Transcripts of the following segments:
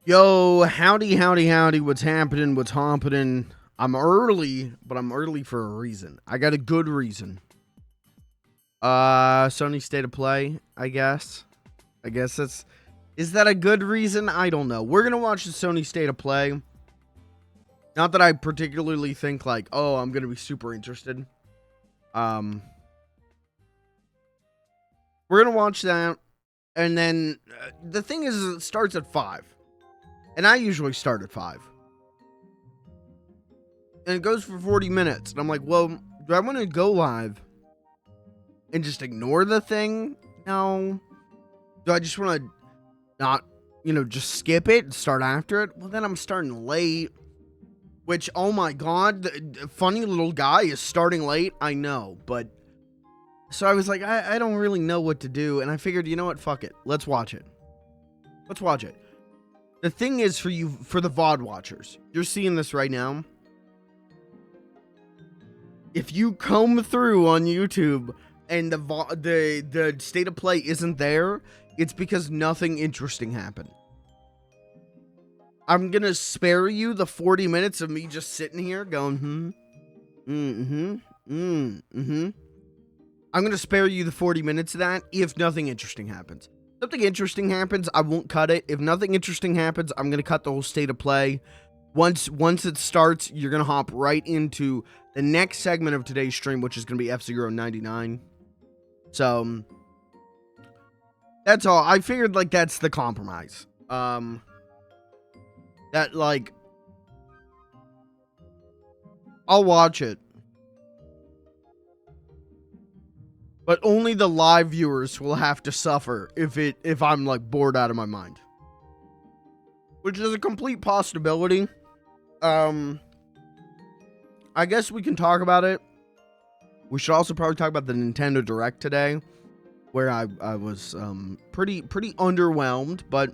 Yo, howdy, howdy, howdy. What's happening? What's happening? I'm early, but I'm early for a reason. I got a good reason. Sony State of Play, I guess. Is that a good reason? I don't know. We're gonna watch the Sony State of Play. Not that I particularly think like, oh, I'm gonna be super interested. We're gonna watch that, and then the thing is, it starts at 5. And I usually start at 5. And it goes for 40 minutes. And I'm like, well, do I want to go live and just ignore the thing? No. Do I just want to not, just skip it and start after it? Well, then I'm starting late. Which, oh my god, the funny little guy is starting late. I know, but... So I was like, I don't really know what to do. And I figured, you know what? Fuck it. Let's watch it. Let's watch it. The thing is, for the VOD watchers, you're seeing this right now. If you comb through on YouTube and the State of Play isn't there, it's because nothing interesting happened. I'm gonna spare you the 40 minutes of me just sitting here going, I'm gonna spare you the 40 minutes of that if nothing interesting happens. If something interesting happens, I won't cut it. If nothing interesting happens, I'm gonna cut the whole State of Play. Once it starts, you're gonna hop right into the next segment of today's stream, which is gonna be F-Zero 99. So that's all. I figured like that's the compromise. That like I'll watch it. But only the live viewers will have to suffer if I'm like bored out of my mind. Which is a complete possibility. I guess we can talk about it. We should also probably talk about the Nintendo Direct today, where I was pretty underwhelmed, but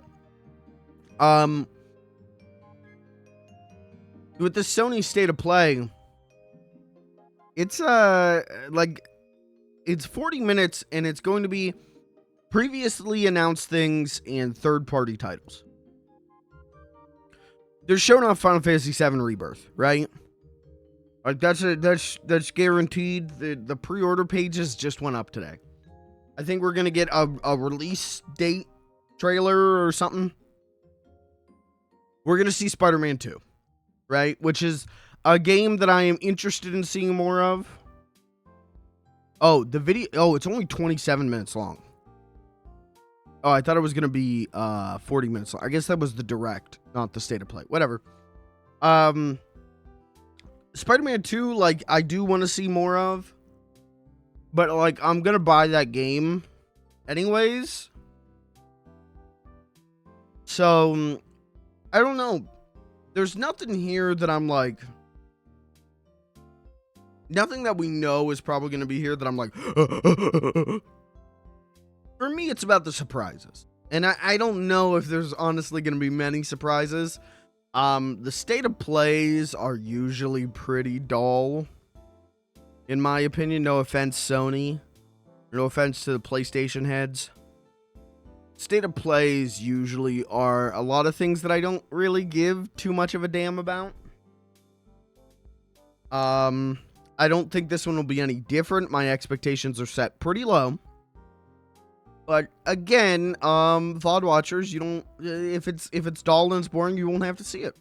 with the Sony State of Play, it's it's 40 minutes, and it's going to be previously announced things and third-party titles. They're showing off Final Fantasy VII Rebirth, right? Like that's guaranteed. The pre-order pages just went up today. I think we're gonna get a release date trailer or something. We're gonna see Spider-Man 2, right? Which is a game that I am interested in seeing more of. Oh, the video. Oh, it's only 27 minutes long. Oh, I thought it was going to be 40 minutes long. I guess that was the direct, not the State of Play. Whatever. Spider-Man 2, like, I do want to see more of. But, like, I'm going to buy that game anyways. So, I don't know. There's nothing here that I'm like... Nothing that we know is probably going to be here that I'm like... For me, it's about the surprises. And I don't know if there's honestly going to be many surprises. The State of Plays are usually pretty dull. In my opinion, no offense, Sony. No offense to the PlayStation heads. State of Plays usually are a lot of things that I don't really give too much of a damn about. I don't think this one will be any different. My expectations are set pretty low. But again, VOD watchers, you don't if it's dull and it's boring, you won't have to see it.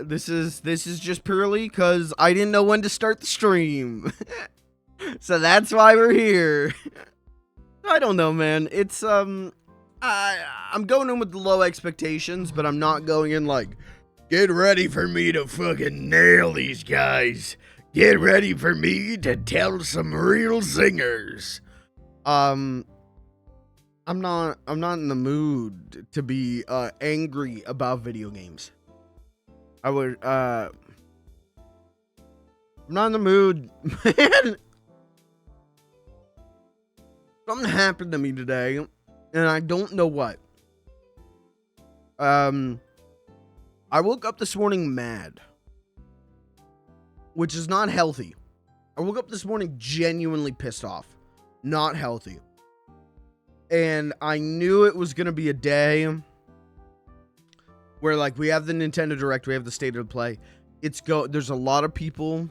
This is just purely because I didn't know when to start the stream. So that's why we're here. I don't know, man. It's I'm going in with low expectations, but I'm not going in like, get ready for me to fucking nail these guys. Get ready for me to tell some real singers. I'm not in the mood to be angry about video games. I'm not in the mood, man. Something happened to me today, and I don't know what. I woke up this morning mad, which is not healthy. I woke up this morning genuinely pissed off. Not healthy. And I knew it was going to be a day where, like, we have the Nintendo Direct, we have the State of Play. There's a lot of people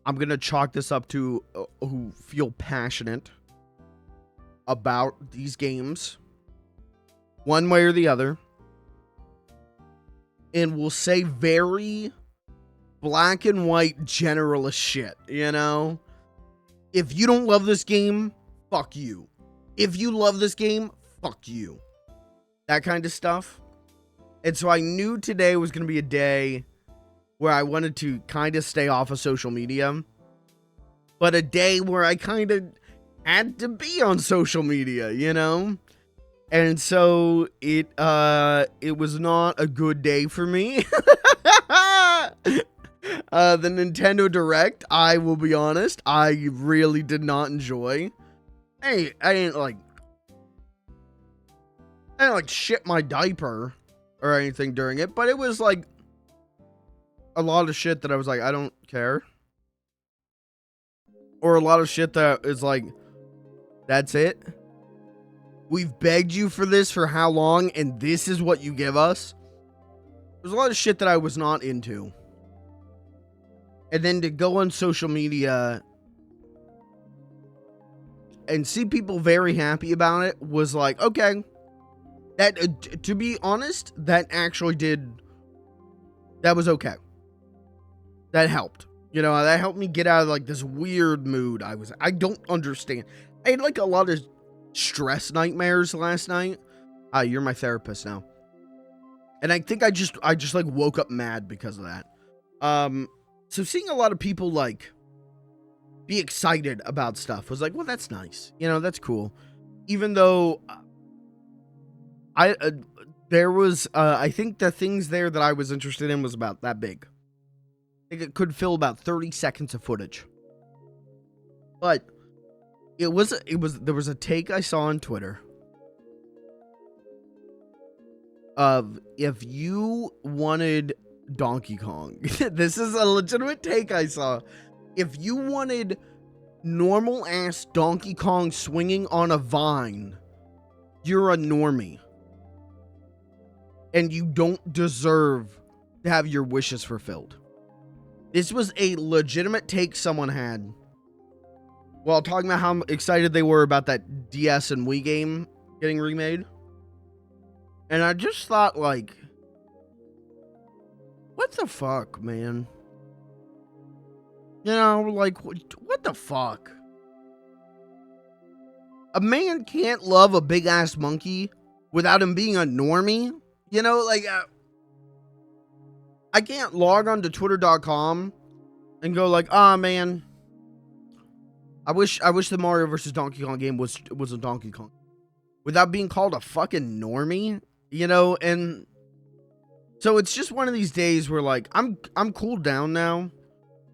I'm going to chalk this up to who feel passionate about these games, one way or the other, and will say very black and white generalist shit, you know? If you don't love this game, fuck you. If you love this game, fuck you. That kind of stuff. And so I knew today was going to be a day where I wanted to kind of stay off of social media, but a day where I kind of had to be on social media, you know? And so it was not a good day for me. The Nintendo Direct, I will be honest, I really did not enjoy. I didn't like shit my diaper or anything during it, but it was like a lot of shit that I was like, I don't care. Or a lot of shit that is like, that's it. We've begged you for this for how long, and this is what you give us. There's a lot of shit that I was not into. And then to go on social media and see people very happy about it was like, okay. That, to be honest, that was okay. That helped. You know, that helped me get out of like this weird mood I don't understand. I had like a lot of stress nightmares last night. You're my therapist now. And I think I just like woke up mad because of that. So seeing a lot of people like be excited about stuff was like, well, that's nice. You know, that's cool. Even though there was, I think the things there that I was interested in was about that big. I think it could fill about 30 seconds of footage. But there was a take I saw on Twitter of if you wanted Donkey Kong, this is a legitimate take I saw. If you wanted normal ass Donkey Kong swinging on a vine, you're a normie. And you don't deserve to have your wishes fulfilled. This was a legitimate take someone had while talking about how excited they were about that DS and Wii game getting remade. And I just thought, like, what the fuck, man? You know, like, what the fuck? A man can't love a big-ass monkey without him being a normie? You know, like, I can't log on to twitter.com and go like, man, I wish the Mario vs. Donkey Kong game was a Donkey Kong without being called a fucking normie, you know. And so it's just one of these days where like I'm cooled down now.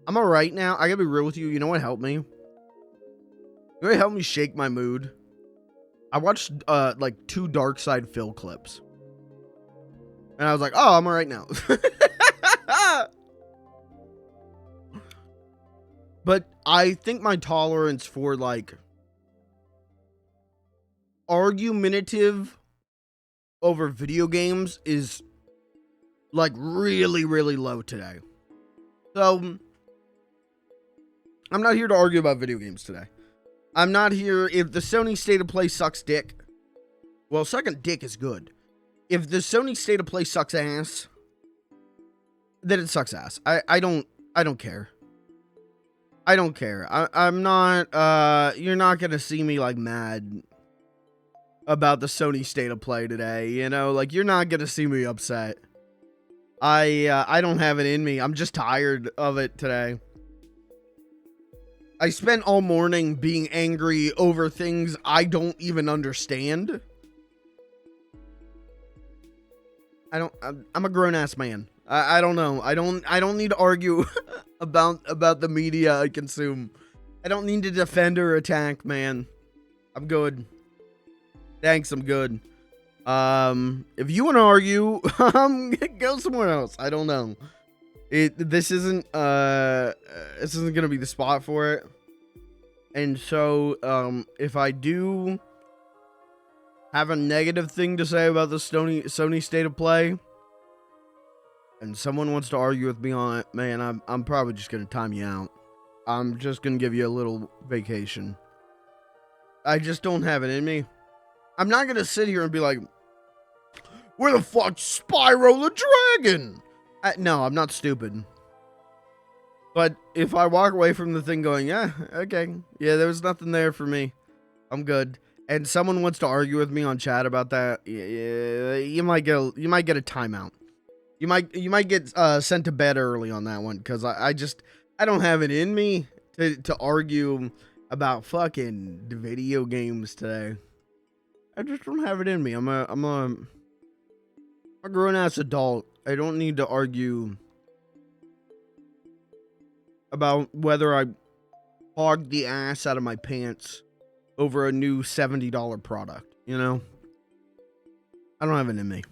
I'm all right now. I gotta be real with you. You know what helped me? You know what helped me shake my mood? I watched like 2 Dark Side Phil clips. And I was like, oh, I'm all right now. But I think my tolerance for, like, argumentative over video games is, like, really, really low today. So, I'm not here to argue about video games today. I'm not here, if the Sony State of Play sucks dick, well, sucking dick is good. If the Sony State of Play sucks ass, then it sucks ass. I don't care. I don't care. I'm not, you're not gonna see me, like, mad about the Sony State of Play today, you know? Like, you're not gonna see me upset. I don't have it in me. I'm just tired of it today. I spent all morning being angry over things I don't even understand. I'm a grown-ass man. I don't know. I don't need to argue about the media I consume. I don't need to defend or attack, man. I'm good. Thanks, I'm good. If you want to argue, go somewhere else. I don't know. This isn't gonna be the spot for it. And so, if I do have a negative thing to say about the Sony State of Play, and someone wants to argue with me on it, man, I'm probably just gonna time you out. I'm just gonna give you a little vacation. I just don't have it in me. I'm not gonna sit here and be like, where the fuck's Spyro the Dragon? No, I'm not stupid. But if I walk away from the thing going, yeah, okay, yeah, there was nothing there for me, I'm good, and someone wants to argue with me on chat about that, yeah, you might get a timeout. You might get sent to bed early on that one, because I don't have it in me to argue about fucking video games today. I just don't have it in me. I'm a grown ass adult. I don't need to argue about whether I hogged the ass out of my pants over a new $70 product, you know? I don't have it in me.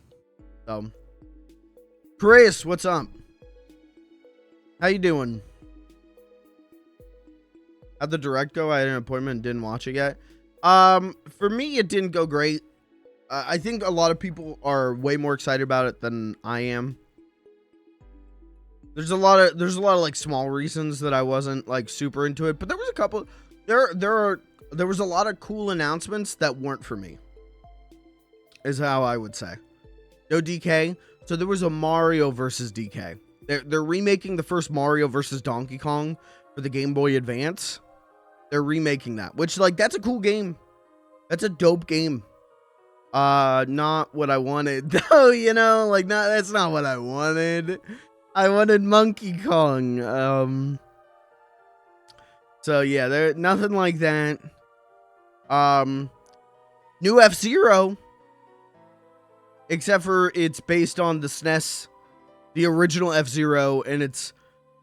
So, Chris, what's up? How you doing? How'd the direct go? I had an appointment and didn't watch it yet. For me, it didn't go great. I think a lot of people are way more excited about it than I am. There's a lot of like small reasons that I wasn't like super into it, but there was a couple. There was a lot of cool announcements that weren't for me, is how I would say. No DK. So there was a Mario versus DK. They're remaking the first Mario versus Donkey Kong for the Game Boy Advance. They're remaking that, which, like, that's a cool game. That's a dope game. Not what I wanted, though, you know, like, that's not what I wanted. I wanted Monkey Kong. So yeah, there nothing like that. New F-Zero, except for it's based on the SNES, the original F-Zero, and it's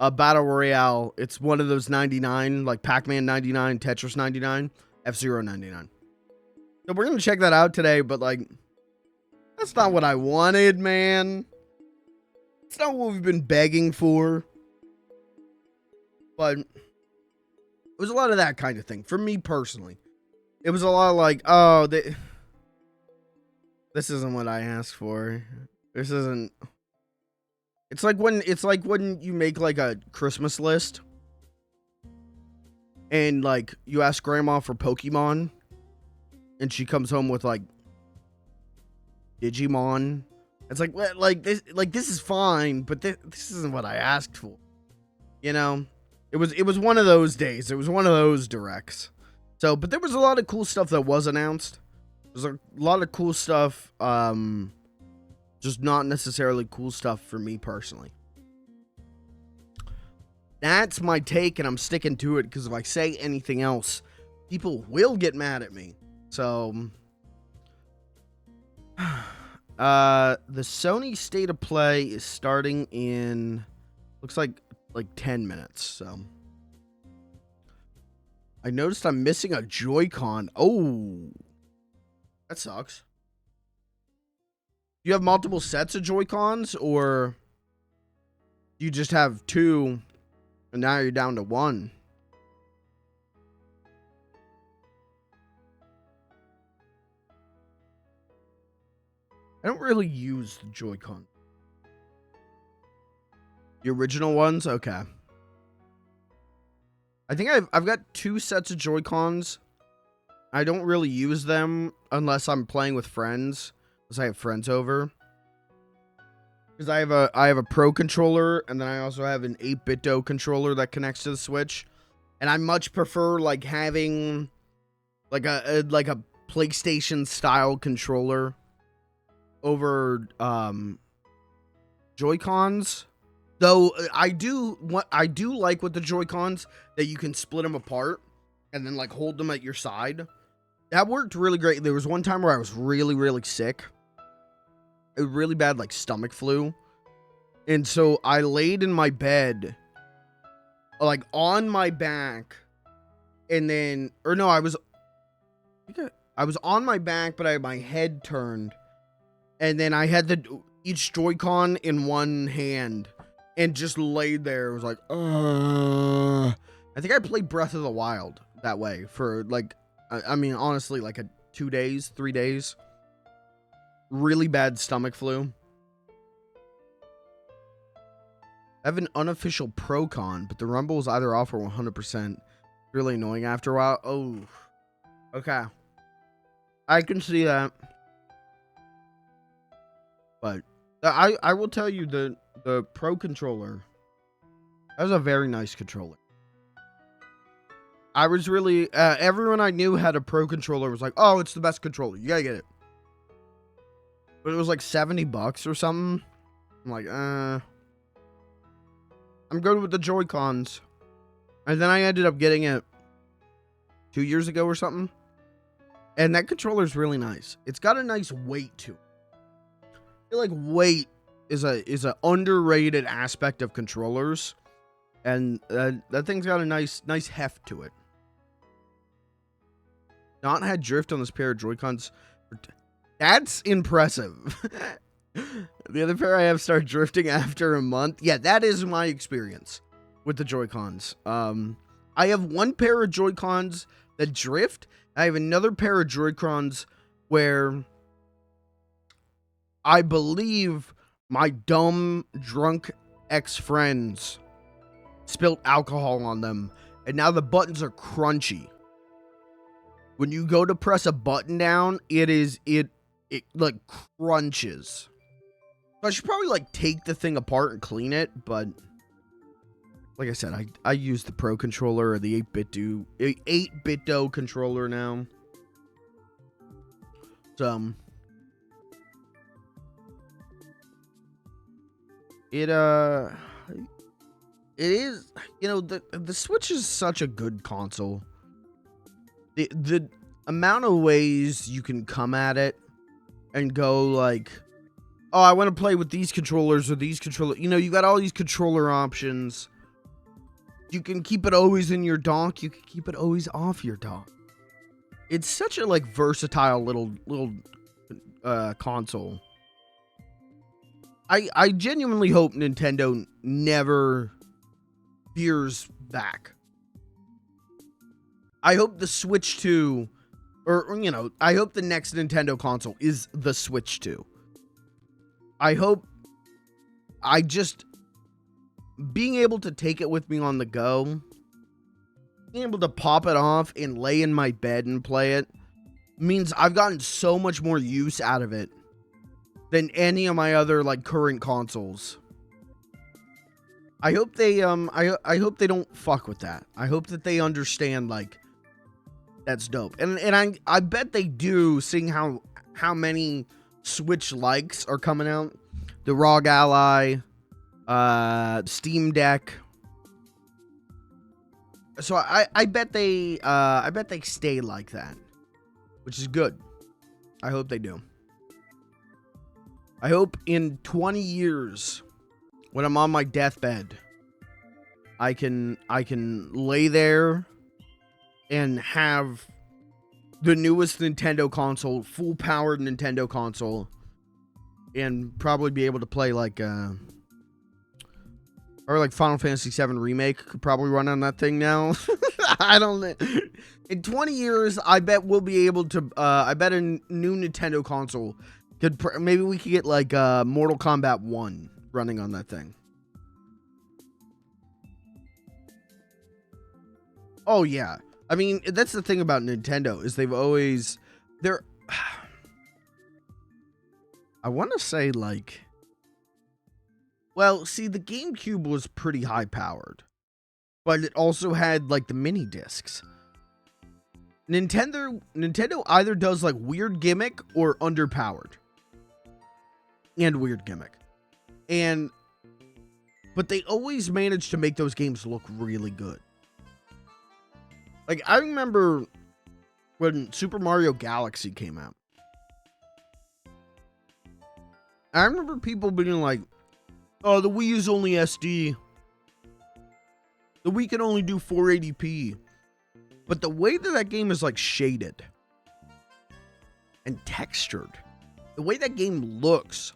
a battle royale. It's one of those 99, like Pac-Man 99, Tetris 99, F-Zero 99. So we're gonna check that out today, but like, that's not what I wanted, man. It's not what we've been begging for. But it was a lot of that kind of thing for me personally. It was a lot of like, oh, this isn't what I asked for. This isn't. It's like when you make like a Christmas list and like you ask grandma for Pokemon and she comes home with like Digimon. It's like this is fine, but this isn't what I asked for. You know, it was one of those days. It was one of those directs. So, but there was a lot of cool stuff that was announced. There's a lot of cool stuff, just not necessarily cool stuff for me personally. That's my take, and I'm sticking to it, because if I say anything else, people will get mad at me. So, the Sony State of Play is starting in, looks like 10 minutes, so. I noticed I'm missing a Joy-Con. Oh, that sucks. You have multiple sets of Joy-Cons, or you just have two, and now you're down to one? I don't really use the Joy-Con. The original ones? Okay. I think I've got two sets of Joy-Cons. I don't really use them unless I'm playing with friends, unless I have friends over. Because I have a Pro controller, and then I also have an 8-bit controller that connects to the Switch. And I much prefer like having like a PlayStation style controller over Joy-Cons. Though I do like with the Joy-Cons that you can split them apart and then like hold them at your side. That worked really great. There was one time where I was really, really sick. A really bad like stomach flu. And so I laid in my bed like on my back, and then I was on my back, but I had my head turned, and then I had each Joy-Con in one hand and just laid there. It was like, I think I played Breath of the Wild. that way for like, I mean, honestly, like 2 days, 3 days. Really bad stomach flu. I have an unofficial pro con, but the rumble is either off or 100%. Really annoying after a while. Oh, okay. I can see that. But I will tell you the pro controller, that was a very nice controller. I was really, everyone I knew had a pro controller was like, oh, it's the best controller. You gotta get it. But it was like $70 or something. I'm like, I'm good with the Joy-Cons. And then I ended up getting it 2 years ago or something. And that controller is really nice. It's got a nice weight to it. I feel like weight is a underrated aspect of controllers. And that thing's got a nice heft to it. Not had drift on this pair of Joy-Cons. That's impressive. The other pair I have started drifting after a month. Yeah, that is my experience with the Joy-Cons. I have one pair of Joy-Cons that drift. I have another pair of Joy-Cons where I believe my dumb, drunk ex-friends spilled alcohol on them, and now the buttons are crunchy. When you go to press a button down, it like crunches. So I should probably like take the thing apart and clean it, but like I said, I use the Pro controller or the 8-bit-do controller now. So it is, you know, the Switch is such a good console. The amount of ways you can come at it and go like, oh, I want to play with these controllers or these controllers. You know, you got all these controller options. You can keep it always in your dock. You can keep it always off your dock. It's such a like versatile little console. I genuinely hope Nintendo never veers back. I hope the Switch 2, or, you know, I hope the next Nintendo console is the Switch 2. I hope being able to take it with me on the go, being able to pop it off and lay in my bed and play it, means I've gotten so much more use out of it than any of my other, like, current consoles. I hope they, I hope they don't fuck with that. I hope that they understand, like, that's dope. And I bet they do, seeing how many Switch likes are coming out. The ROG Ally, Steam Deck. So I bet they stay like that, which is good. I hope they do. I hope in 20 years, when I'm on my deathbed, I can lay there and have the newest Nintendo console, full-powered Nintendo console, and probably be able to play like or like Final Fantasy VII Remake could probably run on that thing now. I don't know. In 20 years, I bet we'll be able to, I bet a new Nintendo console could, maybe we could get like Mortal Kombat 1 running on that thing. Oh, yeah. I mean, that's the thing about Nintendo, is they've always, I want to say like, well, see, the GameCube was pretty high powered, but it also had like the mini discs. Nintendo either does like weird gimmick or underpowered. And weird gimmick. But they always manage to make those games look really good. Like, I remember when Super Mario Galaxy came out. I remember people being like, oh, the Wii is only SD. The Wii can only do 480p. But the way that game is like shaded and textured, the way that game looks,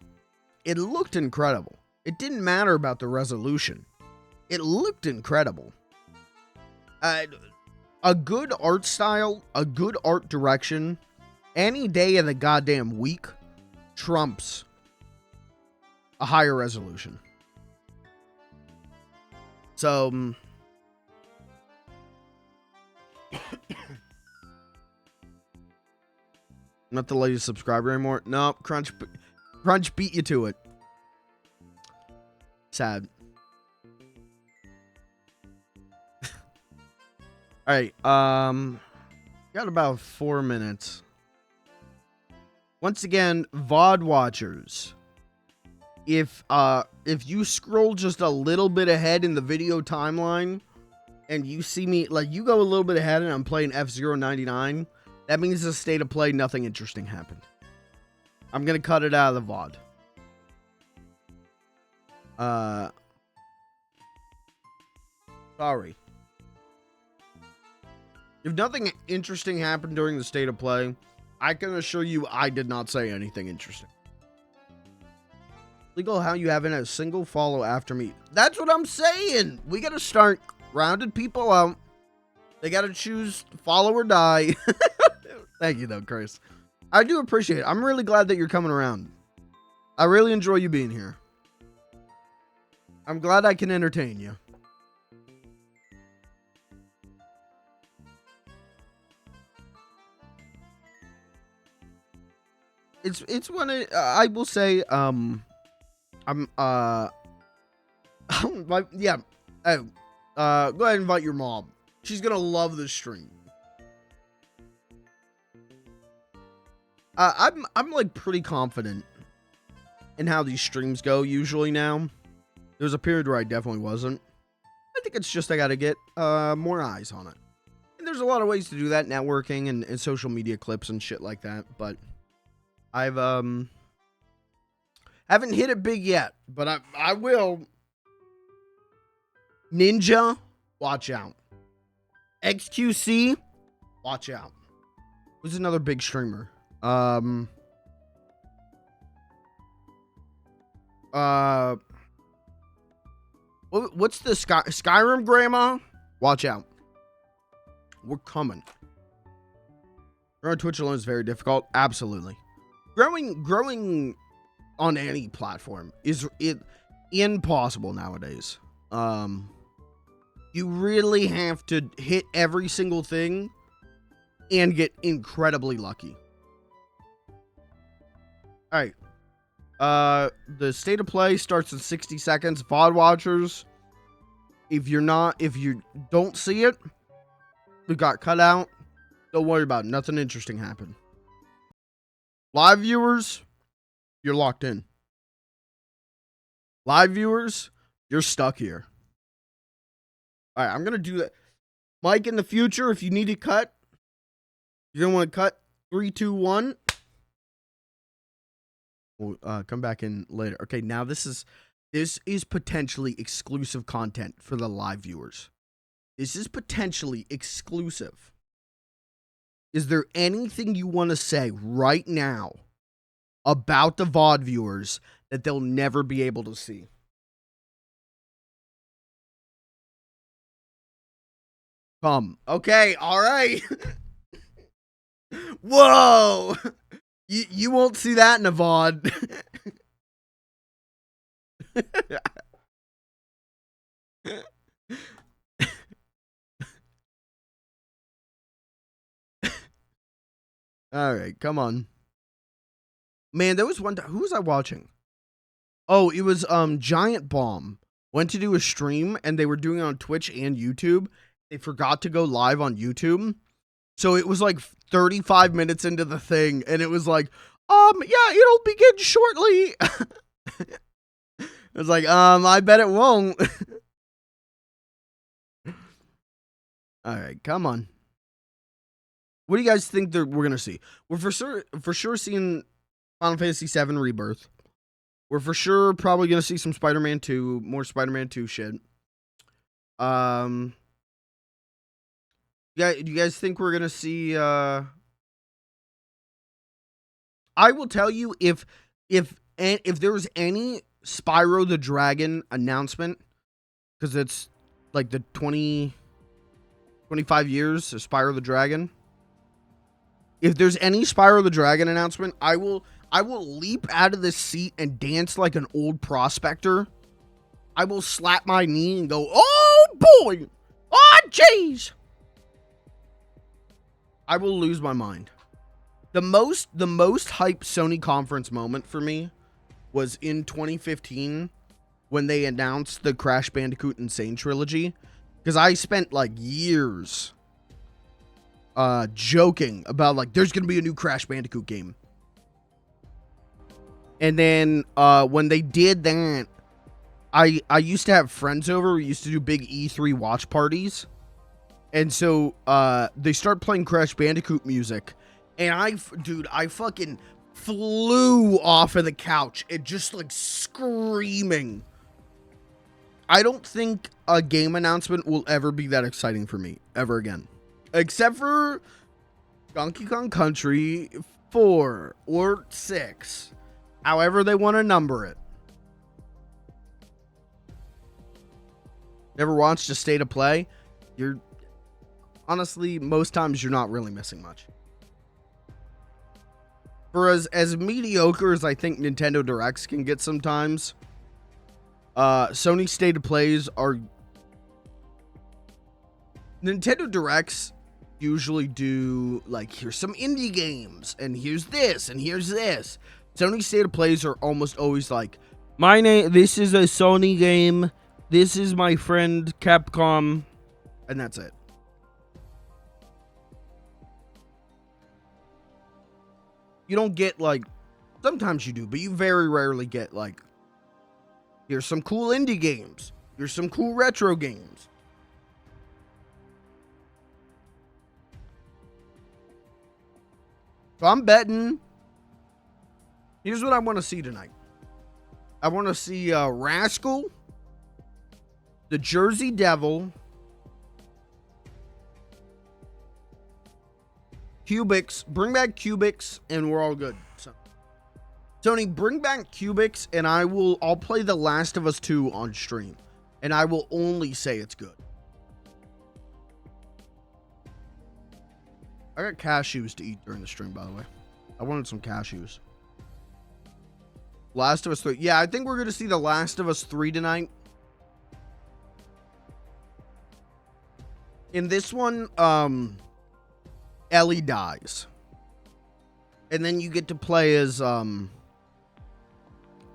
it looked incredible. It didn't matter about the resolution. It looked incredible. A good art style, a good art direction, any day of the goddamn week trumps a higher resolution. So, I'm not the latest subscriber anymore. No, Crunch beat you to it. Sad. All right, got about 4 minutes. Once again, VOD watchers, if you scroll just a little bit ahead in the video timeline and you see me, like, you go a little bit ahead and I'm playing F099, that means the state of play, nothing interesting happened. I'm gonna cut it out of the VOD. Sorry. If nothing interesting happened during the state of play, I can assure you I did not say anything interesting. Legal how you haven't had a single follow after me. That's what I'm saying. We gotta start rounding people out. They gotta choose follow or die. Thank you though, Chris. I do appreciate it. I'm really glad that you're coming around. I really enjoy you being here. I'm glad I can entertain you. It's when I will say I'm yeah. Oh, go ahead and invite your mom. She's gonna love this stream. I'm like pretty confident in how these streams go usually now. There was a period where I definitely wasn't. I think it's just I gotta get more eyes on it. And there's a lot of ways to do that, networking and social media clips and shit like that, but I've haven't hit it big yet, but I will. Ninja, watch out. XQC, watch out. Who's another big streamer? What's the Skyrim grandma? Watch out. We're coming. Growing Twitch alone is very difficult. Absolutely. Growing on any platform is impossible nowadays. You really have to hit every single thing and get incredibly lucky. All right. The state of play starts in 60 seconds. VOD watchers, if you don't see it, it got cut out. Don't worry about it. Nothing interesting happened. Live viewers, you're locked in. Live viewers, you're stuck here. All right, I'm going to do that. Mike, in the future, if you need to cut, you're going to want to cut 3, 2, 1. We'll come back in later. Okay, now this is potentially exclusive content for the live viewers. This is potentially exclusive. Is there anything you want to say right now about the VOD viewers that they'll never be able to see? Okay, all right. Whoa! You won't see that in a VOD. All right, come on. Man, there was one time, who was I watching? Oh, it was Giant Bomb. Went to do a stream and they were doing it on Twitch and YouTube. They forgot to go live on YouTube. So it was like 35 minutes into the thing and it was like, yeah, it'll begin shortly. It was like, I bet it won't. All right, come on. What do you guys think that we're gonna see? We're for sure seeing Final Fantasy VII Rebirth. We're for sure probably gonna see some Spider-Man 2, more Spider-Man 2 shit. Yeah, do you guys think we're gonna see? I will tell you if there was any Spyro the Dragon announcement, because it's like the 25 years of Spyro the Dragon. If there's any Spyro the Dragon announcement, I will leap out of this seat and dance like an old prospector. I will slap my knee and go, "Oh boy! Oh jeez!" I will lose my mind. The most hype Sony conference moment for me was in 2015 when they announced the Crash Bandicoot Insane trilogy, because I spent like years joking about like there's gonna be a new Crash Bandicoot game. And then when they did that, I used to have friends over. We used to do big E3 watch parties. And so they start playing Crash Bandicoot music. And I fucking flew off of the couch and just like screaming. I don't think a game announcement will ever be that exciting for me ever again. Except for Donkey Kong Country 4 or 6. However they want to number it. Never watched a state of play? You're honestly, most times you're not really missing much. For as mediocre as I think Nintendo Directs can get sometimes, Sony State of Plays are... Nintendo Directs usually do, like, here's some indie games, and here's this, and here's this. Sony State of Plays are almost always like, this is a Sony game, this is my friend Capcom, and that's it. You don't get, like, sometimes you do, but you very rarely get, like, here's some cool indie games. Here's some cool retro games. So I'm betting. Here's what I want to see tonight. I want to see Rascal, the Jersey Devil, Cubics, bring back Cubics, and we're all good. So, Sony, bring back Cubics, and I'll play The Last of Us 2 on stream, and I will only say it's good. I got cashews to eat during the stream, by the way. I wanted some cashews. Last of Us 3. Yeah, I think we're going to see The Last of Us 3 tonight. In this one, Ellie dies. And then you get to play as her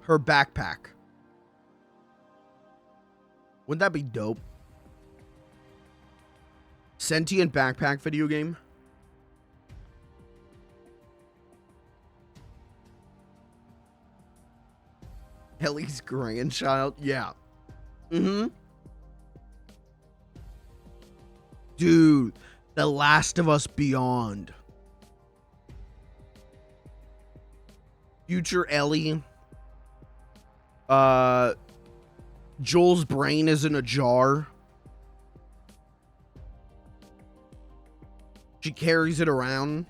backpack. Wouldn't that be dope? Sentient backpack video game. Ellie's grandchild. Yeah. Mm-hmm. Dude, The Last of Us Beyond. Future Ellie. Joel's brain is in a jar. She carries it around.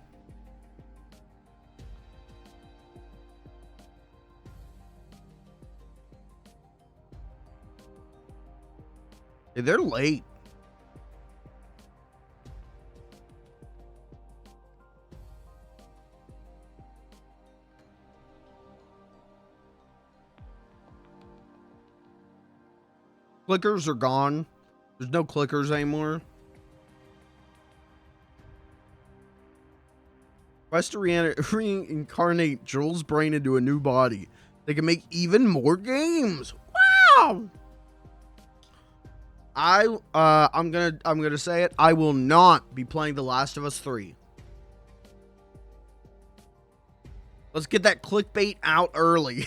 Hey, they're late. Clickers are gone. There's no clickers anymore. Quest to reincarnate Joel's brain into a new body. They can make even more games. Wow. I'm gonna say it. I will not be playing The Last of Us 3. Let's get that clickbait out early.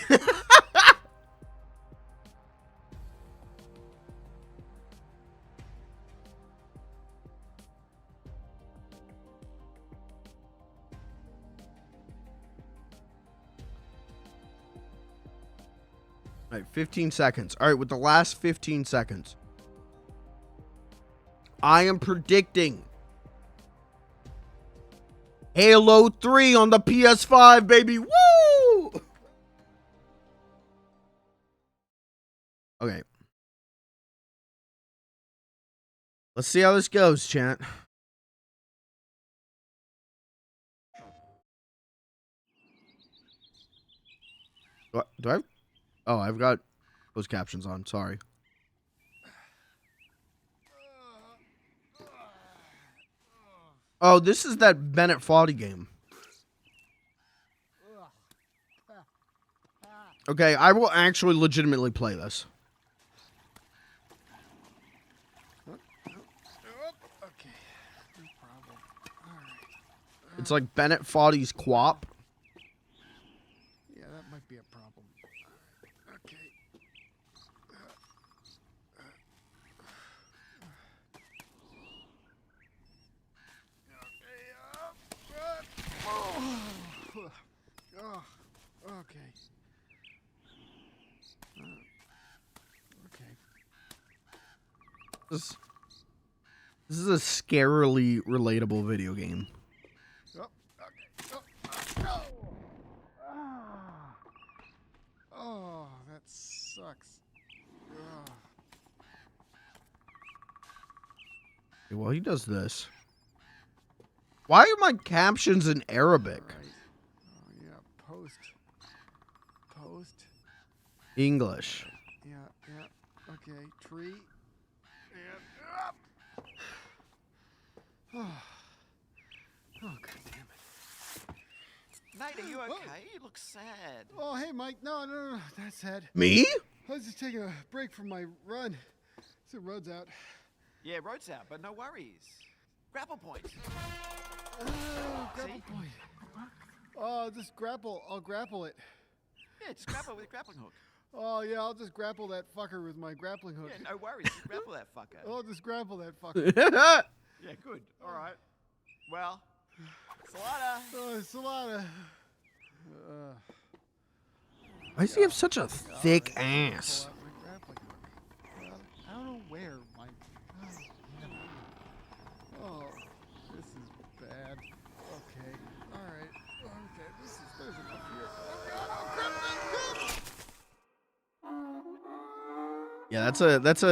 All right, 15 seconds. All right, with the last 15 seconds, I am predicting Halo 3 on the PS5, baby. Woo! Okay. Let's see how this goes, chat. Do I? Oh, I've got those captions on. Sorry. Oh, this is that Bennett Foddy game. Okay, I will actually legitimately play this. Okay, no problem. All right. It's like Bennett Foddy's QWOP. Yeah, that might be a problem. All right. Okay. Okay. Okay. This is a scarily relatable video game. Oh, okay. Oh, that sucks. Okay, well, he does this. Why are my captions in Arabic? Right. Oh, yeah, post. English. Yeah. Okay, tree. And oh, god damn it. Nate, are you okay? You look sad. Oh, hey, Mike. No, that's sad. Me? I was just taking a break from my run. So road's out. Yeah, road's out, but no worries. Grapple point. Oh, grapple point. Oh, just grapple. I'll grapple it. Yeah, just grapple with a grappling hook. Oh, yeah, I'll just grapple that fucker with my grappling hook. Yeah, no worries. Just grapple that fucker. I'll just grapple that fucker. Yeah, good. All right. Well, Salada. Oh, Salada. Why does he have such a thick ass? Pull out my grappling hook. Well, I don't know where my... Oh, this is bad. Okay. All right. Okay. There's enough here. Oh, God. Oh, crap. Yeah,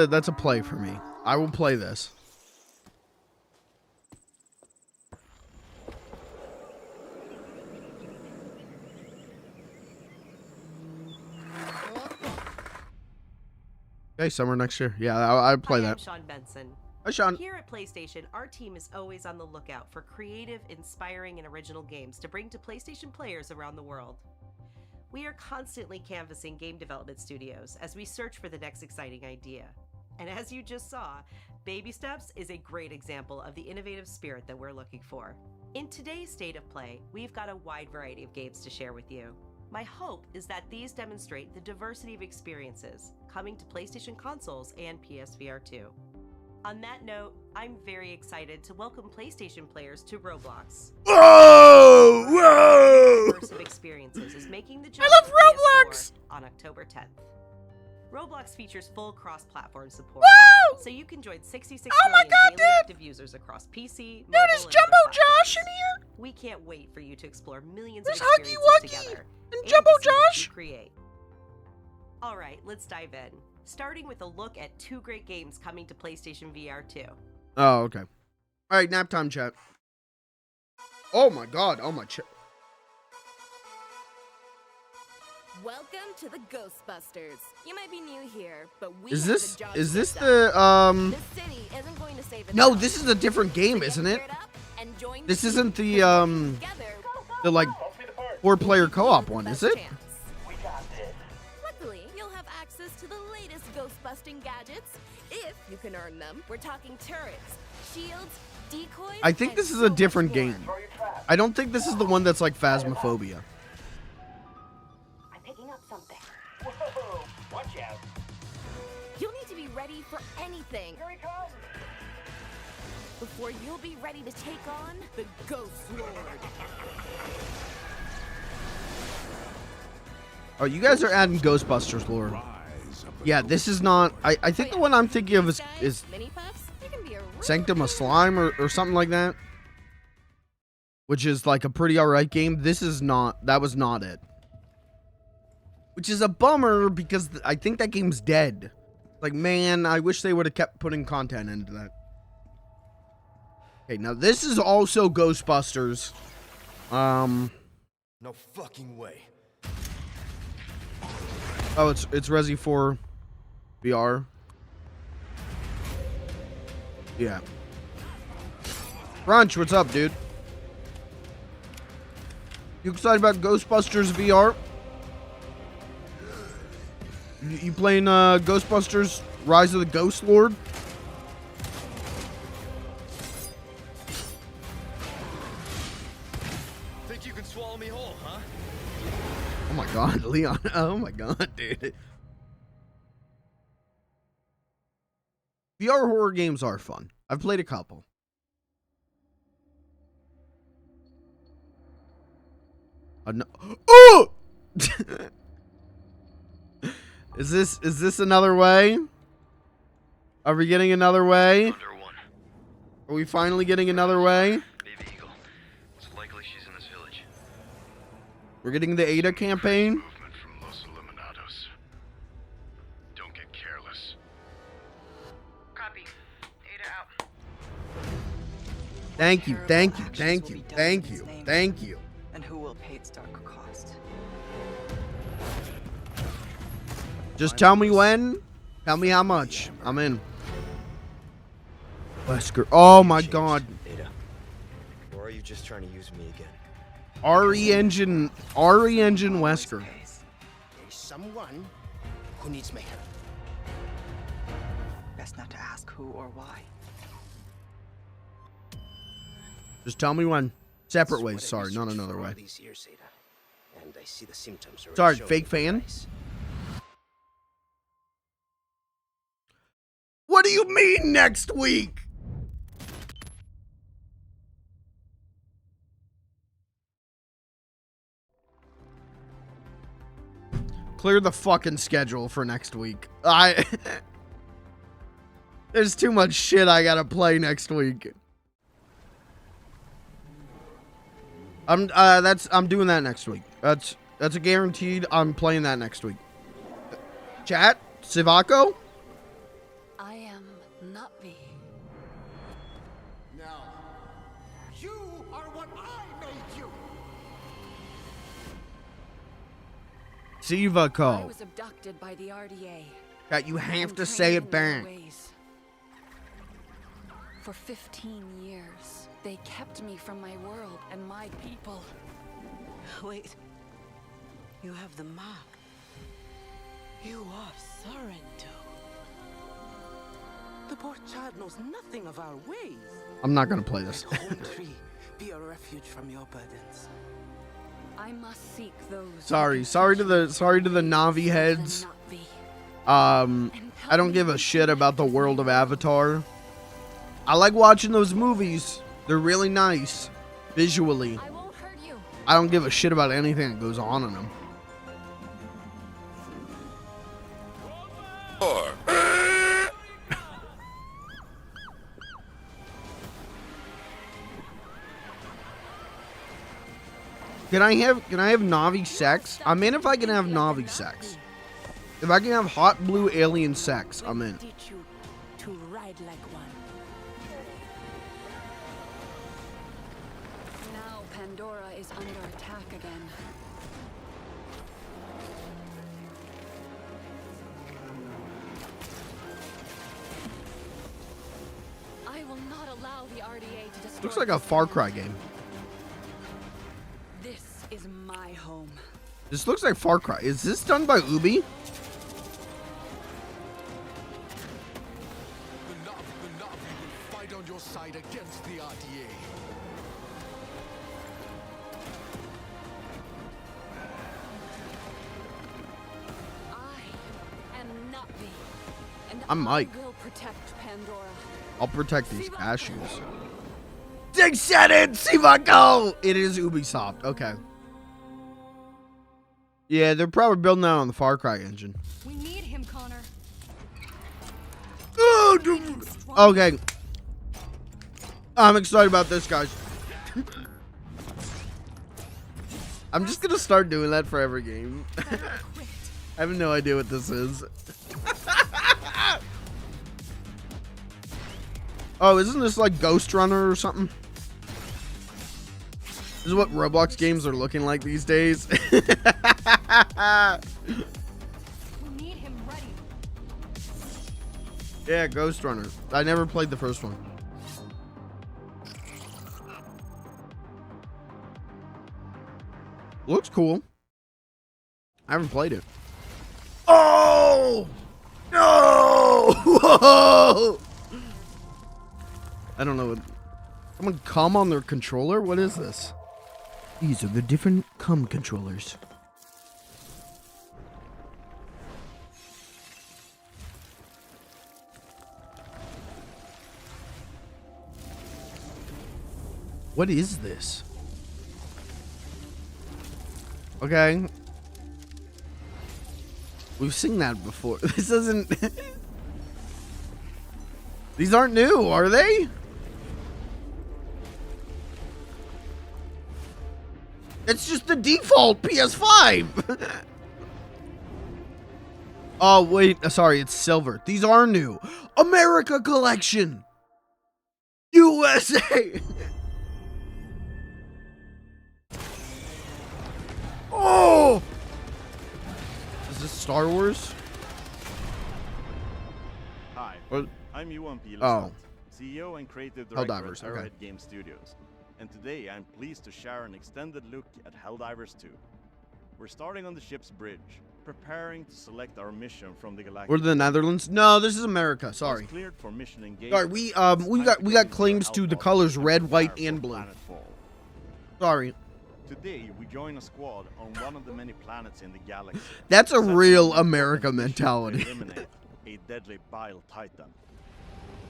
that's a play for me. I will play this. Okay, summer next year. Yeah, I'd play that. I'm Sean Benson. Hi, Sean. Here at PlayStation, our team is always on the lookout for creative, inspiring, and original games to bring to PlayStation players around the world. We are constantly canvassing game development studios as we search for the next exciting idea. And as you just saw, Baby Steps is a great example of the innovative spirit that we're looking for. In today's State of Play, we've got a wide variety of games to share with you. My hope is that these demonstrate the diversity of experiences coming to PlayStation consoles and PSVR 2. On that note, I'm very excited to welcome PlayStation players to Roblox. Whoa! Diverse of experiences is making the jump I love to PS4 Roblox! on October 10th. Roblox features full cross-platform support, Whoa! so you can join 66 Oh my million God, daily dude! active users across PC, Dude, mobile, is and Jumbo other Josh in platforms. here? We can't wait for you to explore millions There's of Huggy experiences Wuggy together and Jumbo to see what Josh. you create. All right, let's dive in. Starting with a look at 2 great games coming to PlayStation VR 2. Oh, okay. All right, nap time, chat. Oh my God! Oh my chat. Welcome to the Ghostbusters. You might be new here, but we Is have this a job is to this get the done. This city isn't going to save No, itself. this is a different game, So get isn't it? geared up and join This the isn't team, the 'cause working together, the like 4-player co-op one, is best it? chance. Luckily, you'll have access to the latest ghost-busting gadgets if you can earn them. We're talking turrets, shields, decoys. I think and this is so a much different more. game. I don't think this is the one that's like Phasmophobia. I'm picking up something. Whoa! Watch out! You'll need to be ready for anything. Here he comes! Before you'll be ready to take on the Ghost Lord. Oh, you guys are adding Ghostbusters lore. Yeah, this is not. I think the one I'm thinking of is Mini Puffs, you can be a real Sanctum of Slime or something like that, which is like a pretty alright game. This is not. That was not it. Which is a bummer because I think that game's dead. Like, man, I wish they would have kept putting content into that. Okay, now this is also Ghostbusters. No fucking way. Oh, it's Resi 4 VR. Yeah. Brunch, what's up, dude? You excited about Ghostbusters VR? You playing Ghostbusters Rise of the Ghost Lord? Think you can swallow me whole, huh? Oh my god, Leon. Oh my god, dude. VR horror games are fun. I've played a couple. Oh! Is this another way? Are we getting another way? Are we finally getting another way? Baby Eagle. It's likely she's in this village. We're getting the Ada campaign. Movement from Los Eliminados. Don't get careless. Copy. Ada out. Thank you, thank you, Terrible thank actions you, will be done thank in his you, name. thank you. And who will pay its dark cost? Just tell me when. Tell me how much. I'm in. Wesker. Oh my god. Ada. Or are you just trying to use me again? RE Engine Wesker. Case. There's someone who needs my help. Best not to ask who or why. Just tell me when. Separate This is ways. what I Sorry, not researched another for all way. these years, Ada. And I see the symptoms already Sorry, showing fake in fan? your eyes. What do you mean next week? Clear the fucking schedule for next week. There's too much shit I gotta play next week. I'm doing that next week. That's a guaranteed. I'm playing that next week. Chat, Sivako? I am Nutvi. Now, you are what I made you. I Sivako. was abducted by the RDA. That you have and to say trained it in their back. ways. For 15 years, they kept me from my world and my people. Wait. You have the map. You are Sorrento. The poor child knows nothing of our ways. I'm not gonna play this. Let home tree be a refuge from your burdens. I must seek those. who Sorry can to teach the me sorry to the ways Navi of heads. the Nutvi. I don't give a shit about the world of Avatar. I like watching those movies. They're really nice visually. I won't hurt you. I don't give a shit about anything that goes on in them. Can I have Navi sex? I'm in if I can have Navi sex. If I can have hot blue alien sex, I'm in. Teach you to ride like one. Now Pandora is under attack again. I will not allow the RDA to destroy. Looks like a Far Cry game. This is my home. This looks like Far Cry. Is this done by Ubi? The Navi will fight on your side against the RDA. I am Nutvi, and I'm Mike. I will protect Pandora. I'll protect these cashews. Dig said it, Sivako! It is Ubisoft. Okay. Yeah, they're probably building that on the Far Cry engine. We need him, Connor. Oh, dude. Okay. I'm excited about this, guys. I'm just gonna start doing that for every game. I have no idea what this is. Oh, isn't this like Ghost Runner or something? This is what Roblox games are looking like these days. We need him ready. Yeah, Ghost Runner. I never played the first one. Looks cool. I haven't played it. Oh! No! Whoa! I don't know. Someone cum on their controller? What is this? These are the different cum controllers. What is this? Okay. We've seen that before. This isn't... These aren't new, are they? It's just the default PS5. Oh, wait. Sorry, it's silver. These are new. America Collection. USA. Oh! Is this Star Wars? Hi, What? I'm Johan Pilesat, Oh. CEO and creative director Helldivers, at okay. Arrowhead Game Studios. And today I'm pleased to share an extended look at Helldivers 2. We're starting on the ship's bridge, preparing to select our mission from the galactic. We're the Netherlands? No, this is America. Sorry. Once cleared for mission engagement, Sorry, we got claims to the colors red, white, and blue. Sorry. Today we join a squad on one of the many planets in the galaxy. That's a Set real on an America important mission to mentality. eliminate a deadly bile titan.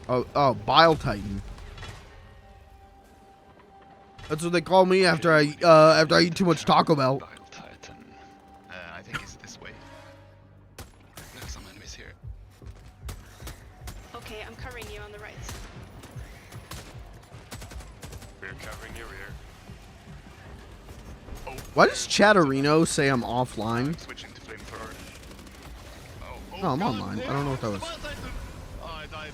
Oh, Bile Titan. That's what they call me after I eat too much Taco Bell. Bile Titan. I think it's this way. There are some enemies here. Okay, I'm covering you on the right. We're covering your rear. Why does Chatterino say I'm offline? Switching to flamethrower. No, I'm online. I don't know what that was. Oh, I died.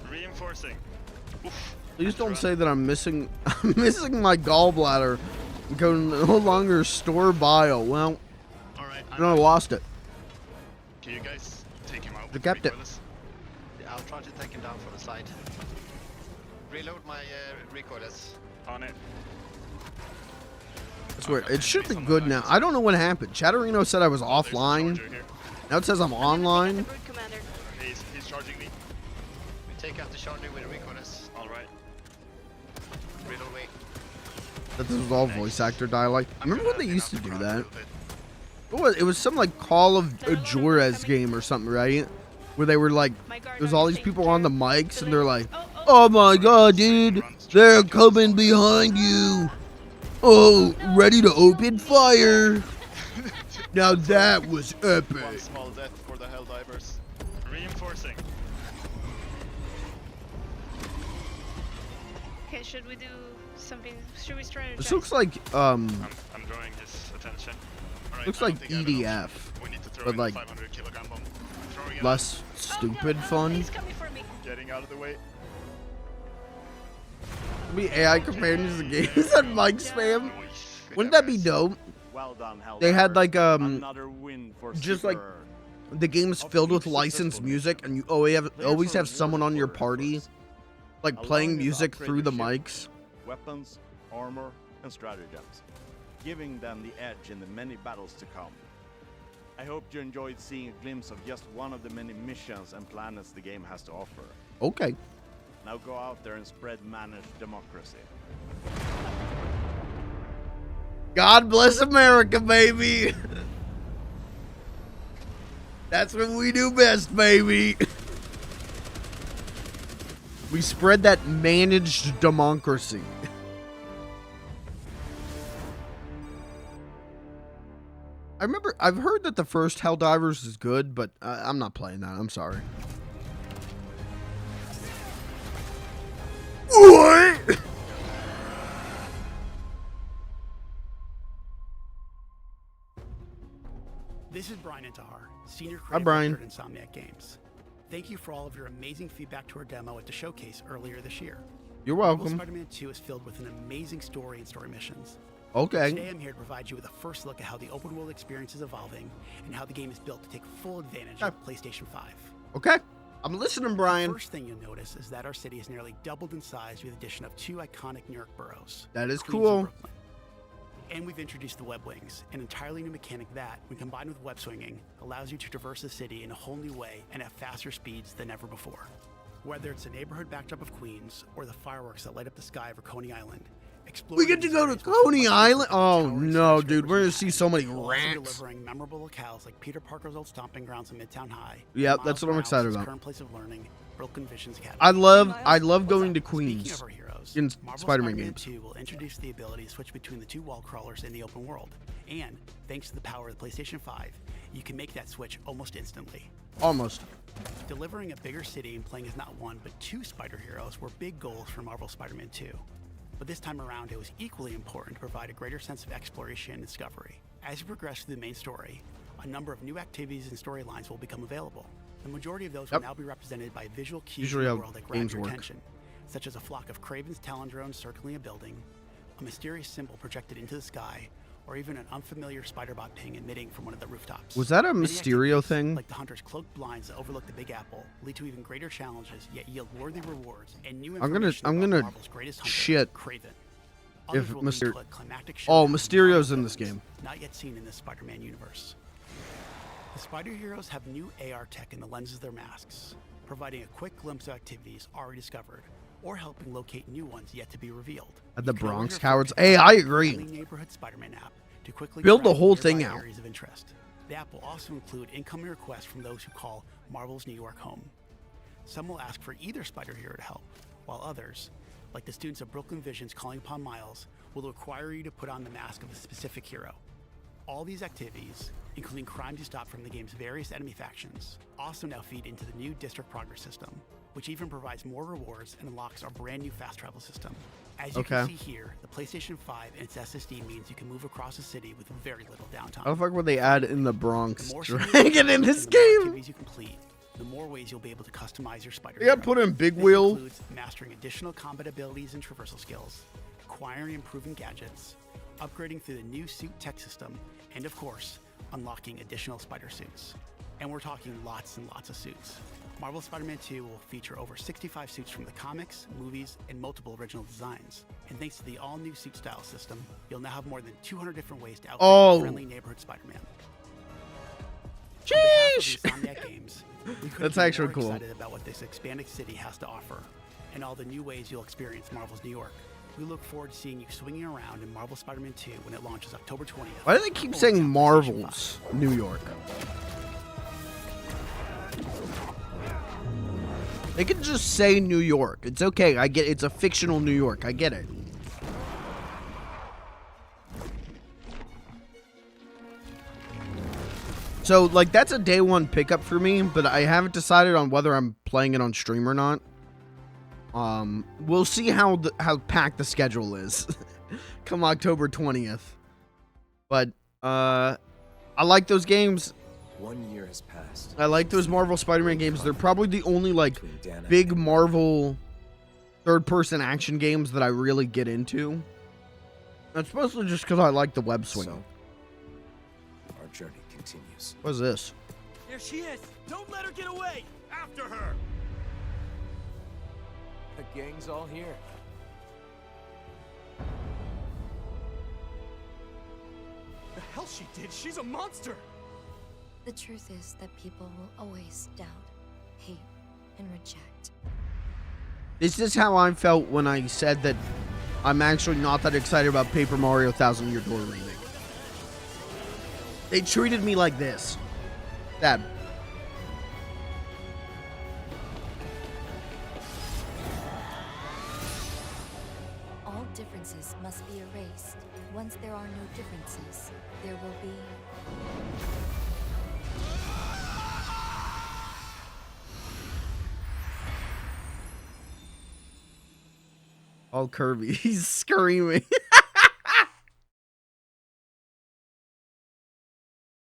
Reinforcing. Oof. Please don't say that I'm missing my gallbladder. I'm going to no longer store bile. Well, Alright, I lost it. can you guys take him out? You kept it. Yeah, I'll try to take him down from the side. Reload my recoilless. On it. I swear, it should be good now. I don't know what happened. Chatterino said I was offline. Now it says I'm online. Commander. He's charging me. We take out the charger with a recoilless. Alright. Reload away. That this was all voice actor dialect. Remember when they used to do that? What was it? Was some like Call of Juarez game or something, right? Where they were like, there's all these people on the mics and they're like, "Oh my god, dude, they're coming behind you. Oh, ready to open fire." Now that was epic. One small death for the Helldivers. Reinforcing. Okay, should we do something? Should we strategize? This looks like I'm drawing his attention. Alright, looks I like don't think I have an EDF, option. We need to throw but in like 500 kilogram bomb. Throwing it less stupid fun. He's coming for me. out. Getting out of the way. Be AI companions in games and mic spam. Wouldn't that be dope? Well done, They had like Another win for just like Super. the game's filled with licensed music, and you always have someone on your party like playing Allowing us to music upgrade through the the ship, mics. weapons, armor, and stratagems, giving them the edge in the many battles to come. I hope you enjoyed seeing a glimpse of just one of the many missions and planets the game has to offer. Okay. Now go out there and spread managed democracy. God bless America, baby. That's what we do best, baby. We spread that managed democracy. I've heard that the first Helldivers is good, but I'm not playing that. I'm sorry. What? This is Brian Intihar, Senior Hi, Creative Brian. Director at Insomniac Games. Thank you for all of your amazing feedback to our demo at the showcase earlier this year. You're Marvel welcome. Spider-Man 2 is filled with an amazing story and story missions. Okay. Today I'm here to provide you with a first look at how the open world experience is evolving and how the game is built to take full advantage of PlayStation 5. Okay. I'm listening, Brian. The first thing you'll notice is that our city has nearly doubled in size with the addition of 2 iconic New York boroughs. That is Queens cool. and Brooklyn. And we've introduced the web wings, an entirely new mechanic that, when combined with web swinging, allows you to traverse the city in a whole new way and at faster speeds than ever before. Whether it's a neighborhood backdrop of Queens or the fireworks that light up the sky over Coney Island, We get to go to Coney Island. Oh no, dude, we're gonna see so many rats. Delivering memorable locales like Peter Parker's old stomping grounds in Midtown High. Yep, that's what I'm excited about. Current place of learning, Broken Visions Academy. I love going to Queens in Spider-Man games. 2 will introduce the ability to switch between the 2 wall crawlers in the open world, and thanks to the power of the PlayStation 5, you can make that switch almost instantly. Almost. Delivering a bigger city and playing as not 1 but 2 spider heroes were big goals for Marvel Spider-Man 2. But this time around, it was equally important to provide a greater sense of exploration and discovery. As you progress through the main story, a number of new activities and storylines will become available. The majority of those will now be represented by visual cues in the world that grab your attention, such as a flock of Kraven's Talon drones circling a building, a mysterious symbol projected into the sky, or even an unfamiliar spider-bot ping emitting from one of the rooftops. Was that a Many Mysterio activities, thing? like the hunter's cloaked blinds that overlook the Big Apple, lead to even greater challenges, yet yield worthy rewards and new information I'm about gonna Marvel's greatest hunter, shit Kraven. if Others will lead to Mysterio. a climactic Oh, showdown with Mysterio's Marvel in this villains game. not yet seen in this Spider-Man universe. The Spider Heroes have new AR tech in the lenses of their masks, providing a quick glimpse of activities already discovered, or helping locate new ones yet to be revealed. At the You can order Bronx your Cowards. friendly Hey, I agree. Neighborhood Spider-Man app to quickly Build the track whole nearby thing out. areas of interest. The app will also include incoming requests from those who call Marvel's New York home. Some will ask for either Spider Hero to help, while others, like the students of Brooklyn Visions calling upon Miles, will require you to put on the mask of a specific hero. All these activities, including crimes you stop from the game's various enemy factions, also now feed into the new District Progress system, which even provides more rewards and unlocks our brand new fast travel system. As you can see here, the PlayStation 5 and its SSD means you can move across the city with very little downtime. How the fuck would they add in the Bronx The more Dragon in this and the more game? activities you complete, the more ways you'll be able to customize your Spider They gotta Hero. put in Big This Wheel. includes mastering additional combat abilities and traversal skills, acquiring and improving gadgets, upgrading through the new suit tech system, and of course, unlocking additional spider suits. And we're talking lots and lots of suits. Marvel Spider-Man 2 will feature over 65 suits from the comics, movies, and multiple original designs. And thanks to the all-new suit style system, you'll now have more than 200 different ways to outfit your friendly neighborhood Spider-Man. Sheesh! Insomniac Games, we couldn't That's be actually more cool. excited about what this expanded city has to offer, and all the new ways you'll experience Marvel's New York. We look forward to seeing you swinging around in Marvel Spider-Man 2 when it launches October 20th. Why do they keep saying Marvel's New York? They could just say New York. It's okay. I get it's a fictional New York. I get it. So, like, that's a day one pickup for me, but I haven't decided on whether I'm playing it on stream or not. We'll see how packed the schedule is come October 20th. But, I like those games. 1 year has passed. I like those Marvel Spider-Man games. They're probably the only, like, big Marvel third-person action games that I really get into. That's mostly just because I like the web swing. So, our journey continues. What's this? There she is! Don't let her get away! After her! The gang's all here. The hell she did? She's a monster! The truth is that people will always doubt, hate, and reject. This is how I felt when I said that I'm actually not that excited about Paper Mario Thousand Year Door Remake. They treated me like this. That. All differences must be erased. Once there are no differences, there will be... All curvy. He's screaming.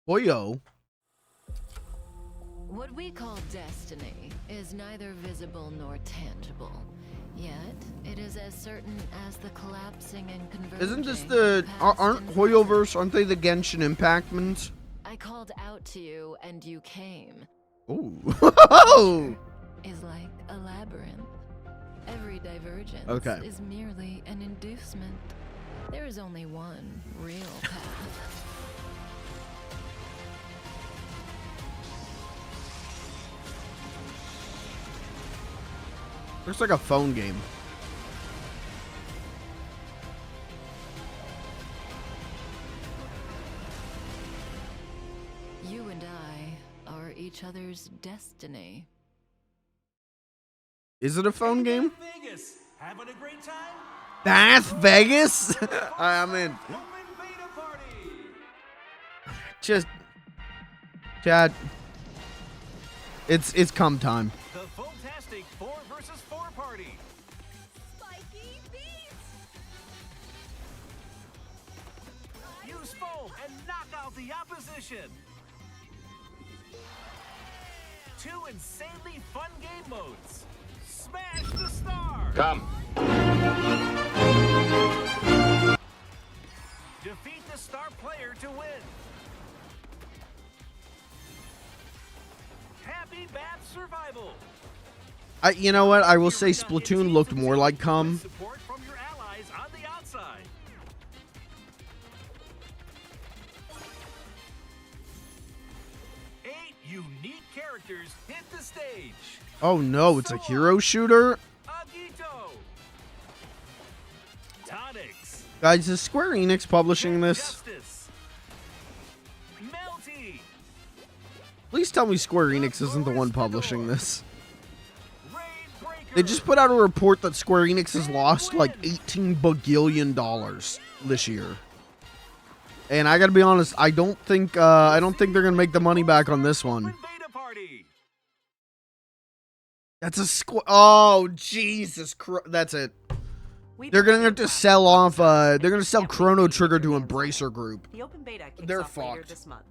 Boyo. What What we call destiny is neither visible nor tangible. Yet, it is as certain as the collapsing and converging. Isn't this the... Aren't Hoyoverse, aren't they the Genshin Impactments? I called out to you and you came. Ooh. Is like a labyrinth. Every divergence is merely an inducement. There is only one real path. Looks like a phone game. You and I are each other's destiny. Is it a phone game? Vegas, having a great time? That's Vegas? I'm in. Just, Chad. It's come time. The fantastic 4 versus 4 party. Spiky beats! Use foam and knock out the opposition. 2 insanely fun game modes. Smash the star. Come. Defeat the star player to win. Happy Bath Survival. You know what? I will say Splatoon looked more like cum. Support from your allies on the outside. Eight unique characters hit the stage. Oh no, it's a hero shooter? Agito. Tonics. Guys, is Square Enix publishing this? Justice. Melty. Please tell me Square Enix isn't the one publishing this. They just put out a report that Square Enix has lost like $18 bagillion this year. And I gotta be honest, I don't think they're gonna make the money back on this one. That's a oh Jesus Christ! That's it. They're gonna have to sell off. They're gonna sell Chrono Trigger to Embracer Group. The open beta kicks They're off later fucked. this month.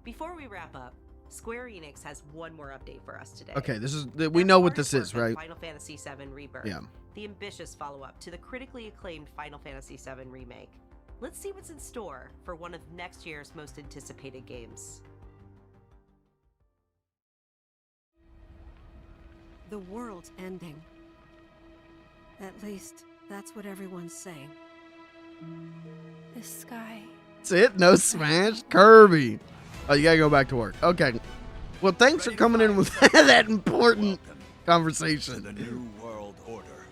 Before we wrap up, Square Enix has one more update for us today. Okay, this is we know what this is, right? Final Fantasy VII Rebirth. Yeah. The ambitious follow-up to the critically acclaimed Final Fantasy VII remake. Let's see what's in store for one of next year's most anticipated games. The world's ending. At least, that's what everyone's saying. The sky. That's it. No Smash. Kirby. Oh, you gotta go back to work. Okay. Well, thanks for coming in with that important conversation. The new world order.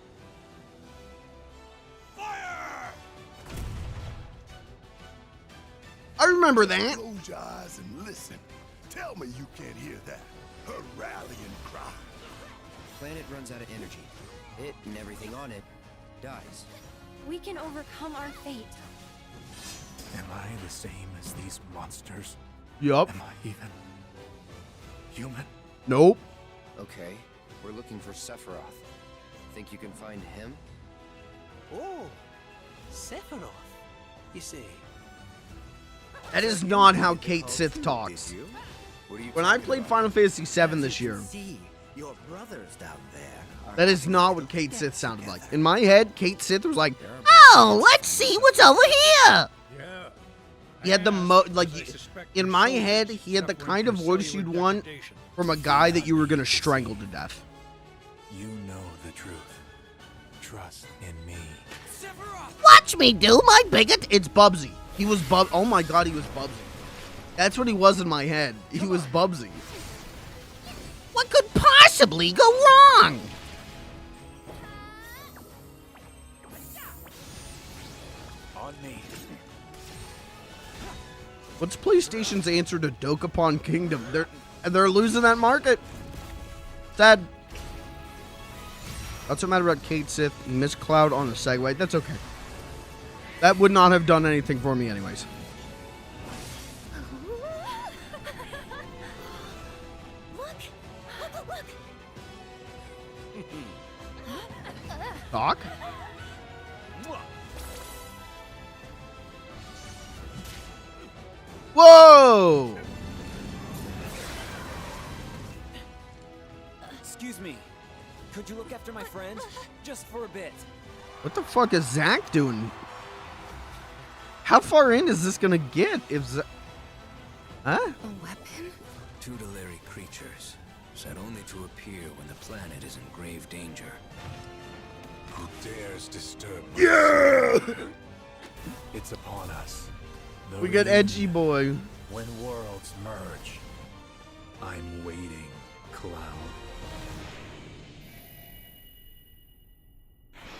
I remember that. Close your eyes and listen. Tell me you can't hear that. Her rallying cry. Planet runs out of energy. It and everything on it dies. We can overcome our fate. Am I the same as these monsters? Yup. Am I even human? Nope. Okay, we're looking for Sephiroth. Think you can find him? Oh, Sephiroth. You see. That is not how Kate Sith talks. When I played Final Fantasy VII this year, See, your brothers down there. that is not what Kate Sith sounded like. In my head, Kate Sith was like, "Oh, let's see what's over here." Yeah. He had the in my head, he had the kind of voice you'd want from a guy that you were gonna strangle to death. You know the truth. Trust in me. Watch me do my bigot. It's Bubsy. He was oh my god, he was Bubsy. That's what he was in my head. He was Bubsy. What could possibly go wrong? On me. What's PlayStation's answer to Dokapon Kingdom? They're losing that market. Sad. That's what matter about Kate Sith. Miss Cloud on a Segway. That's okay. That would not have done anything for me anyways. Doc? Whoa! Could you look after my friend? Just for a bit. What the fuck is Zach doing? How far in is this gonna get? If Zach... Huh? A weapon? Tutelary creatures, set only to appear when the planet is in grave danger. Who dares disturb me? Yeah! It's upon us. We got edgy boy. When worlds merge, I'm waiting, clown.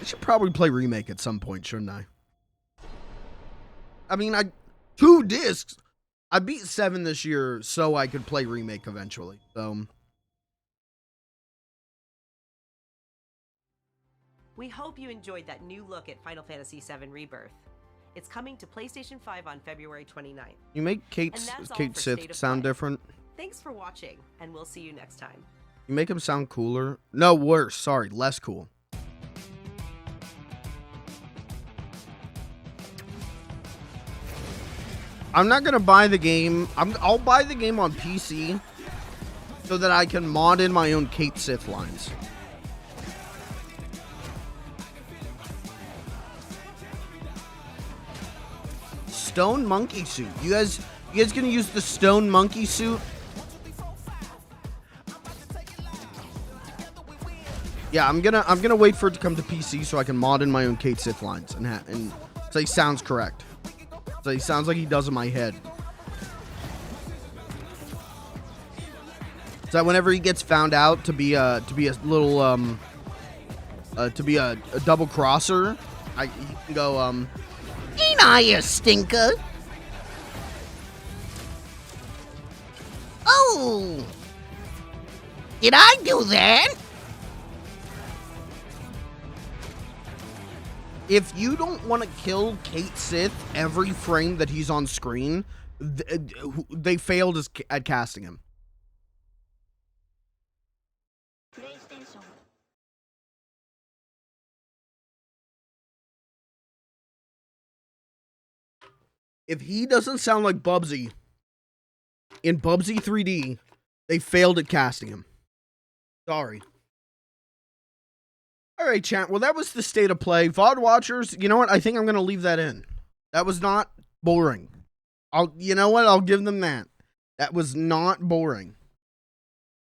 I should probably play Remake at some point, shouldn't I? I mean, 2 discs. I beat 7 this year so I could play Remake eventually. So we hope you enjoyed that new look at Final Fantasy VII Rebirth. It's coming to PlayStation 5 on February 29th. You make Kate Sith sound different. Thanks for watching, and we'll see you next time. You make him sound cooler. No, worse. Sorry, less cool. I'm not gonna buy the game. I'll buy the game on PC so that I can mod in my own Kate Sith lines. Stone monkey suit. You guys gonna use the stone monkey suit? Yeah, I'm gonna wait for it to come to PC so I can mod in my own Kate Sith lines and so he sounds correct. So he sounds like he does in my head. So that whenever he gets found out to be a little to be a double crosser, he can go ain't I a stinker? Oh, did I do that? If you don't want to kill Kate Sith every frame that he's on screen, they failed at casting him. If he doesn't sound like Bubsy in Bubsy 3D, they failed at casting him. Sorry. All right, chat. Well, that was the state of play. VOD watchers, you know what? I think I'm going to leave that in. That was not boring. You know what? I'll give them that. That was not boring.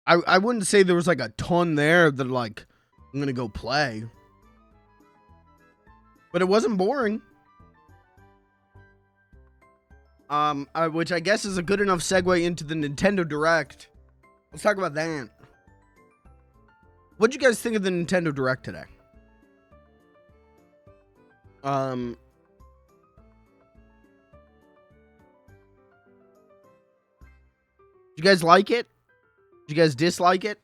I wouldn't say there was like a ton there that like I'm going to go play. But it wasn't boring. Which I guess is a good enough segue into the Nintendo Direct. Let's talk about that. What'd you guys think of the Nintendo Direct today? Did you guys like it? Did you guys dislike it?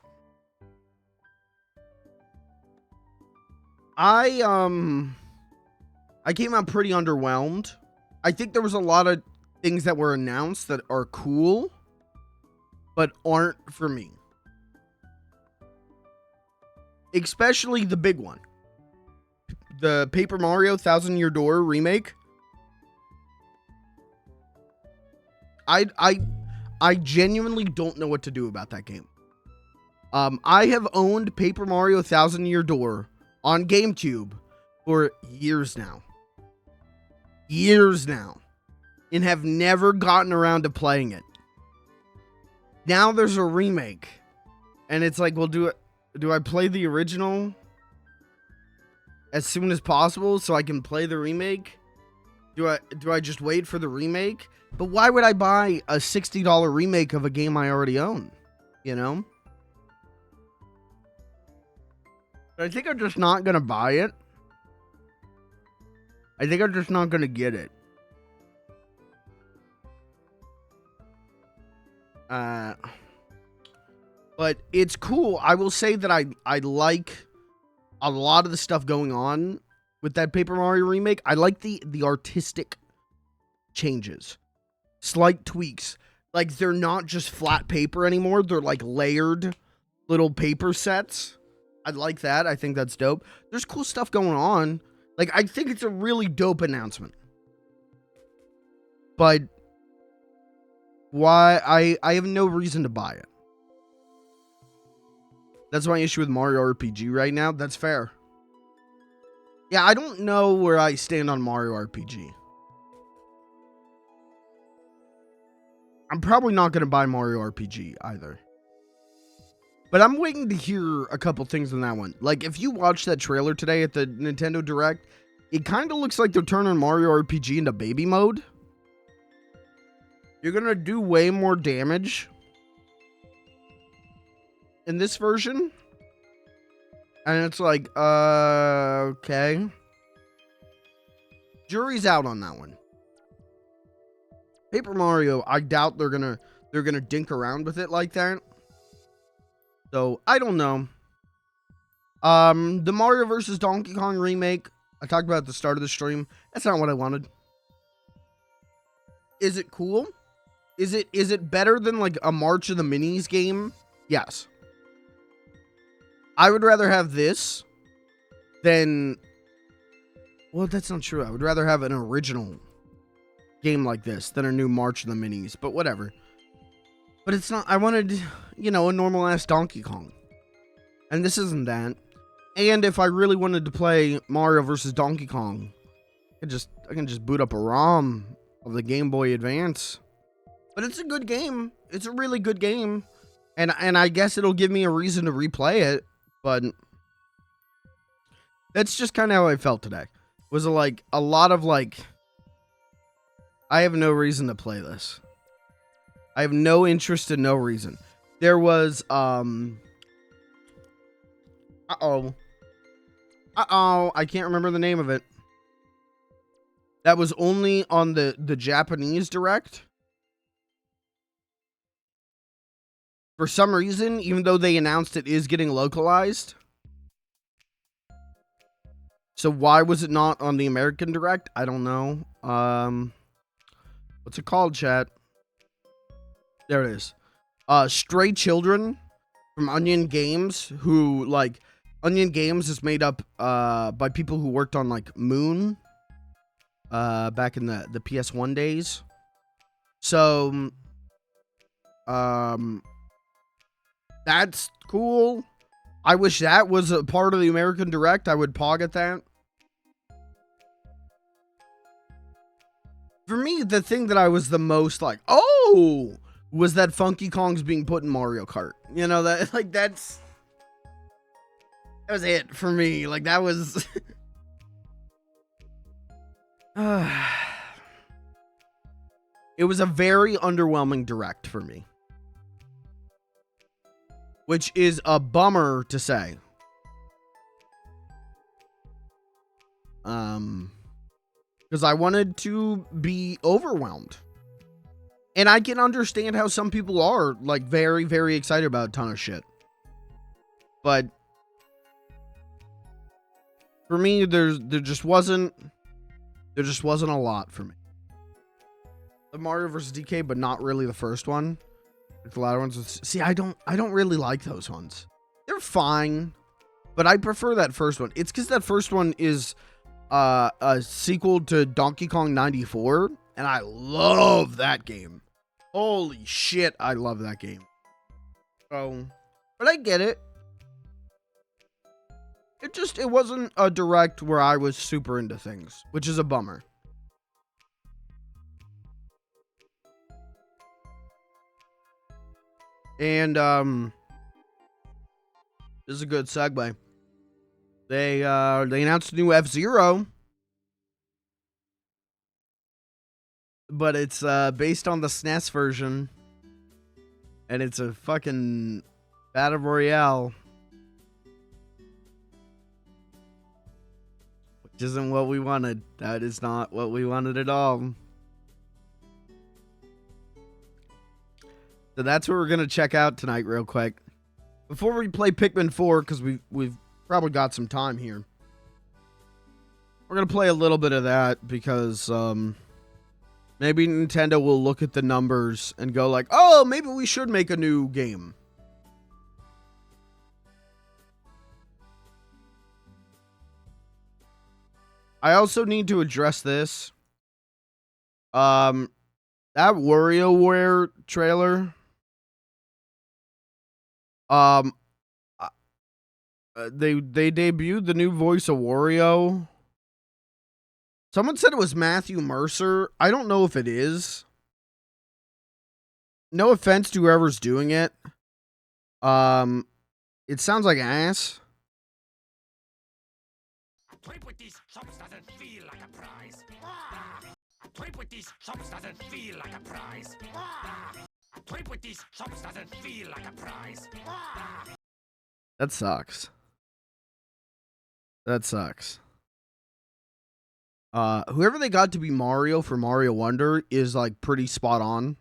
I came out pretty underwhelmed. I think there was a lot of things that were announced that are cool, but aren't for me. Especially the big one. The Paper Mario Thousand Year Door remake. I genuinely don't know what to do about that game. I have owned Paper Mario Thousand Year Door on GameCube for years now. And have never gotten around to playing it. Now there's a remake. And it's like, well, do I play the original as soon as possible so I can play the remake? Do I just wait for the remake? But why would I buy a $60 remake of a game I already own? You know? But I think I'm just not going to buy it. I think I'm just not going to get it. But it's cool. I will say that I like a lot of the stuff going on with that Paper Mario remake. I like the artistic changes. Slight tweaks. Like, they're not just flat paper anymore. They're like layered little paper sets. I like that. I think that's dope. There's cool stuff going on. Like, I think it's a really dope announcement. But why I have no reason to buy it. That's my issue with Mario RPG right now. That's fair. Yeah, I don't know where I stand on Mario RPG. I'm probably not going to buy Mario RPG either. But I'm waiting to hear a couple things on that one. Like, if you watch that trailer today at the Nintendo Direct, it kind of looks like they're turning Mario RPG into baby mode. You're going to do way more damage in this version. And it's like, okay. Jury's out on that one. Paper Mario, I doubt they're gonna dink around with it like that. So I don't know. The Mario vs. Donkey Kong remake, I talked about at the start of the stream. That's not what I wanted. Is it cool? Is it better than like a March of the Minis game? Yes. I would rather have this than... Well, that's not true. I would rather have an original game like this than a new March of the Minis, but whatever. But it's not... I wanted, you know, a normal-ass Donkey Kong. And this isn't that. And if I really wanted to play Mario vs. Donkey Kong, I can just boot up a ROM of the Game Boy Advance. But it's a good game. It's a really good game. And I guess it'll give me a reason to replay it. But that's just kind of how I felt today. Was like a lot of like, I have no reason to play this. I have no interest and no reason. There was I can't remember the name of it. That was only on the Japanese Direct. For some reason, even though they announced it is getting localized. So why was it not on the American Direct? I don't know. What's it called, chat? There it is. Stray Children from Onion Games, who, like, Onion Games is made up by people who worked on, like, Moon back in the PS1 days. So, that's cool. I wish that was a part of the American Direct. I would pog at that. For me, the thing that I was the most like, oh, was that Funky Kong's being put in Mario Kart. You know, that like that was it for me. Like that was it was a very underwhelming Direct for me. Which is a bummer to say. Because I wanted to be overwhelmed. And I can understand how some people are, like, very, very excited about a ton of shit. But for me, there just wasn't a lot for me. The Mario vs. DK, but not really the first one. A lot of ones. See, I don't really like those ones. They're fine, but I prefer that first one. It's because that first one is a sequel to Donkey Kong 94, and I love that game. Holy shit, I love that game. So, but I get it. It wasn't a Direct where I was super into things, which is a bummer. And this is a good segue. They announced a new F-Zero, but it's based on the SNES version, and it's a fucking Battle Royale, which isn't what we wanted. That is not what we wanted at all. So that's what we're going to check out tonight real quick. Before we play Pikmin 4, because we've probably got some time here. We're going to play a little bit of that because maybe Nintendo will look at the numbers and go like, oh, maybe we should make a new game. I also need to address this. That WarioWare trailer. they debuted the new voice of Wario. Someone said it was Matthew Mercer. I don't know if it is. No offense to whoever's doing it. It sounds like ass. Play with these chops doesn't feel like a prize. Play with these chops doesn't feel like a prize. Play with these chops doesn't feel like a prize. That sucks. That sucks. Whoever they got to be Mario for Mario Wonder is like pretty spot on.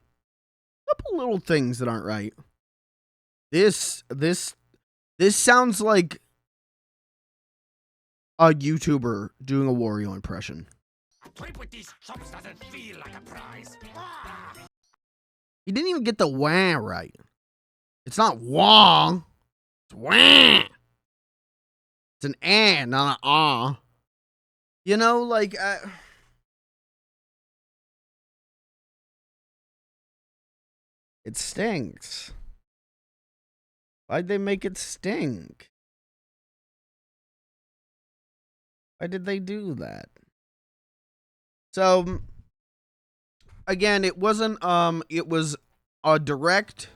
Couple little things that aren't right. This sounds like a YouTuber doing a Wario impression. Play with these chops doesn't feel like a prize. He didn't even get the wah right. It's not wah. It's wah. It's an eh, not an ah. You know, like, it stinks. Why'd they make it stink? Why did they do that? So, again, it wasn't, it was a direct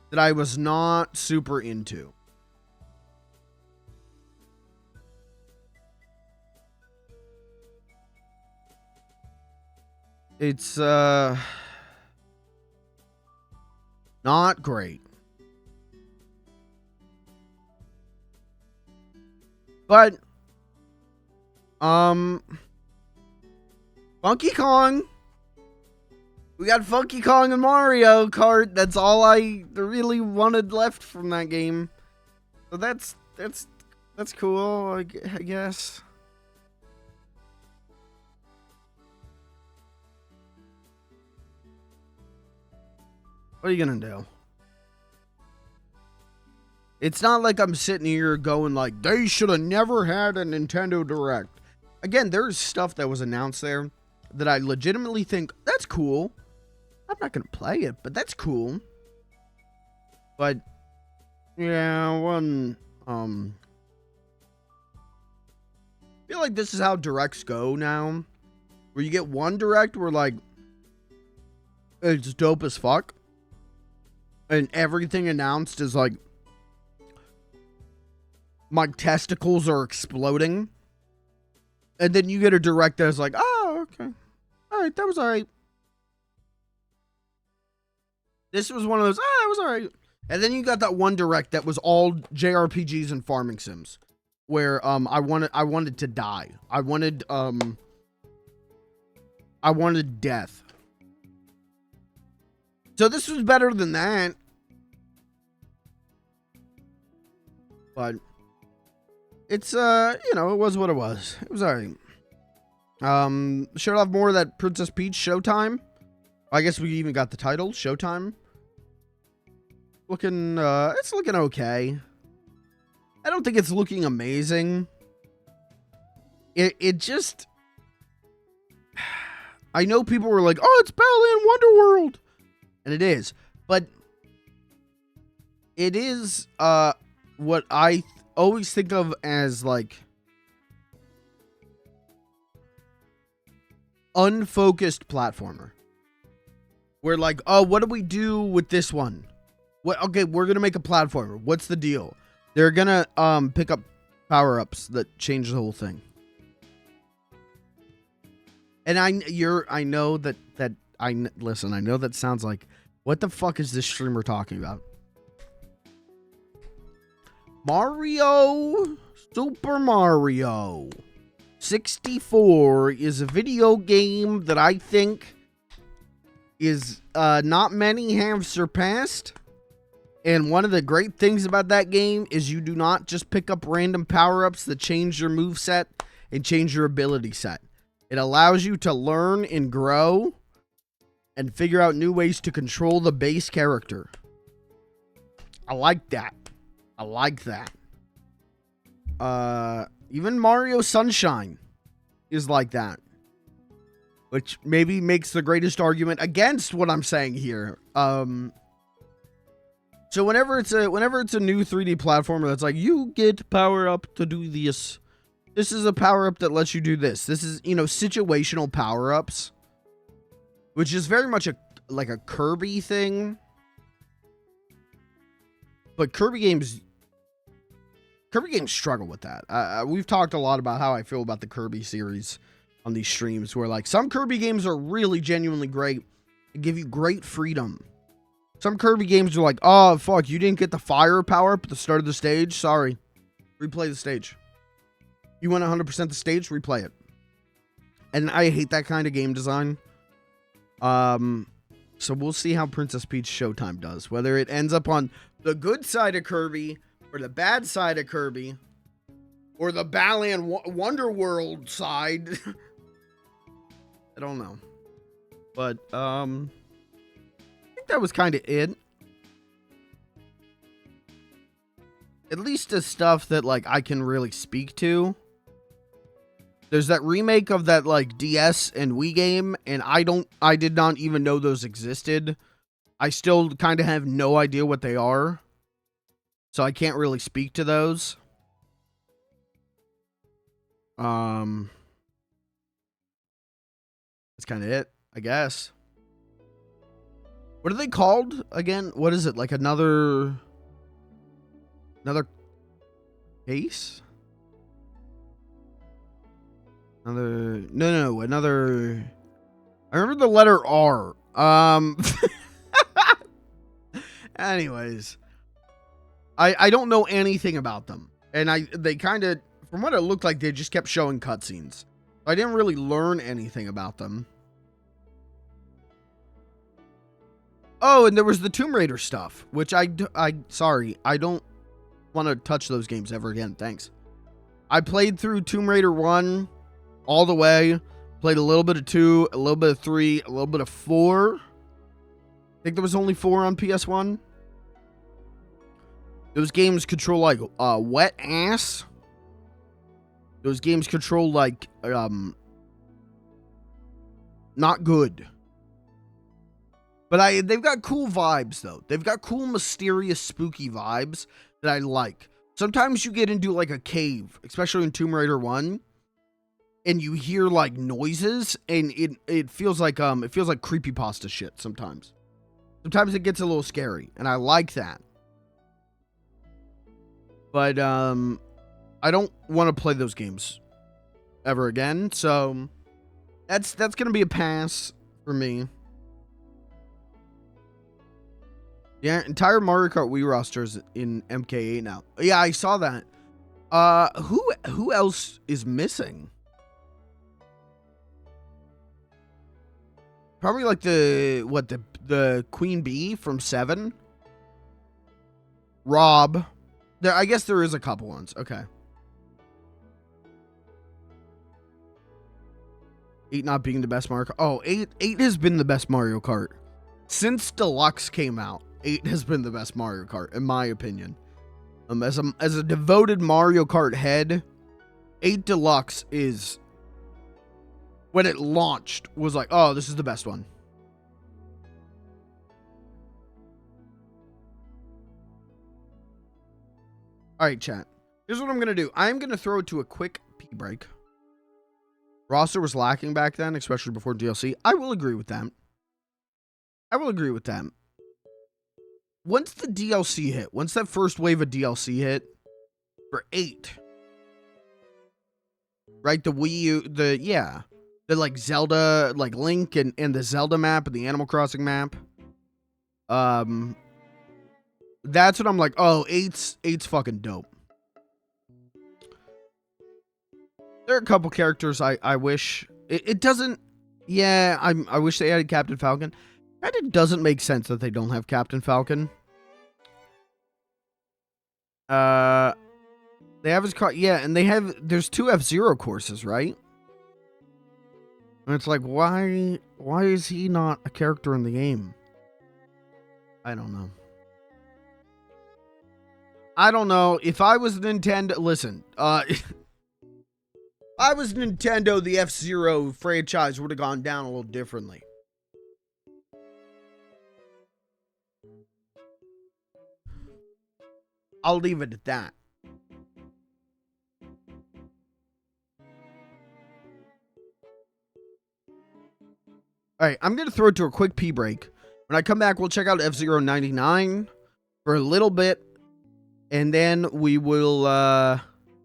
that I was not super into. It's, not great. But, Funky Kong. We got Funky Kong and Mario Kart. That's all I really wanted left from that game. So that's cool, I guess. What are you gonna do? It's not like I'm sitting here going like, they should have never had a Nintendo Direct. Again, there's stuff that was announced there that I legitimately think, that's cool. I'm not gonna play it, but that's cool. But, yeah, I feel like this is how Directs go now. Where you get one Direct where, like, it's dope as fuck. And everything announced is like, my testicles are exploding. And then you get a Direct that's like, oh, okay. Alright, that was alright. This was one of those, that was alright. And then you got that one Direct that was all JRPGs and farming sims. Where I wanted to die. I wanted death. So this was better than that. But it's you know, it was what it was. It was alright. Should have more of that Princess Peach Showtime. I guess we even got the title, Showtime. Looking it's looking okay. I don't think it's looking amazing. It just, I know people were like, oh, it's Battleland Wonderworld. And it is. But it is what I always think of as like unfocused platformer. Where like, oh, what do we do with this one? What? Okay, we're gonna make a platformer. What's the deal? They're gonna pick up power-ups that change the whole thing. And I know that listen, I know that sounds like, what the fuck is this streamer talking about? Super Mario 64 is a video game that I think is not many have surpassed. And one of the great things about that game is you do not just pick up random power-ups that change your moveset and change your ability set. It allows you to learn and grow and figure out new ways to control the base character. I like that. I like that. Even Mario Sunshine is like that. Which maybe makes the greatest argument against what I'm saying here. So whenever it's a new 3D platformer that's like, you get power up to do this. This is a power up that lets you do this. This is, situational power ups, which is very much like a Kirby thing. But Kirby games struggle with that. We've talked a lot about how I feel about the Kirby series on these streams, where like some Kirby games are really genuinely great and give you great freedom. Some Kirby games are like, oh fuck, you didn't get the fire power up at the start of the stage. Sorry, replay the stage. You went 100% the stage, replay it. And I hate that kind of game design. So we'll see how Princess Peach Showtime does. Whether it ends up on the good side of Kirby, or the bad side of Kirby, or the Balan Wonderworld side. I don't know. But, I think that was kind of it. At least the stuff that, like, I can really speak to. There's that remake of that, like, DS and Wii game, and I did not even know those existed. I still kind of have no idea what they are. So I can't really speak to those. That's kind of it, I guess. What are they called again? What is it? Like another case? Another. I remember the letter R. Anyways, I don't know anything about them, and they kind of, from what it looked like, they just kept showing cutscenes. I didn't really learn anything about them. Oh, and there was the Tomb Raider stuff, which sorry, I don't want to touch those games ever again. Thanks. I played through Tomb Raider 1 all the way. Played a little bit of 2, a little bit of 3, a little bit of 4. I think there was only 4 on PS1. Those games control like wet ass. Those games control like not good. But they've got cool vibes though. They've got cool, mysterious, spooky vibes that I like. Sometimes you get into like a cave, especially in Tomb Raider 1, and you hear like noises, and it feels like creepypasta shit sometimes. Sometimes it gets a little scary, and I like that. But I don't want to play those games ever again, so that's gonna be a pass for me. Yeah, entire Mario Kart Wii roster is in MK8 now. Yeah, I saw that. Who else is missing? Probably like the Queen Bee from 7. Rob. I guess there is a couple ones. Okay. 8 not being the best Mario Kart. Oh, 8 has been the best Mario Kart. Since Deluxe came out, 8 has been the best Mario Kart, in my opinion. As a devoted Mario Kart head, 8 Deluxe is, when it launched, was like, oh, this is the best one. All right, chat. Here's what I'm going to do. I'm going to throw it to a quick pee break. Roster was lacking back then, especially before DLC. I will agree with that. Once the DLC hit, once that first wave of DLC hit, for 8, right, the Wii U, the like Zelda, like Link and the Zelda map and the Animal Crossing map, that's what I'm like, oh, 8's fucking dope. There are a couple characters I wish, it doesn't, yeah, I wish they added Captain Falcon. It doesn't make sense that they don't have Captain Falcon. They have his car, yeah, and there's 2 F-Zero courses, right? And it's like, why is he not a character in the game? I don't know. If I was Nintendo, listen, if I was Nintendo, the F-Zero franchise would have gone down a little differently. I'll leave it at that. All right, I'm going to throw it to a quick pee break. When I come back, we'll check out F-Zero 99 for a little bit, and then we will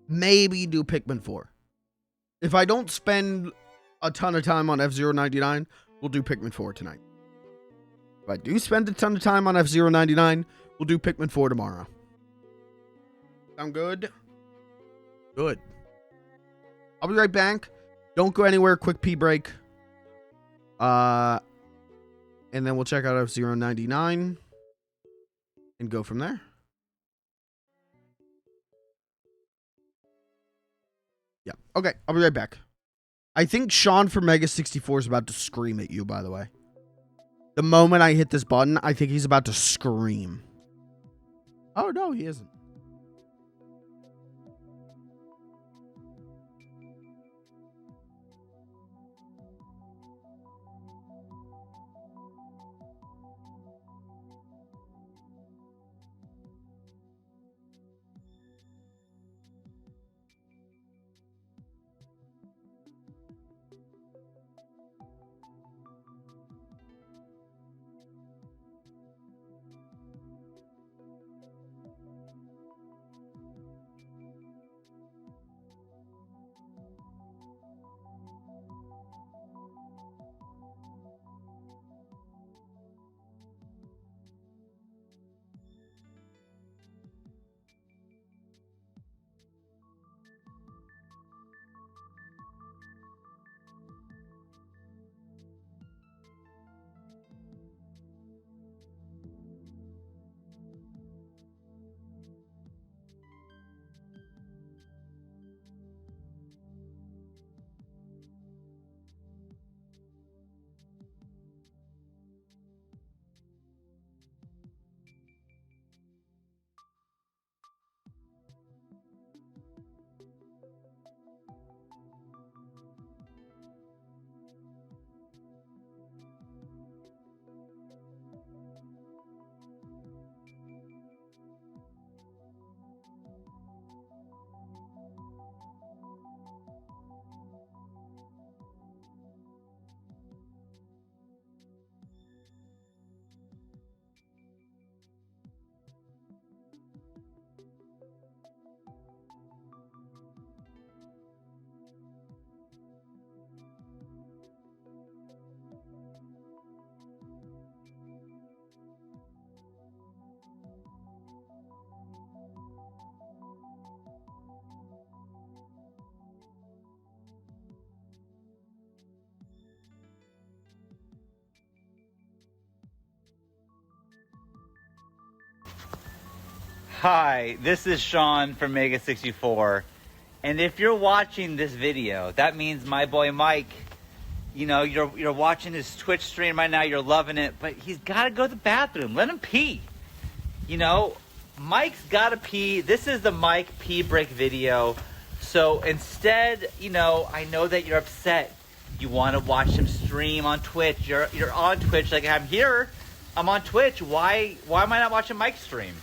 maybe do Pikmin 4. If I don't spend a ton of time on F-Zero 99, we'll do Pikmin 4 tonight. If I do spend a ton of time on F-Zero 99, we'll do Pikmin 4 tomorrow. Sound good? Good. I'll be right back. Don't go anywhere. Quick pee break. And then we'll check out F-Zero 99 and go from there. Yeah. Okay. I'll be right back. I think Sean from Mega 64 is about to scream at you, by the way. The moment I hit this button, I think he's about to scream. Oh, no, he isn't. Hi, this is Sean from Mega 64, and if you're watching this video, that means my boy Mike, you know, you're watching his Twitch stream right now, you're loving it, but he's got to go to the bathroom. Let him pee. You know, Mike's got to pee. This is the Mike pee break video. So instead, you know, I know that you're upset. You want to watch him stream on Twitch. You're on Twitch like I'm here. I'm on Twitch. Why am I not watching Mike stream?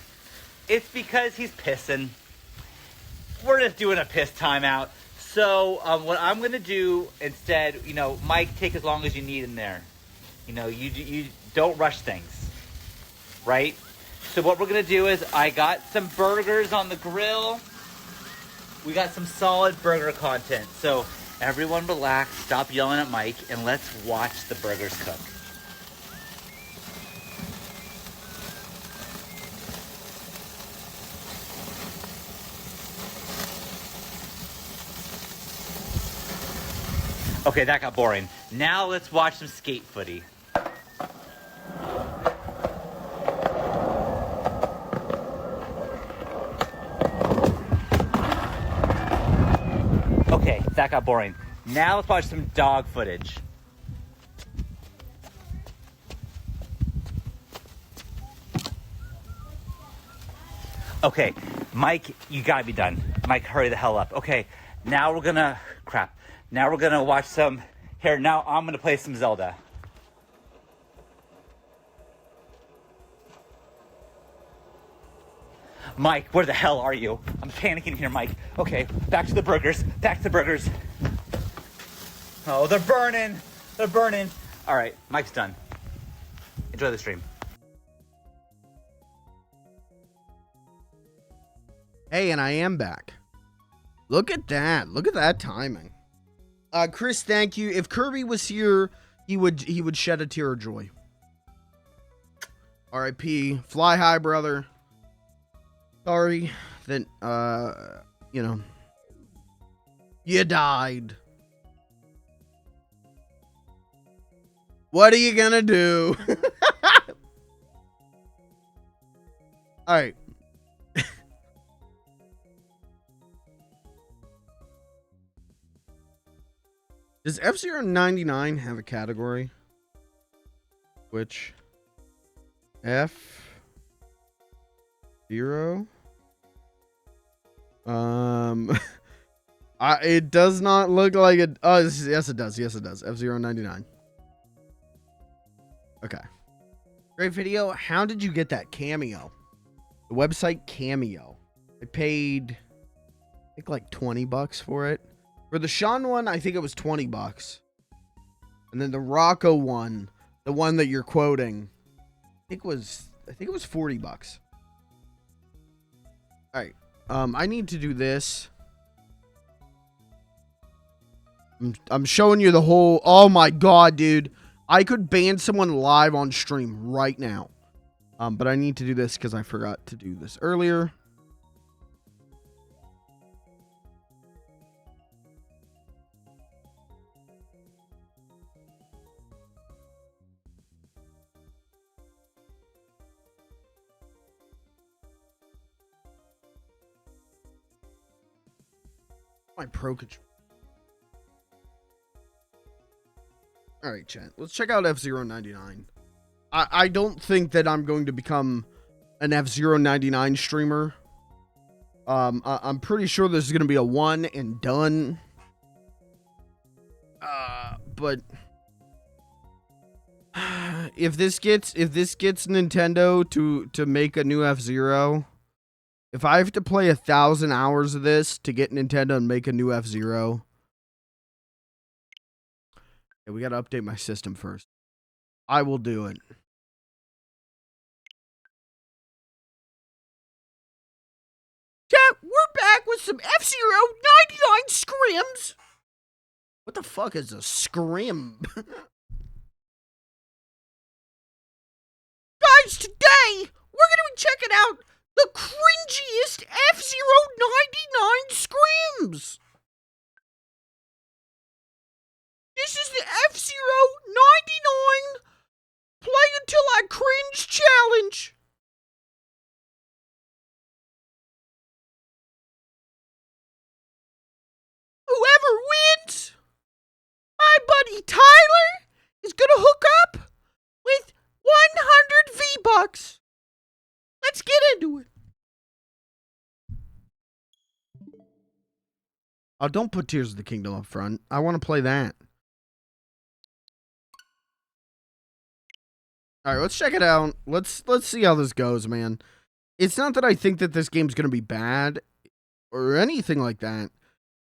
It's because he's pissing. We're just doing a piss timeout. So what I'm going to do instead, you know, Mike, take as long as you need in there. You know, you don't rush things, right? So what we're going to do is I got some burgers on the grill. We got some solid burger content. So everyone relax, stop yelling at Mike, and let's watch the burgers cook. Okay, that got boring. Now let's watch some skate footy. Okay, that got boring. Now let's watch some dog footage. Okay, Mike, you gotta be done. Mike, hurry the hell up. Okay, now we're gonna... Crap. Now we're gonna watch some... Here, now I'm gonna play some Zelda. Mike, where the hell are you? I'm panicking here, Mike. Okay, back to the burgers. Back to the burgers. Oh, they're burning. They're burning. All right, Mike's done. Enjoy the stream. Hey, and I am back. Look at that. Look at that timing. Chris, thank you. If Kirby was here, he would shed a tear of joy. R.I.P. Fly high, brother. Sorry that, you know, you died. What are you gonna do? All right. Does F-Zero 99 have a category? Which F-Zero? It does not look like it. Oh, yes, it does. Yes, it does. F-Zero 99. Okay. Great video. How did you get that? Cameo. The website Cameo. I paid, I think, like $20 for it. For the Sean one, I think it was $20. And then the Rocco one, the one that you're quoting, I think it was $40. All right. I need to do this. I'm showing you the whole. Oh my god, dude! I could ban someone live on stream right now. But I need to do this because I forgot to do this earlier. My Pro Controller. Alright, chat. Let's check out F-Zero 99. I don't think that I'm going to become an F-Zero 99 streamer. I'm pretty sure this is going to be a one and done. But if this gets Nintendo to make a new F-Zero, if I have to play 1,000 hours of this to get Nintendo and make a new F-Zero, yeah, we got to update my system first. I will do it. Chat, we're back with some F-Zero 99 scrims. What the fuck is a scrim? Guys, today we're going to be checking out the cringiest F-Zero 99 scrims. This is the F-Zero 99 Play Until I Cringe challenge. Whoever wins, my buddy Tyler is gonna hook up with 100 V-Bucks. Let's get into it. Oh, don't put Tears of the Kingdom up front. I want to play that. All right, let's check it out. Let's see how this goes, man. It's not that I think that this game's gonna be bad or anything like that.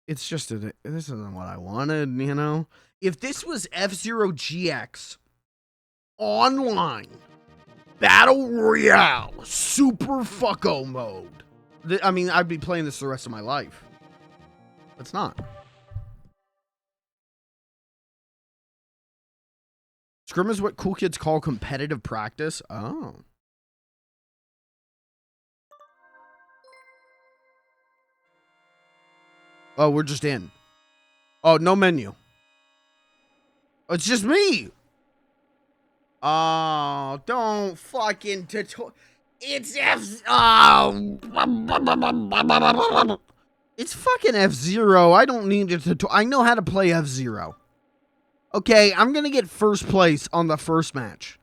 It's just that this isn't what I wanted, you know? If this was F-Zero GX online Battle Royale Super Fucko mode, I mean, I'd be playing this the rest of my life. It's not. Scrim is what cool kids call competitive practice. Oh. Oh, we're just in. Oh, no menu. It's just me. Oh, don't fucking it's it's fucking F-Zero. I don't need to I know how to play F-Zero. Okay, I'm gonna get first place on the first match.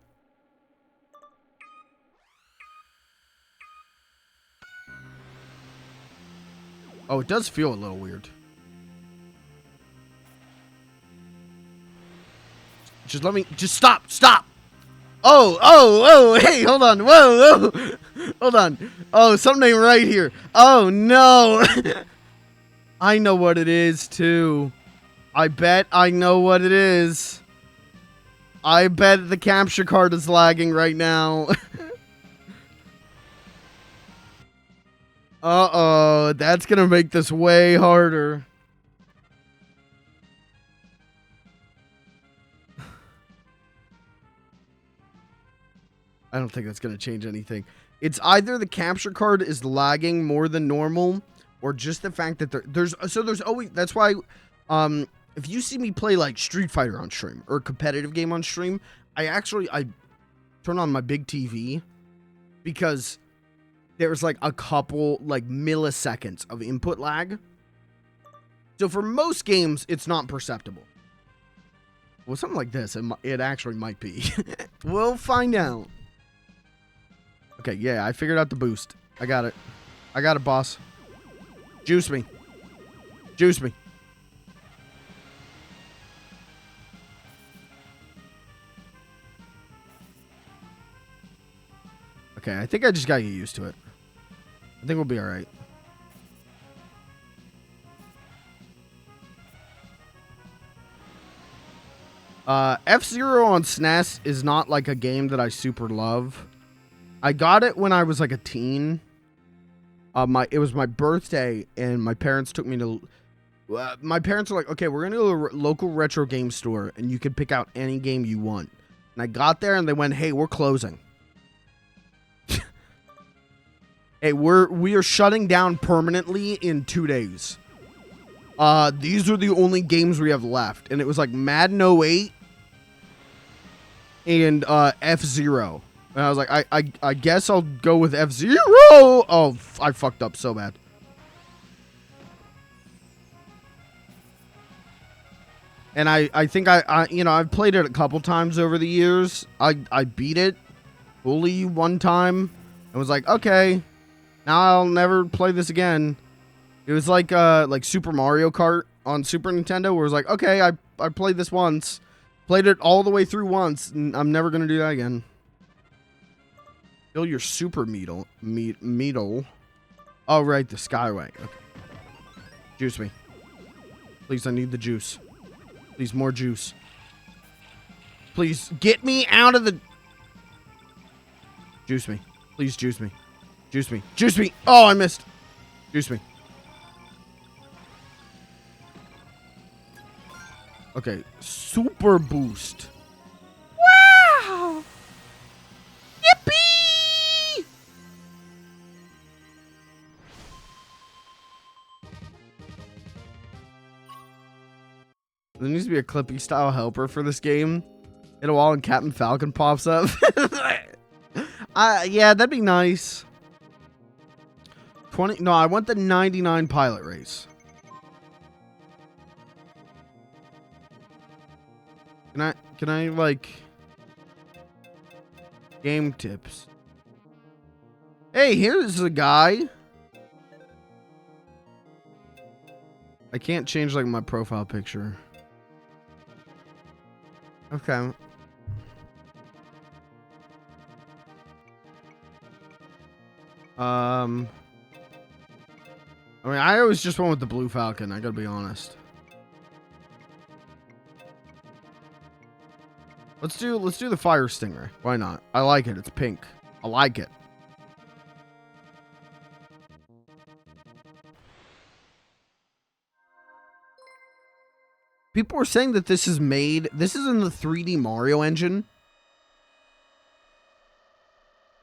Oh, it does feel a little weird. Just let me, just stop. Oh, hey, hold on. Whoa. Hold on. Oh, something ain't right here. Oh, no. I know what it is, too. I bet I know what it is. I bet the capture card is lagging right now. Uh-oh. That's going to make this way harder. I don't think that's going to change anything. It's either the capture card is lagging more than normal, or just the fact that there's always, that's why, if you see me play like Street Fighter on stream or a competitive game on stream, I turn on my big TV because there's like a couple like milliseconds of input lag. So for most games, it's not perceptible. Well, something like this, it actually might be. We'll find out. Okay, yeah, I figured out the boost. I got it. I got it, boss. Juice me. Juice me. Okay, I think I just gotta get used to it. I think we'll be alright. F-Zero on SNES is not like a game that I super love. I got it when I was like a teen. It was my birthday, and my parents took me to. My parents were like, "Okay, we're gonna go to a local retro game store, and you can pick out any game you want." And I got there, and they went, "Hey, we're closing. Hey, we are shutting down permanently in 2 days. These are the only games we have left," and it was like Madden 08 and F-Zero. And I was like, I guess I'll go with F-Zero. Oh, I fucked up so bad. And I think I've played it a couple times over the years. I beat it fully one time and was like, okay, now I'll never play this again. It was like Super Mario Kart on Super Nintendo, where it was like, okay, I played this once, played it all the way through once, and I'm never gonna do that again. Fill your super metal. Oh, right, the Skyway. Okay. Juice me. Please, I need the juice. Please, more juice. Please, get me out of the... Juice me. Please, juice me. Juice me. Juice me! Oh, I missed. Juice me. Okay, super boost. Wow! Yippee! There needs to be a Clippy style helper for this game. Hit a wall and Captain Falcon pops up. Yeah, that'd be nice. 20. No, I want the 99 pilot race. Can I like game tips? Hey, here's a guy. I can't change like my profile picture. Okay. I mean, I always just went with the Blue Falcon, I gotta be honest. Let's do the Fire Stinger. Why not? I like it. It's pink. I like it. People were saying that this is in the 3D Mario engine.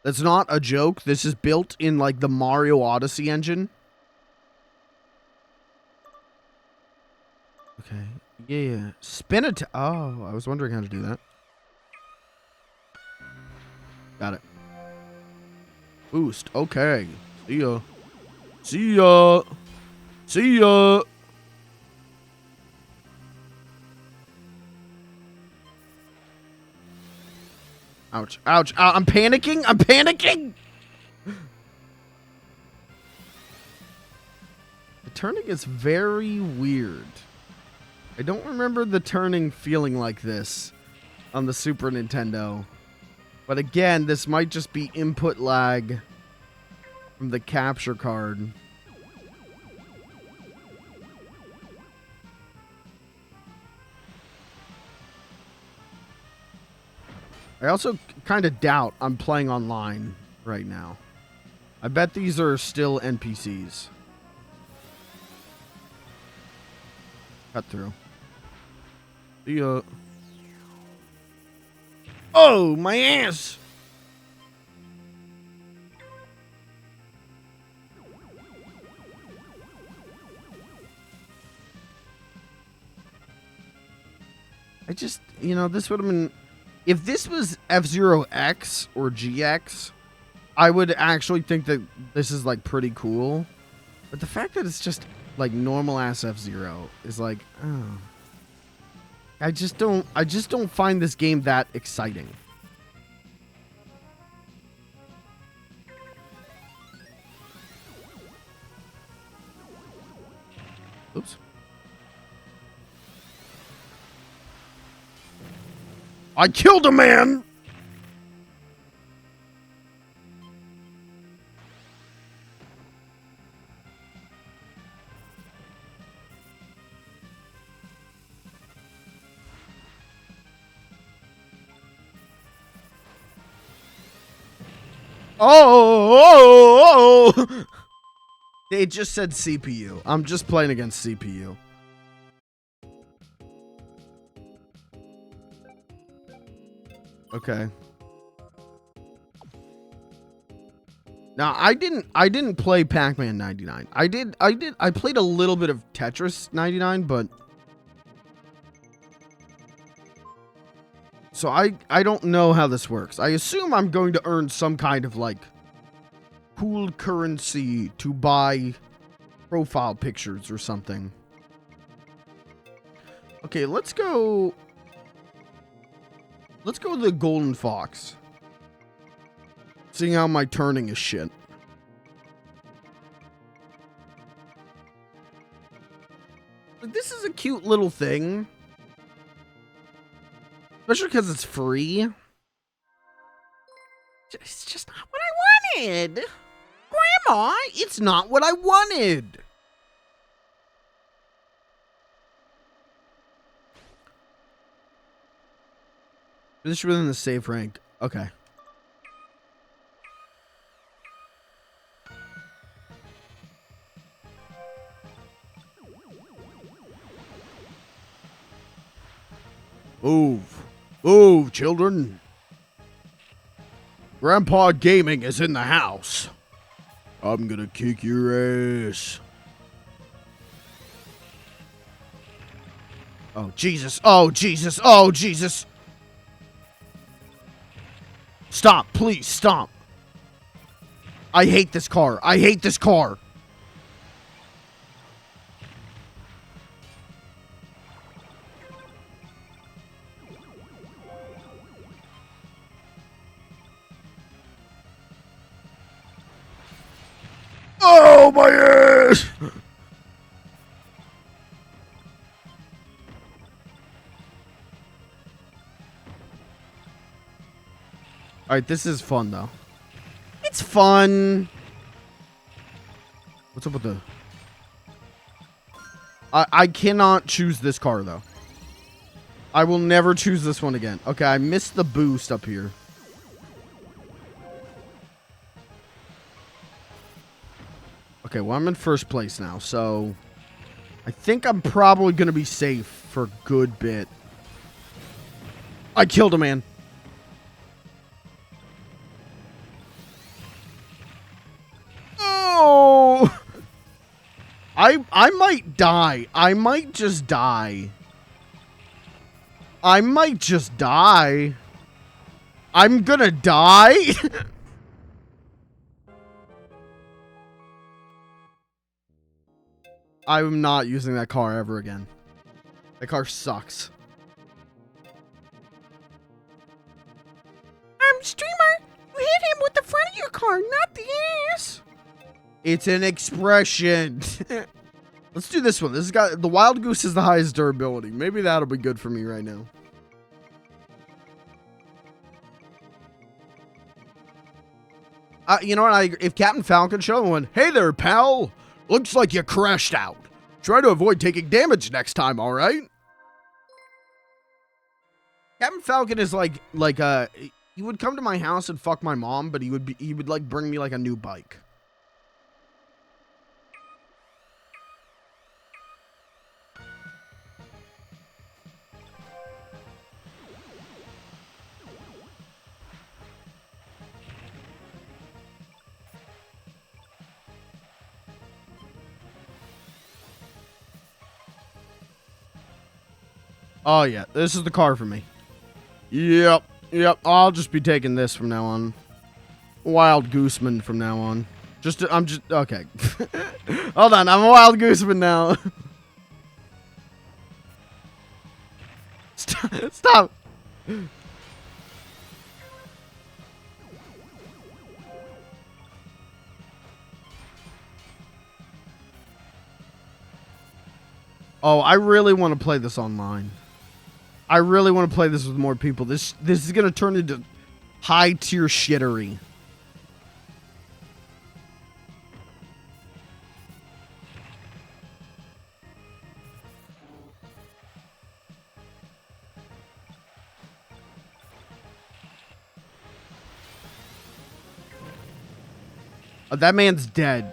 That's not a joke. This is built in like the Mario Odyssey engine. Okay. Yeah. Spin it. Oh, I was wondering how to do that. Got it. Boost. Okay. See ya. See ya. See ya. Ouch. Ouch. I'm panicking. I'm panicking. The turning is very weird. I don't remember the turning feeling like this on the Super Nintendo. But again, this might just be input lag from the capture card. I also kind of doubt I'm playing online right now. I bet these are still NPCs. Cut through. The oh, my ass! I just, you know, this would have been... If this was F-Zero X or GX, I would actually think that this is, like, pretty cool. But the fact that it's just, like, normal-ass F-Zero is like, oh... I just don't find this game that exciting. Oops. I killed a man! Oh! It just said CPU. I'm just playing against CPU. Okay. Now, I didn't play Pac-Man 99. I played a little bit of Tetris 99, but so I don't know how this works. I assume I'm going to earn some kind of like cool currency to buy profile pictures or something. Okay, let's go to the Golden Fox. Seeing how my turning is shit. This is a cute little thing. Especially because it's free. It's just not what I wanted. Grandma, it's not what I wanted. Finish within the safe rank. Okay. Move. Move, children. Grandpa Gaming is in the house. I'm gonna kick your ass. Oh, Jesus. Oh, Jesus. Oh, Jesus. Stop. Please, stop. I hate this car. I hate this car. Oh, my ass! Alright, this is fun, though. It's fun. What's up with the... I cannot choose this car, though. I will never choose this one again. Okay, I missed the boost up here. Okay, well, I'm in first place now, so... I think I'm probably going to be safe for a good bit. I killed a man. Oh! I might die. I might just die. I might just die. I'm gonna die? I'm not using that car ever again. That car sucks. Streamer, you hit him with the front of your car, not the ass. It's an expression. Let's do this one. This has got the Wild Goose is the highest durability. Maybe that'll be good for me right now. You know what? If Captain Falcon showed up and went, "Hey there, pal. Looks like you crashed out. Try to avoid taking damage next time, all right?" Captain Falcon is like he would come to my house and fuck my mom, but he would like bring me like a new bike. Oh yeah, this is the car for me. Yep. I'll just be taking this from now on. Wild Gooseman from now on. I'm just okay. Hold on, I'm a Wild Gooseman now. Stop. Oh, I really want to play this online. I really want to play this with more people. This is gonna turn into high tier shittery. That man's dead.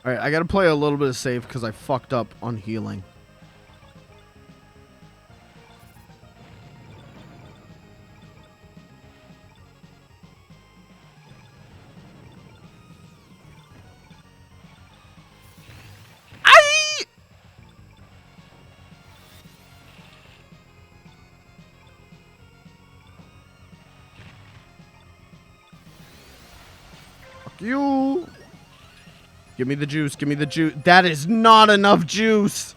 Alright, I gotta play a little bit of safe because I fucked up on healing. You. Give me the juice. Give me the juice. That is not enough juice.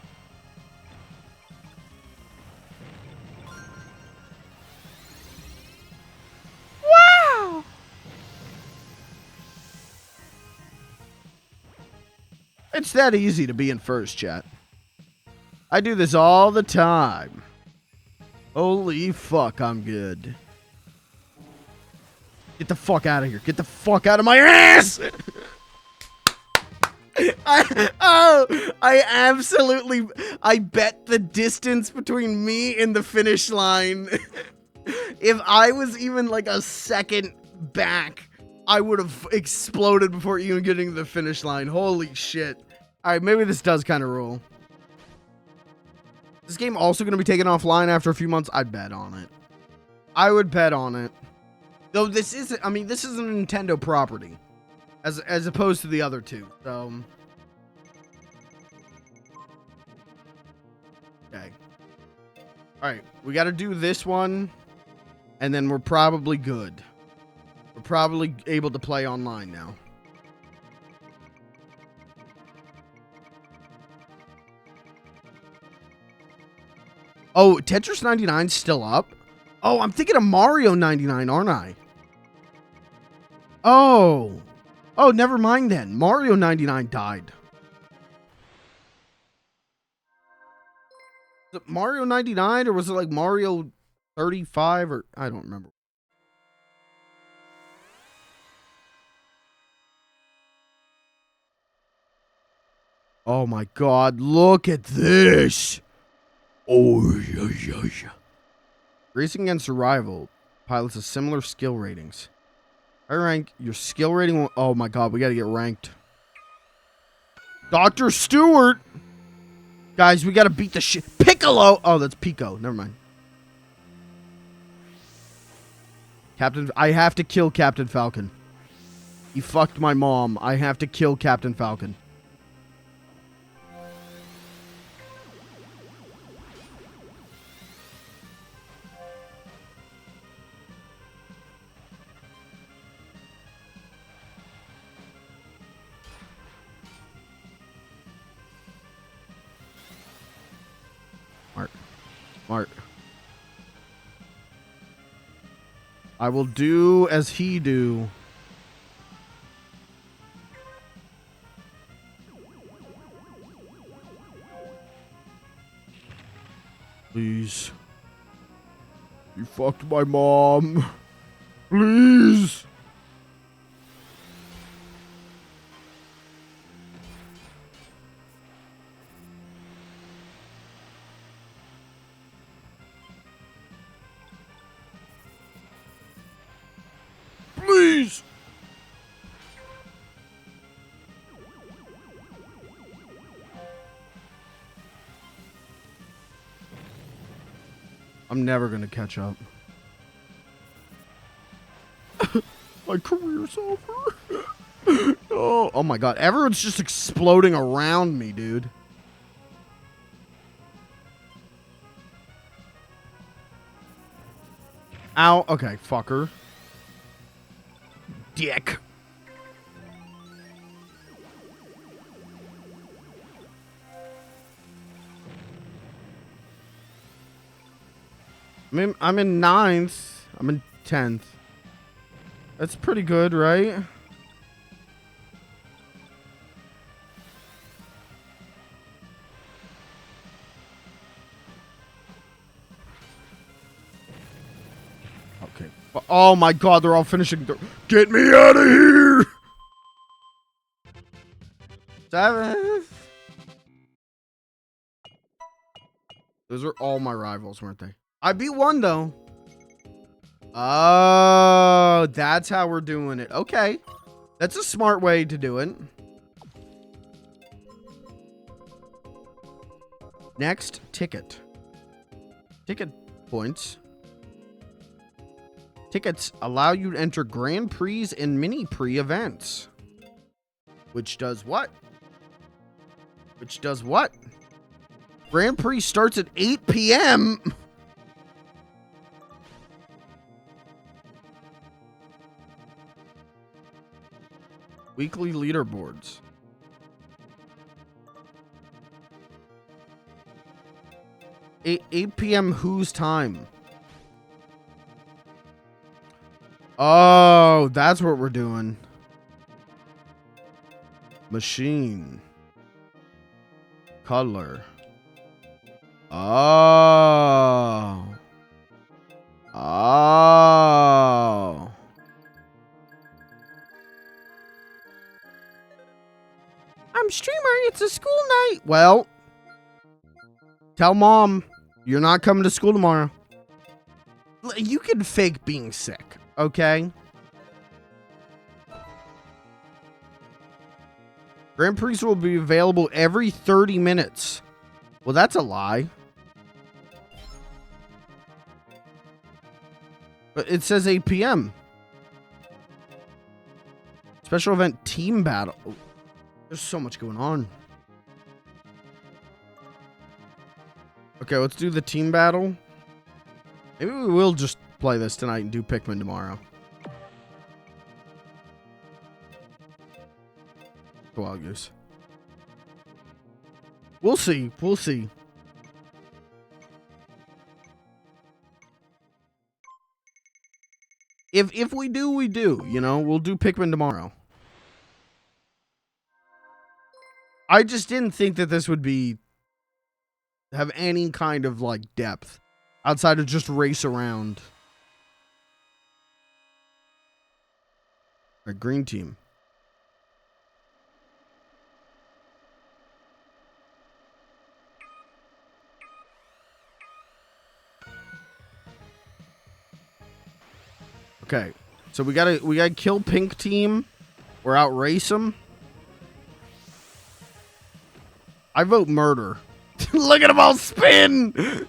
Wow. It's that easy to be in first, chat. I do this all the time. Holy fuck, I'm good. Get the fuck out of here. Get the fuck out of my ass! I bet the distance between me and the finish line. If I was even like a second back, I would have exploded before even getting to the finish line. Holy shit. Alright, maybe this does kind of rule. This game also going to be taken offline after a few months? I'd bet on it. I would bet on it. Though this isn't, I mean, this is a Nintendo property. As opposed to the other two. So. Okay. Alright, we got to do this one. And then we're probably good. We're probably able to play online now. Oh, Tetris 99's still up? Oh, I'm thinking of Mario 99, aren't I? Oh. Oh, never mind then. Mario 99 died. Was it Mario 99 or was it like Mario 35 or I don't remember. Oh my god, look at this. Oh, yeah. Racing against survival. Pilots have similar skill ratings. I rank your skill rating. Oh my god, we gotta get ranked. Dr. Stewart! Guys, we gotta beat the shit. Piccolo! Oh, that's Pico. Never mind. I have to kill Captain Falcon. He fucked my mom. I have to kill Captain Falcon. Smart. I will do as he do. Please. You fucked my mom. Please. Please. I'm never gonna catch up. My career's over. Oh my god. Everyone's just exploding around me, dude. Ow. Okay, fucker. Dick. I'm in 9th. I'm in 10th. That's pretty good, right? Okay. Oh my god, they're all finishing. Get me out of here! 7th. Those are all my rivals, weren't they? I beat one, though. Oh, that's how we're doing it. Okay. That's a smart way to do it. Next, ticket. Ticket points. Tickets allow you to enter Grand Prix and Mini Prix events. Which does what? Which does what? Grand Prix starts at 8 p.m. Weekly leaderboards. 8 p.m. whose time? Oh, that's what we're doing. Machine. Color. Oh. Oh. I'm streamer. It's a school night. Well, tell mom you're not coming to school tomorrow. You can fake being sick, okay? Grand Prix will be available every 30 minutes. Well, that's a lie. But it says 8 p.m. Special event team battle. There's so much going on. Okay, let's do the team battle. Maybe we will just play this tonight and do Pikmin tomorrow. Go out, Goose. We'll see. We'll see. If we do, we do. You know, we'll do Pikmin tomorrow. I just didn't think that this would have any kind of like depth outside of just race around. A green team. Okay, so we gotta kill pink team or outrace them. I vote murder. Look at them all spin.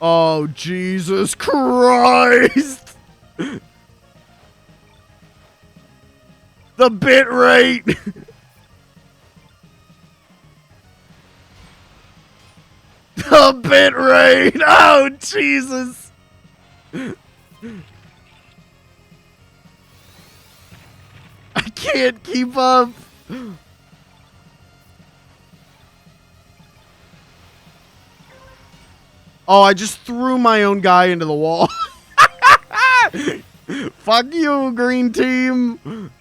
Oh, Jesus Christ. The bit rate. The bit rate. Oh, Jesus. I can't keep up. Oh, I just threw my own guy into the wall. Fuck you, green team.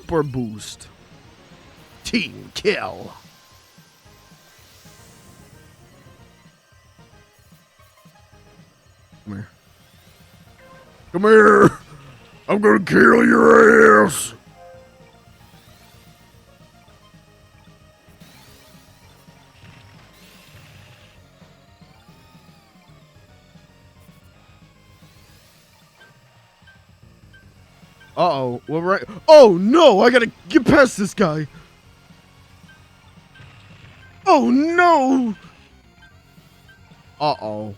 super boost. Team kill. Come here. Come here. I'm gonna kill your ass. Uh-oh. Well, right. Oh, no. I gotta get past this guy. Oh, no. Uh-oh.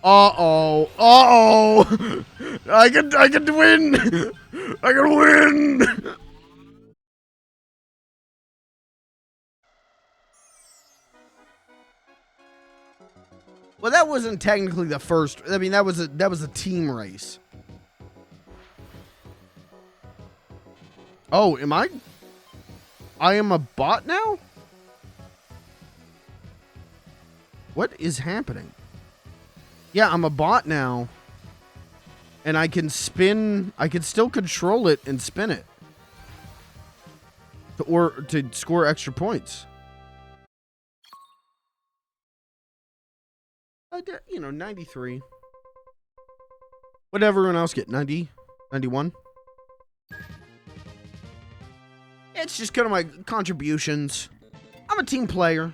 Uh-oh. Uh-oh. I can win. I can win. Well, that wasn't technically the first. I mean, that was a team race. Oh, am I? I am a bot now? What is happening? Yeah, I'm a bot now. And I can spin. I can still control it and spin it. To score extra points. You know, 93. What did everyone else get? 90? 91? It's just kind of my contributions. I'm a team player.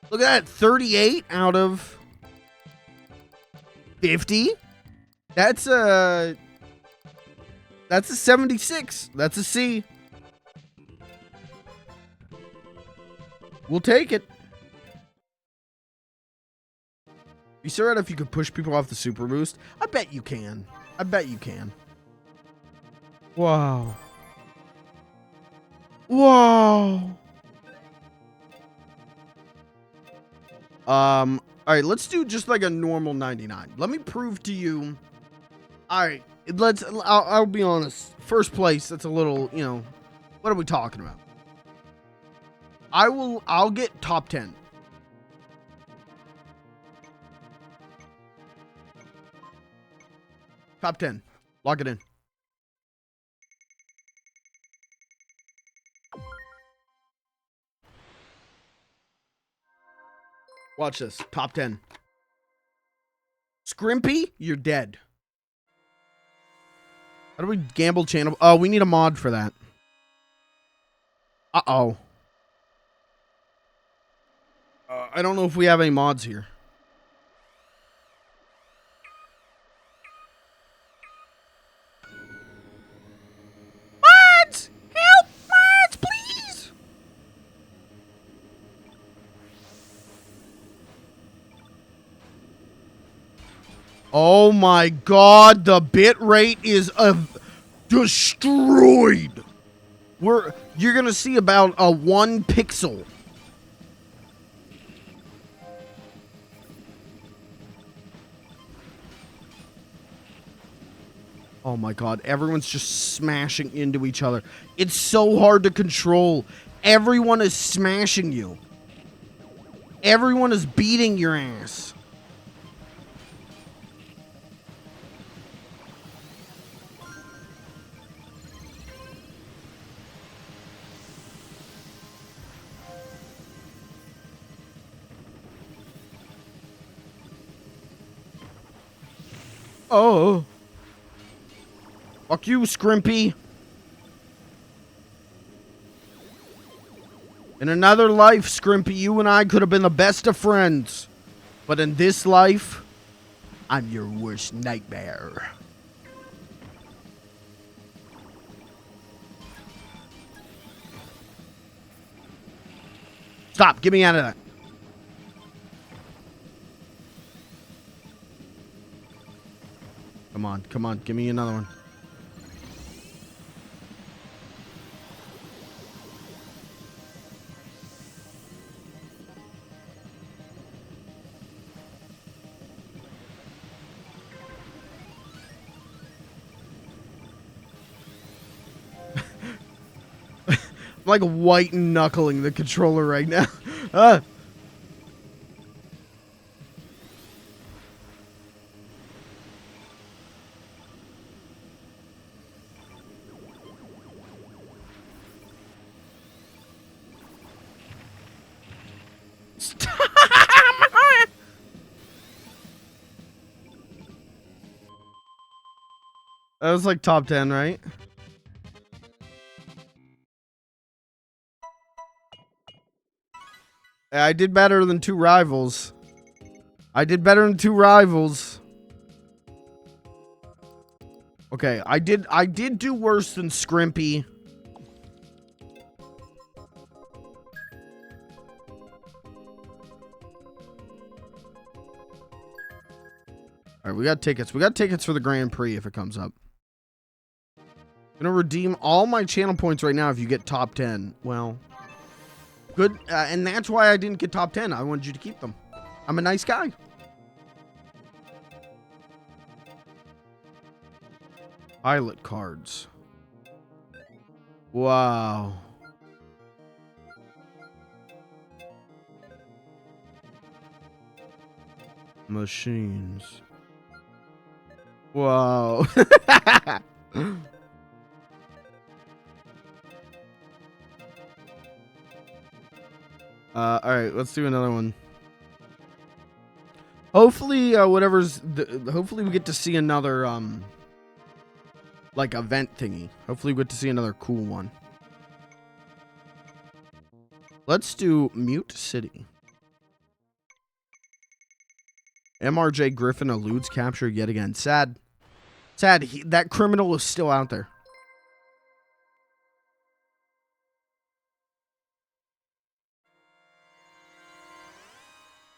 Look at that. 38 out of 50. That's a 76. That's a C. We'll take it. You saw if you could push people off the super boost. I bet you can. I bet you can. Wow. Whoa. All right, let's do just like a normal 99. Let me prove to you. All right, I'll be honest. First place, that's a little, you know, what are we talking about? I'll get top 10. Top 10. Lock it in. Watch this. Top 10. Scrimpy, you're dead. How do we gamble channel? Oh, we need a mod for that. Uh-oh. I don't know if we have any mods here. Mods! Help! Mods, please! Oh my god, the bit rate is destroyed. You're gonna see about a 1 pixel. Oh my god, everyone's just smashing into each other. It's so hard to control. Everyone is smashing you. Everyone is beating your ass. Oh. Fuck you, Scrimpy. In another life, Scrimpy, you and I could have been the best of friends. But in this life, I'm your worst nightmare. Stop. Get me out of that. Come on. Come on. Give me another one. I'm like white knuckling the controller right now. That was like top 10, right? I did better than 2 rivals. I did better than 2 rivals. Okay, I did do worse than Scrimpy. Alright, we got tickets. We got tickets for the Grand Prix if it comes up. I'm gonna redeem all my channel points right now if you get top 10. Well, good. And that's why I didn't get top 10. I wanted you to keep them. I'm a nice guy. Pilot cards. Wow. Machines. Wow. All right, let's do another one. Hopefully, hopefully we get to see another, like event thingy. Hopefully we get to see another cool one. Let's do Mute City. MRJ Griffin eludes capture yet again. Sad. Sad. That criminal is still out there.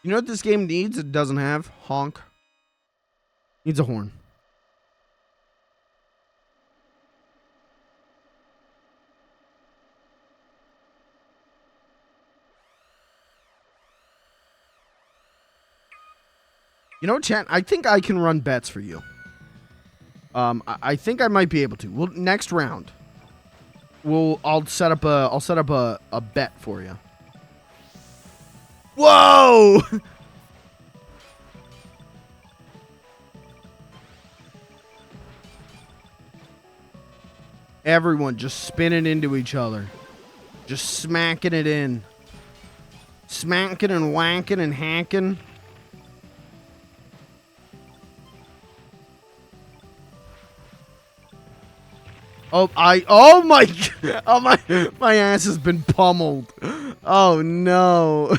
You know what this game needs? It doesn't have? Honk. Needs a horn. You know, chat, I think I can run bets for you. I think I might be able to. Well, next round. I'll set up a bet for you. Whoa! Everyone just spinning into each other. Just smacking it in. Smacking and whacking and hacking. Oh my ass has been pummeled. Oh no.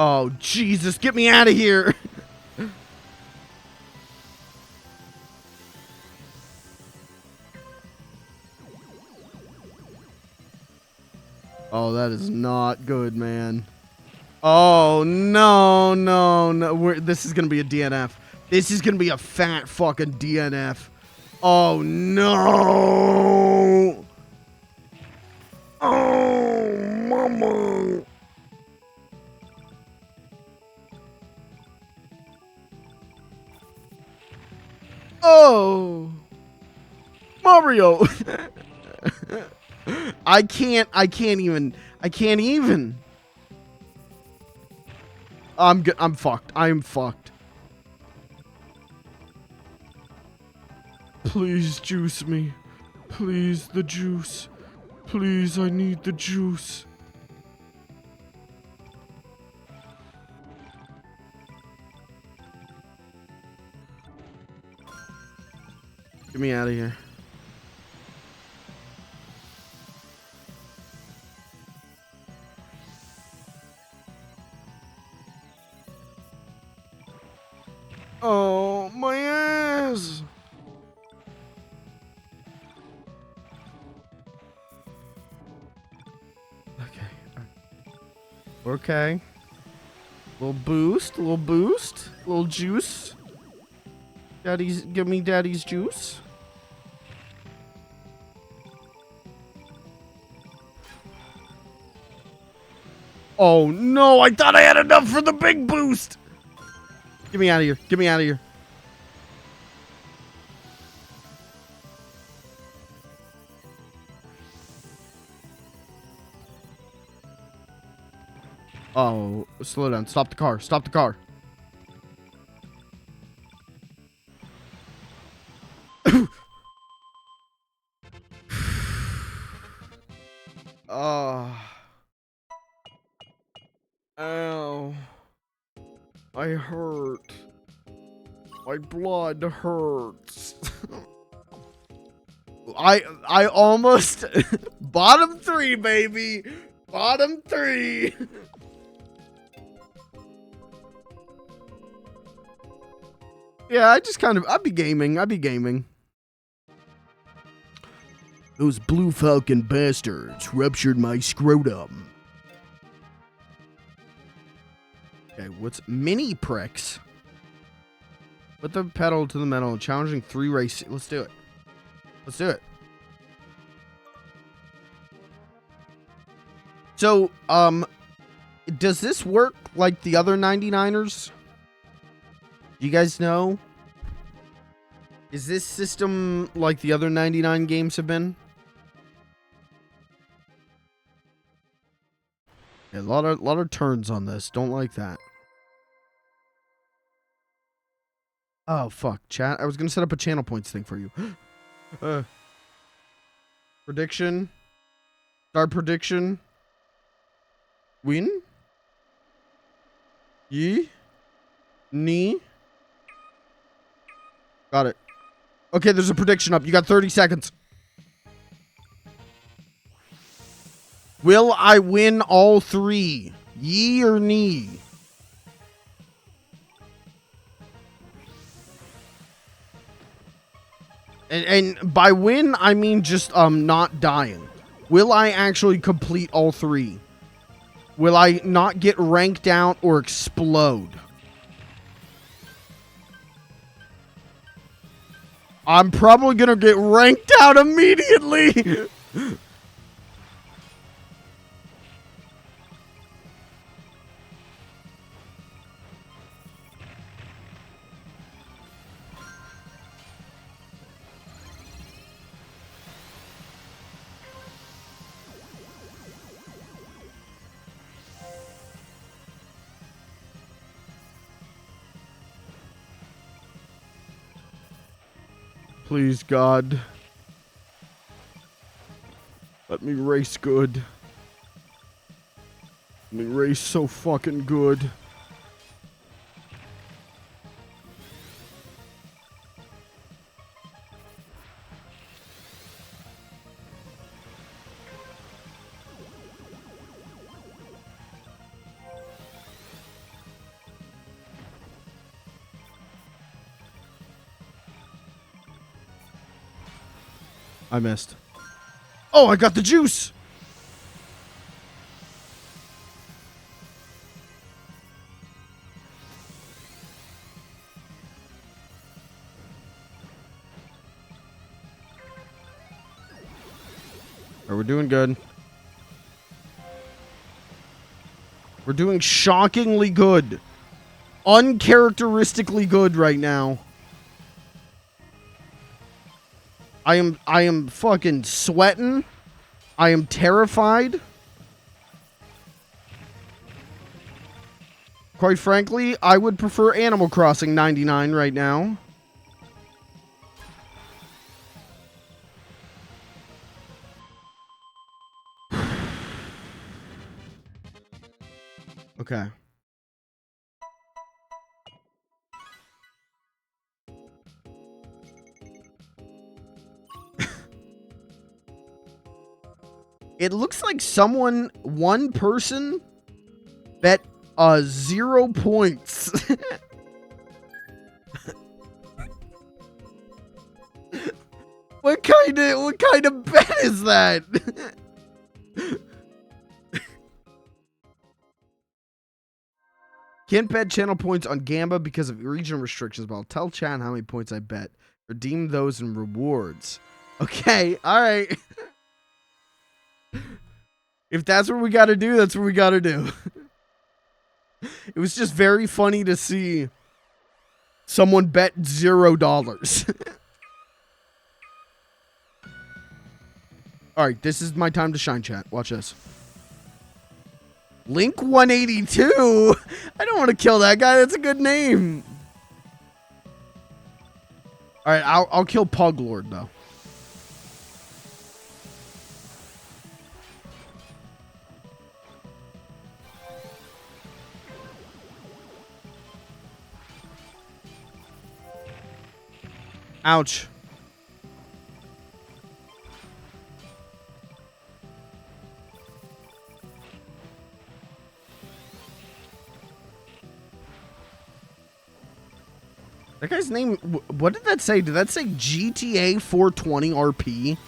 Oh Jesus, get me out of here. Oh, that is not good, man. Oh, no. This is going to be a DNF. This is going to be a fat fucking DNF. Oh, no. Oh, mama. Oh. Mario. I can't even. I'm fucked. I'm fucked. Please juice me. Please, the juice. Please, I need the juice. Get me out of here. Oh, my ass! Okay. Little boost, little juice. Give me daddy's juice. Oh no, I thought I had enough for the big boost. Get me out of here. Get me out of here. Oh, slow down. Stop the car. Stop the car. Oh. Ow. I hurt. My blood hurts. I almost bottom 3, baby. Bottom 3. Yeah, I'd be gaming. Those blue falcon bastards ruptured my scrotum. Okay, what's mini pricks? Put the pedal to the metal and challenging 3 race. Let's do it. Let's do it. So, does this work like the other 99ers? Do you guys know? Is this system like the other 99 games have been? Yeah, a lot of turns on this. Don't like that. Oh, fuck. Chat. I was going to set up a channel points thing for you. Prediction. Start prediction. Win. Ye. Knee. Got it. Okay, there's a prediction up. You got 30 seconds. Will I win all 3? Ye or knee? And by win, I mean just not dying. Will I actually complete all 3? Will I not get ranked out or explode? I'm probably gonna get ranked out immediately. Please, God. Let me race good. Let me race so fucking good. I missed. Oh, I got the juice. All right, we're doing good. We're doing shockingly good. Uncharacteristically good right now. I am fucking sweating. I am terrified. Quite frankly, I would prefer Animal Crossing 99 right now. Okay. It looks like one person bet 0 points. What kind of bet is that? Can't bet channel points on Gamba because of region restrictions, but I'll tell chat how many points I bet. Redeem those in rewards. Okay, alright. If that's what we gotta do, that's what we gotta do. It was just very funny to see someone bet $0. Alright, this is my time to shine, chat. Watch this. Link 182? I don't want to kill that guy. That's a good name. Alright, I'll kill Pug Lord, though. Ouch. That guy's name, what did that say? Did that say GTA 420 RP?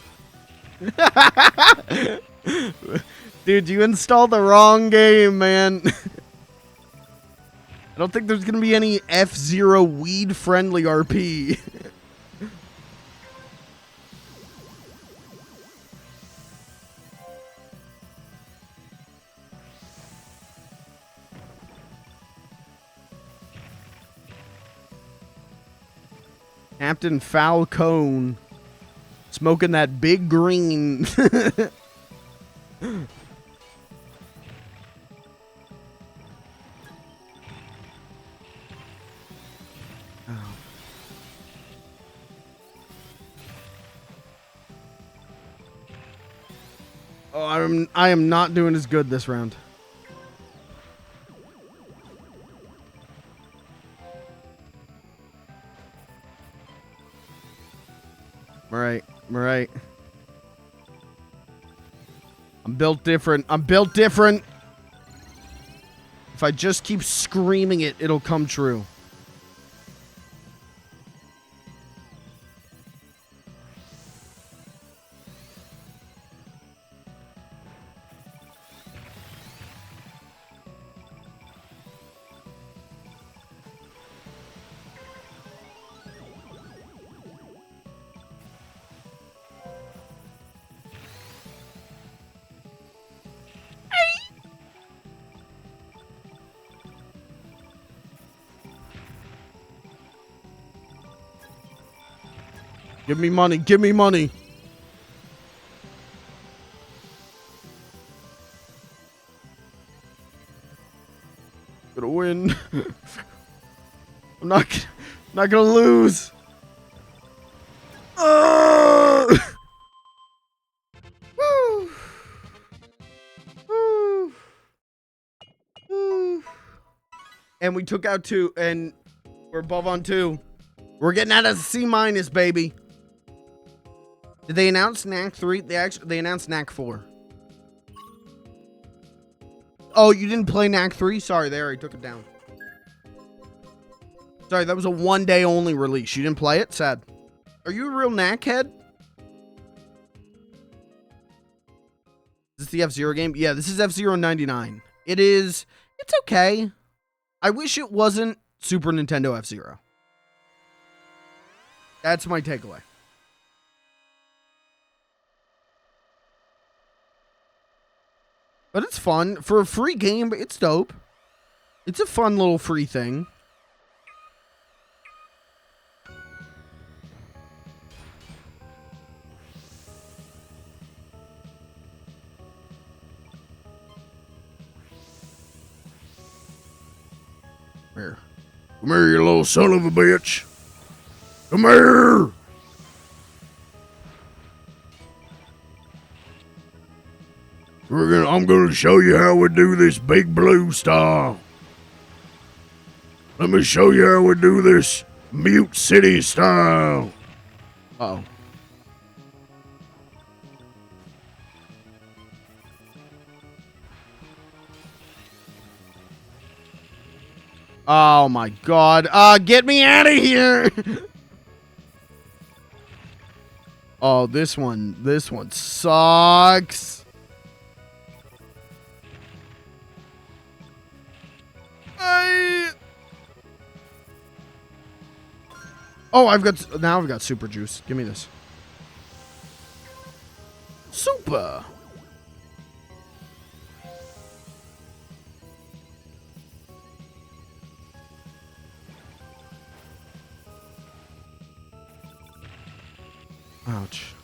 Dude, you installed the wrong game, man. I don't think there's going to be any F-Zero weed-friendly RP. Captain Falcone. Smoking that big green. Oh, I am not doing as good this round. I'm right. I'm built different. If I just keep screaming it, it'll come true. Give me money. Give me money. Gonna win. I'm not gonna lose. Woo. Woo. Woo. And we took out 2, and we're above on 2. We're getting out of C-, baby. Did they announce NAC 3? They announced NAC 4. Oh, you didn't play NAC 3? Sorry, they already took it down. Sorry, that was a 1-day only release. You didn't play it? Sad. Are you a real NAC head? Is this the F-Zero game? Yeah, this is F-Zero 99. It is... It's okay. I wish it wasn't Super Nintendo F-Zero. That's my takeaway. But it's fun. For a free game, it's dope. It's a fun little free thing. Here. Come here, you little son of a bitch. Come here. I'm gonna show you how we do this Big Blue style. Let me show you how we do this Mute City style. Uh-oh. Oh my god. Get me out of here. Oh, this one sucks. Oh, I've got super juice. Give me this. Super. Ouch.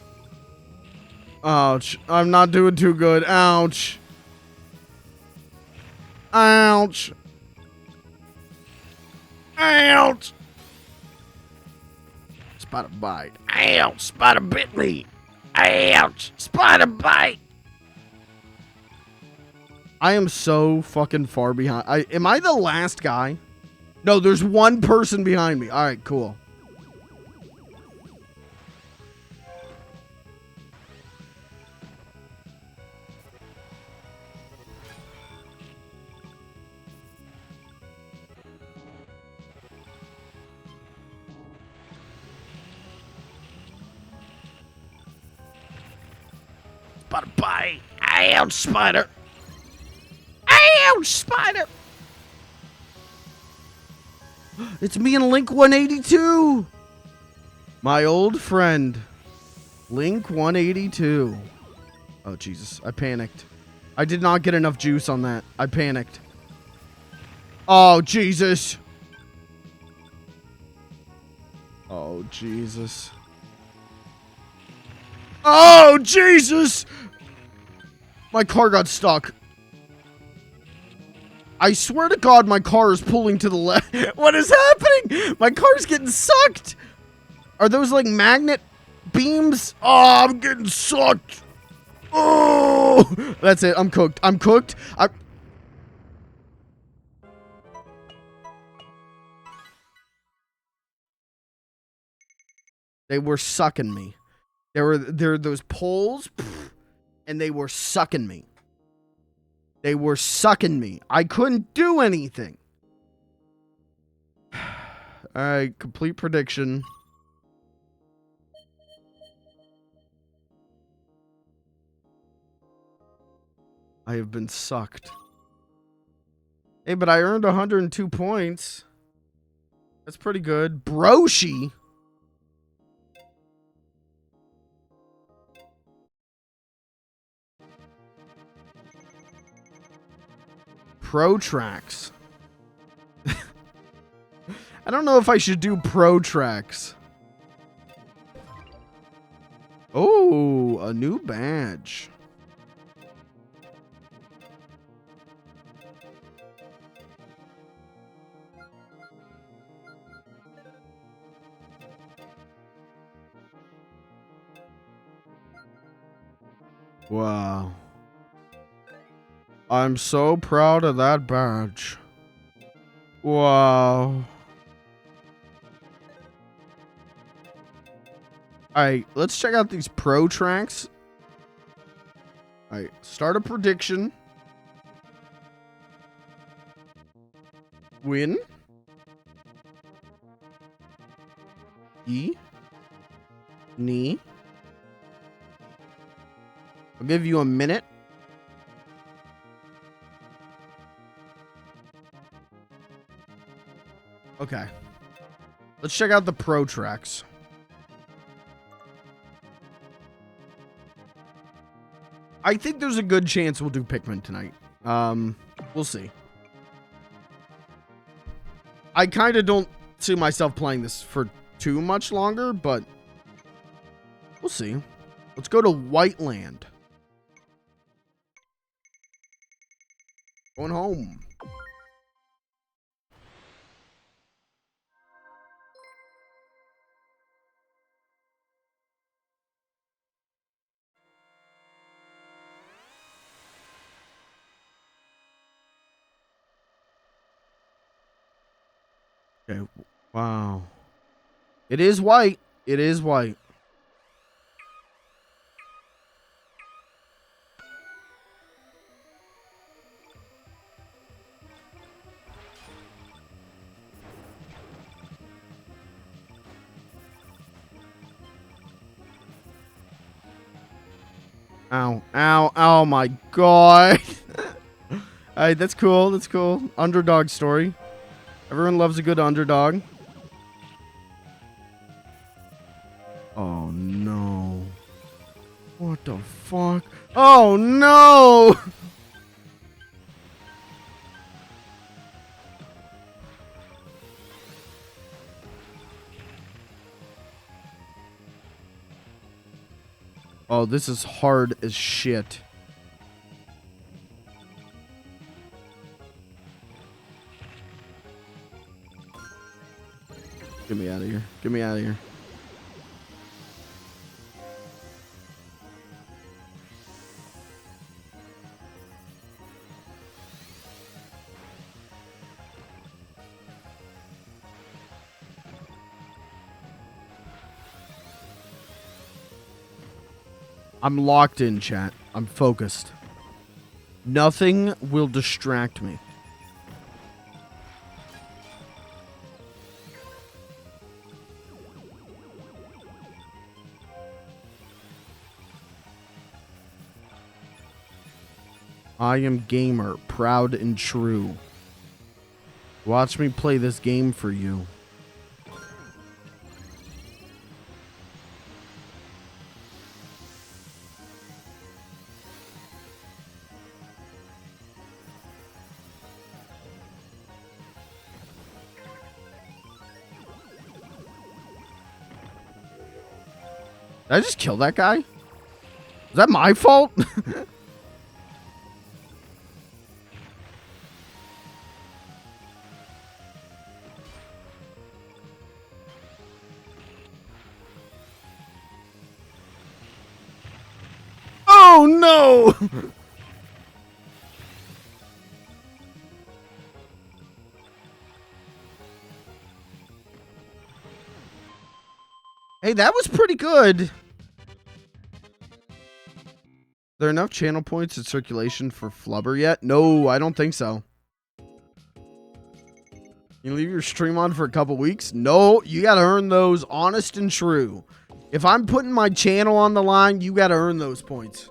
Ouch. I'm not doing too good. Ouch. Ouch. Ouch. Spider bite. Ouch. Spider bit me. Ouch. Spider bite. I am so fucking far behind. Am I the last guy? No, there's one person behind me. All right, cool. Spider bite. Ouch, spider. Ouch, spider. It's me and Link 182. My old friend. Link 182. Oh, Jesus. I panicked. I did not get enough juice on that. I panicked. Oh, Jesus. Oh, Jesus. Oh, Jesus! My car got stuck. I swear to God, my car is pulling to the left. What is happening? My car's getting sucked. Are those like magnet beams? Oh, I'm getting sucked. Oh, that's it. I'm cooked. I'm cooked. They were sucking me. There were those poles, and they were sucking me. They were sucking me. I couldn't do anything. All right, complete prediction. I have been sucked. Hey, but I earned 102 points. That's pretty good. Broshi. Pro Tracks. I don't know if I should do Pro Tracks. Oh, a new badge. Wow. I'm so proud of that badge. Wow. Alright, let's check out these pro tracks. Alright, start a prediction. Win. Knee. I'll give you a minute. Okay. Let's check out the pro tracks. I think there's a good chance we'll do Pikmin tonight. We'll see. I kind of don't see myself playing this for too much longer, but we'll see. Let's go to Whiteland. Going home. Okay. Wow. It is white. It is white. Ow. Ow. Oh my god. Alright, that's cool. That's cool. Underdog story. Everyone loves a good underdog. Oh no. What the fuck? Oh no! Oh, this is hard as shit. Get me out of here. Get me out of here. I'm locked in, chat. I'm focused. Nothing will distract me. I am gamer, proud and true. Watch me play this game for you. Did I just kill that guy? Is that my fault? Oh no! Hey, that was pretty good. There enough channel points in circulation for Flubber yet? No, I don't think so. You leave your stream on for a couple weeks? No, you gotta earn those honest and true. If I'm putting my channel on the line, you gotta earn those points.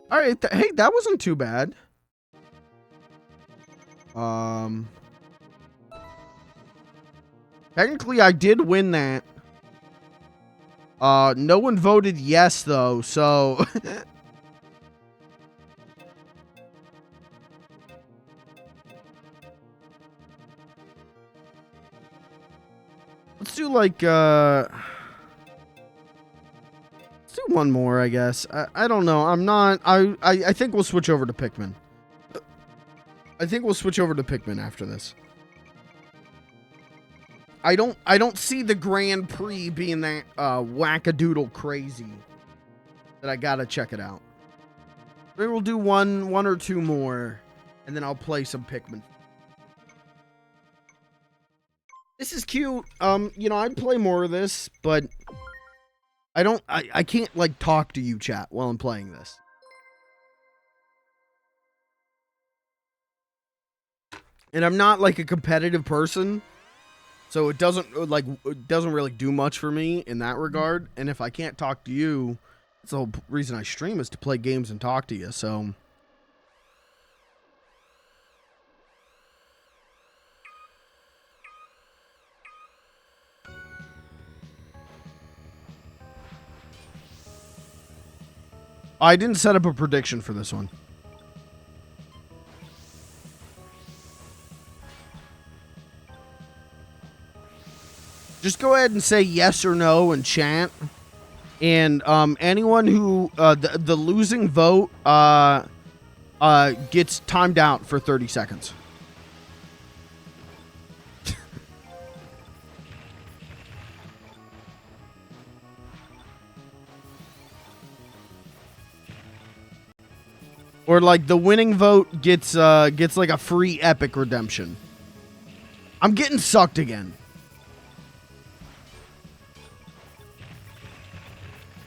All right, hey, that wasn't too bad. Technically, I did win that. No one voted yes, though, so... Let's do, like, let's do one more, I guess. I don't know. I'm not... I think we'll switch over to Pikmin. I think we'll switch over to Pikmin after this. I don't see the Grand Prix being that wackadoodle crazy that I gotta check it out. Maybe we'll do one or two more, and then I'll play some Pikmin. This is cute. You know, I'd play more of this, but I can't like talk to you, chat, while I'm playing this. And I'm not like a competitive person. So it doesn't really do much for me in that regard. And if I can't talk to you, that's the whole reason I stream, is to play games and talk to you. So I didn't set up a prediction for this one. Just go ahead and say yes or no and chant. And anyone who the losing vote gets timed out for 30 seconds. Or like the winning vote gets like a free epic redemption. I'm getting sucked again.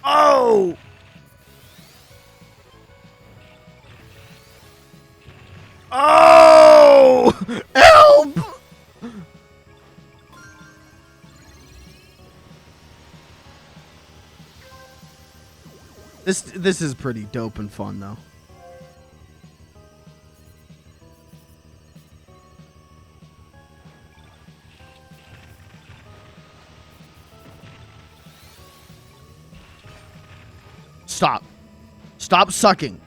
Oh! Oh! Help! This is pretty dope and fun though. Stop. Stop sucking.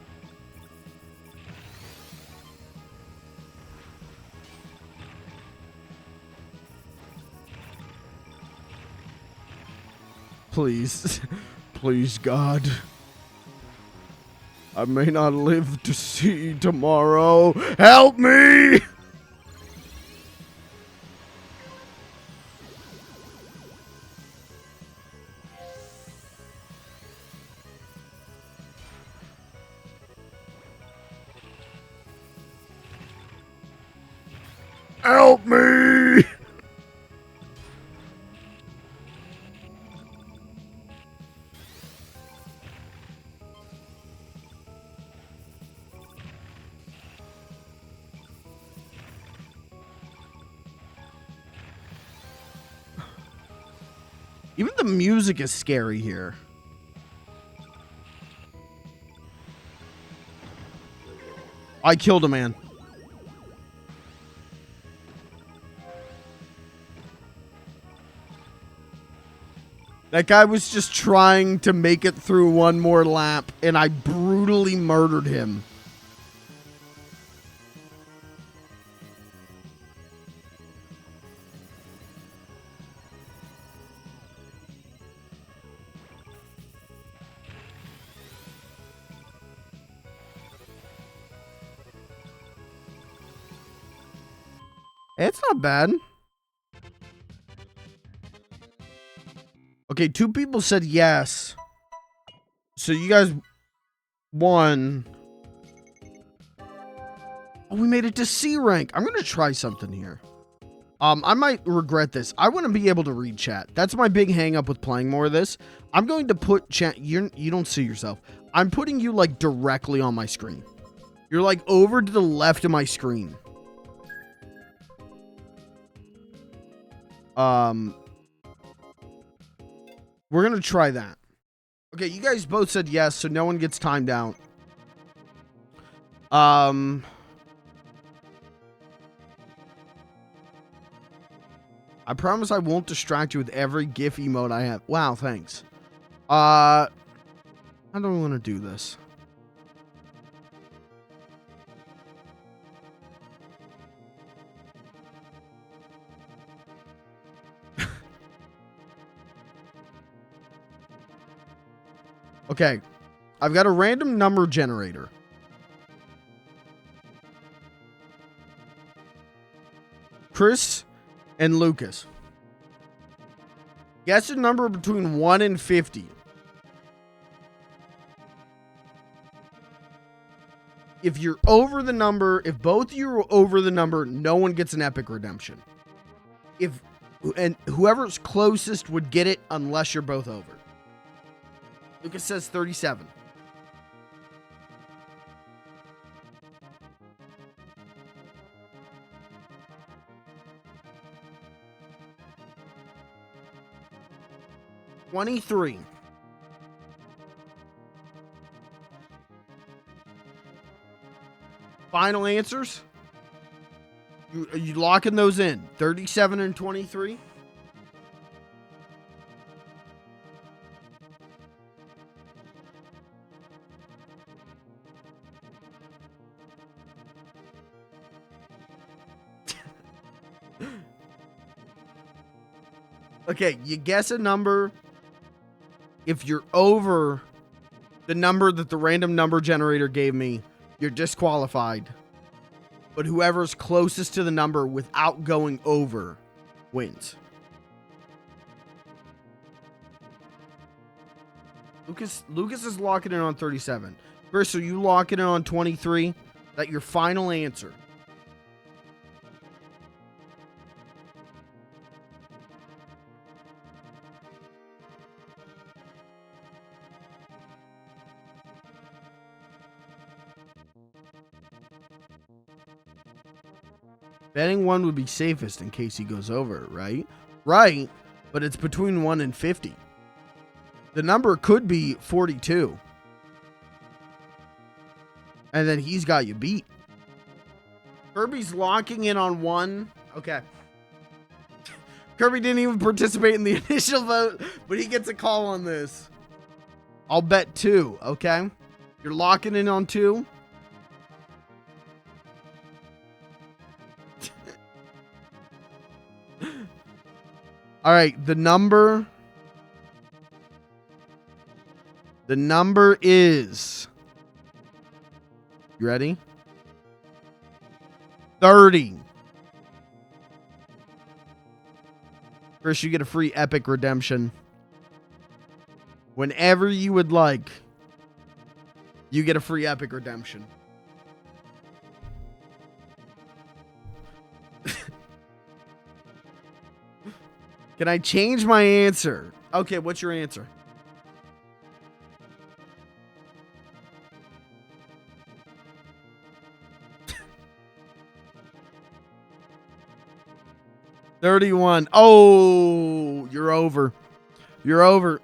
Please. Please, God. I may not live to see tomorrow. Help me! Help me! Even the music is scary here. I killed a man. That guy was just trying to make it through one more lap, and I brutally murdered him. It's not bad. Okay, 2 people said yes. So you guys won. Oh, we made it to C rank. I'm going to try something here. I might regret this. I want to be able to read chat. That's my big hang up with playing more of this. I'm going to put chat. You don't see yourself. I'm putting you like directly on my screen. You're like over to the left of my screen. We're going to try that. Okay, you guys both said yes, so no one gets timed out. I promise I won't distract you with every GIF emote I have. Wow, thanks. How do I want to do this? Okay, I've got a random number generator. Chris and Lucas. Guess a number between 1 and 50. If you're over the number, if both of you are over the number, no one gets an epic redemption. And whoever's closest would get it unless you're both over. Lucas says 37. $23. Final answers? Are you locking those in? 37 and 23? Okay, you guess a number. If you're over the number that the random number generator gave me, you're disqualified. But whoever's closest to the number without going over wins. Lucas is locking in on 37. Chris, are you locking in on 23? That your final answer? Betting 1 would be safest in case he goes over, right? Right, but it's between 1 and 50. The number could be 42. And then he's got you beat. Kirby's locking in on 1. Okay. Kirby didn't even participate in the initial vote, but he gets a call on this. I'll bet 2, okay? You're locking in on 2. All right, the number is, you ready? 30. Chris, you get a free epic redemption. Whenever you would like, you get a free epic redemption. Can I change my answer? Okay, what's your answer? $31. Oh, you're over. You're over.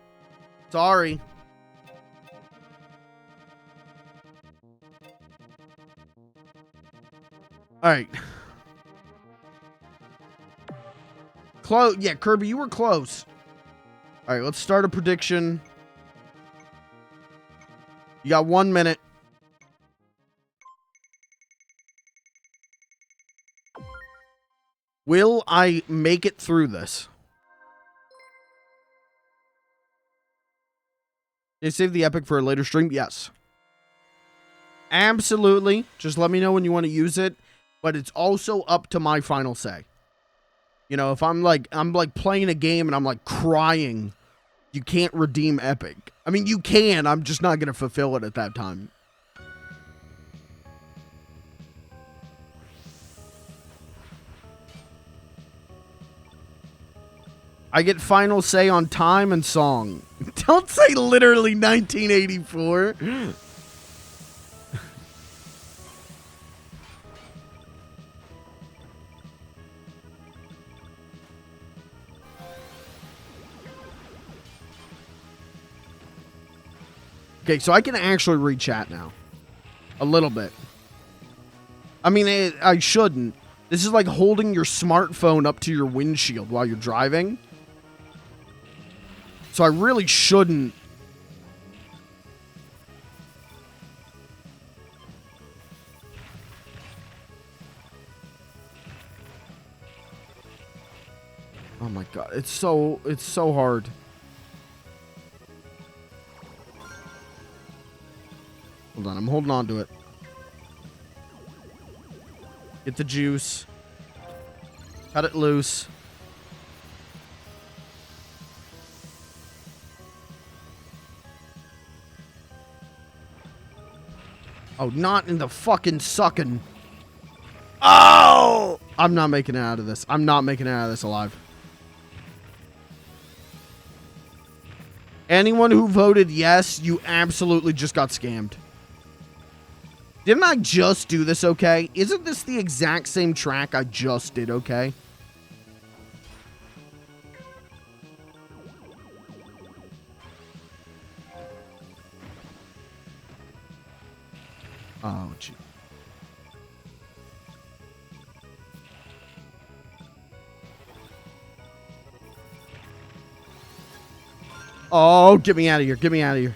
Sorry. All right. Close. Yeah, Kirby, you were close. All right, let's start a prediction. You got 1 minute. Will I make it through this? They save the epic for a later stream? Yes. Absolutely. Just let me know when you want to use it. But it's also up to my final say. You know, if I'm like playing a game and I'm like crying, you can't redeem epic. I mean, you can. I'm just not going to fulfill it at that time. I get final say on time and song. Don't say literally 1984. Okay, so I can actually read chat now. A little bit. I mean, I shouldn't. This is like holding your smartphone up to your windshield while you're driving. So I really shouldn't. Oh my god, it's so hard. Hold on, I'm holding on to it. Get the juice. Cut it loose. Oh, not in the fucking sucking. Oh! I'm not making it out of this. I'm not making it out of this alive. Anyone who voted yes, you absolutely just got scammed. Didn't I just do this okay? Isn't this the exact same track I just did okay? Oh, gee. Oh, get me out of here. Get me out of here.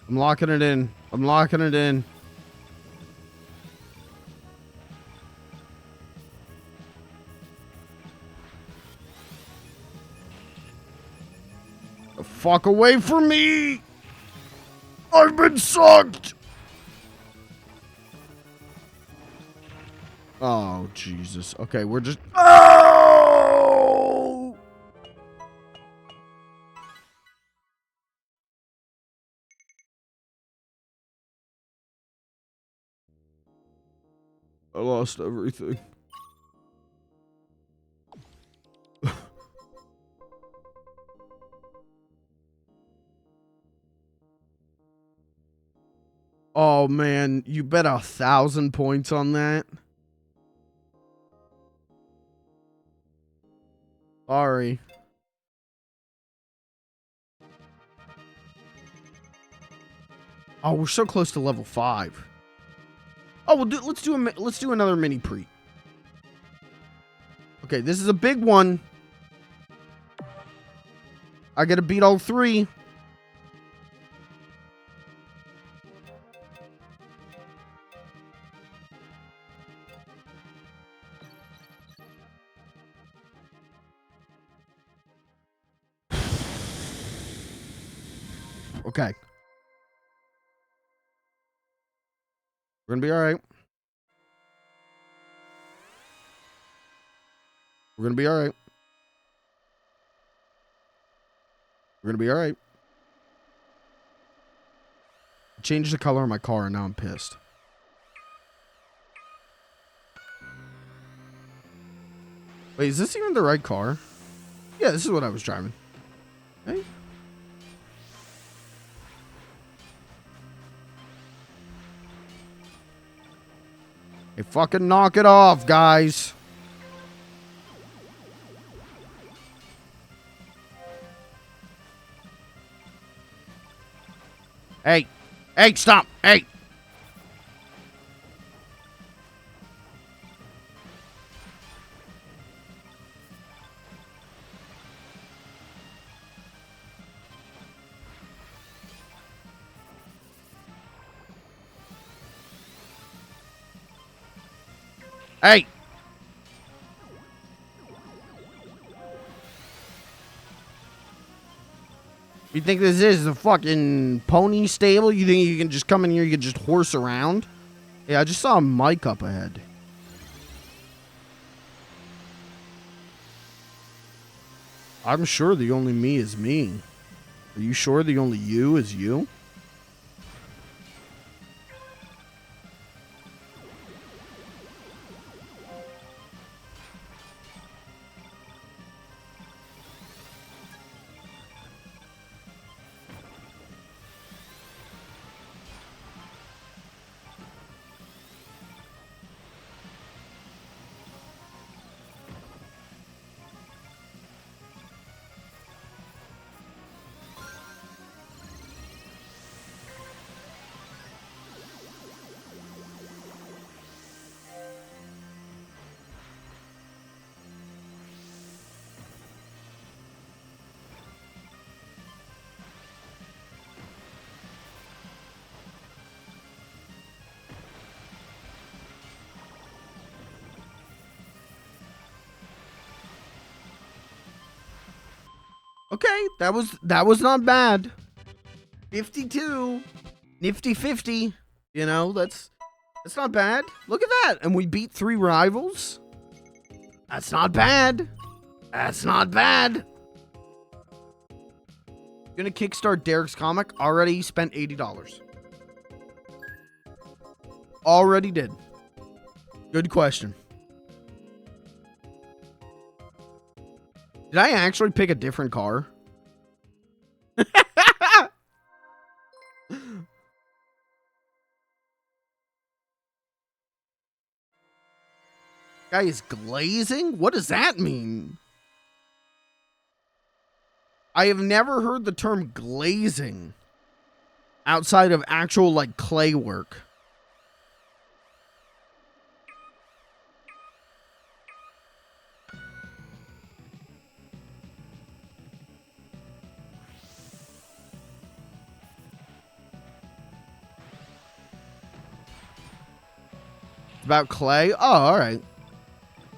I'm locking it in. I'm locking it in. The fuck away from me! I've been sucked! Oh, Jesus. Okay, we're just... Oh! I lost everything. Oh, man. You bet 1,000 points on that. Sorry. Oh, we're so close to level 5. Oh, let's do another mini pre. Okay, this is a big one. I gotta beat all 3. Okay. We're gonna be all right. We're gonna be all right. We're gonna be all right. Changed the color of my car and now I'm pissed. Wait, is this even the right car? Yeah, this is what I was driving. Hey. Hey, fucking knock it off, guys. Hey. Hey, stop. Hey. Hey. You think this is a fucking pony stable? You think you can just come in here, you can just horse around? Yeah, I just saw a mic up ahead. I'm sure the only me is me. Are you sure the only you is you? Okay, that was not bad. 52. Nifty 50. You know, that's not bad. Look at that. And we beat 3 rivals. That's not bad. That's not bad. Gonna kickstart Derek's comic. Already spent $80. Already did. Good question. Did I actually pick a different car? Guy is glazing? What does that mean? I have never heard the term glazing outside of actual, like, clay work. About clay? Oh, all right.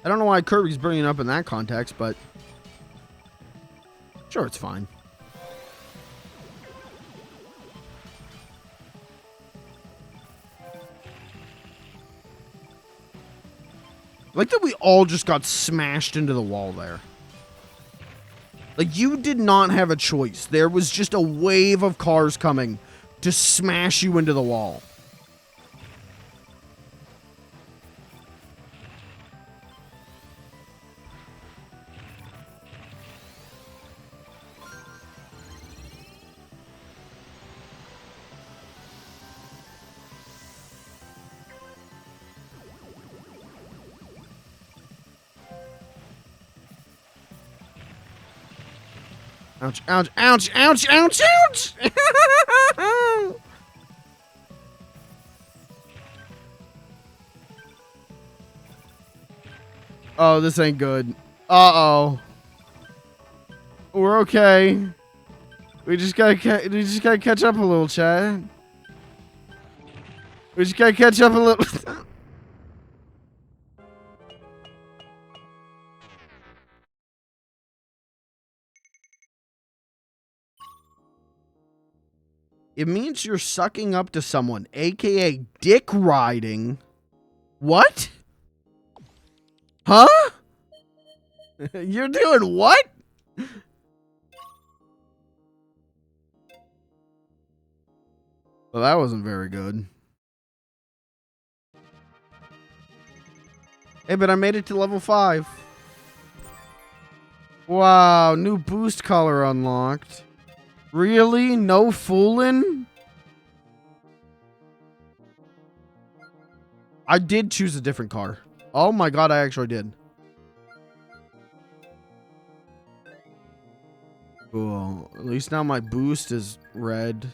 I don't know why Kirby's bringing it up in that context, but sure, it's fine. Like that we all just got smashed into the wall there. Like, you did not have a choice. There was just a wave of cars coming to smash you into the wall. Ouch, ouch, ouch, ouch, ouch, ouch! Oh, this ain't good. Uh-oh. We're okay. We just gotta catch up a little, Chad. We just gotta catch up a little. It means you're sucking up to someone, aka dick riding. What? Huh? You're doing what? Well, that wasn't very good. Hey, but I made it to level 5. Wow, new boost color unlocked. Really? No fooling? I did choose a different car. Oh my god, I actually did. Cool. At least now my boost is red.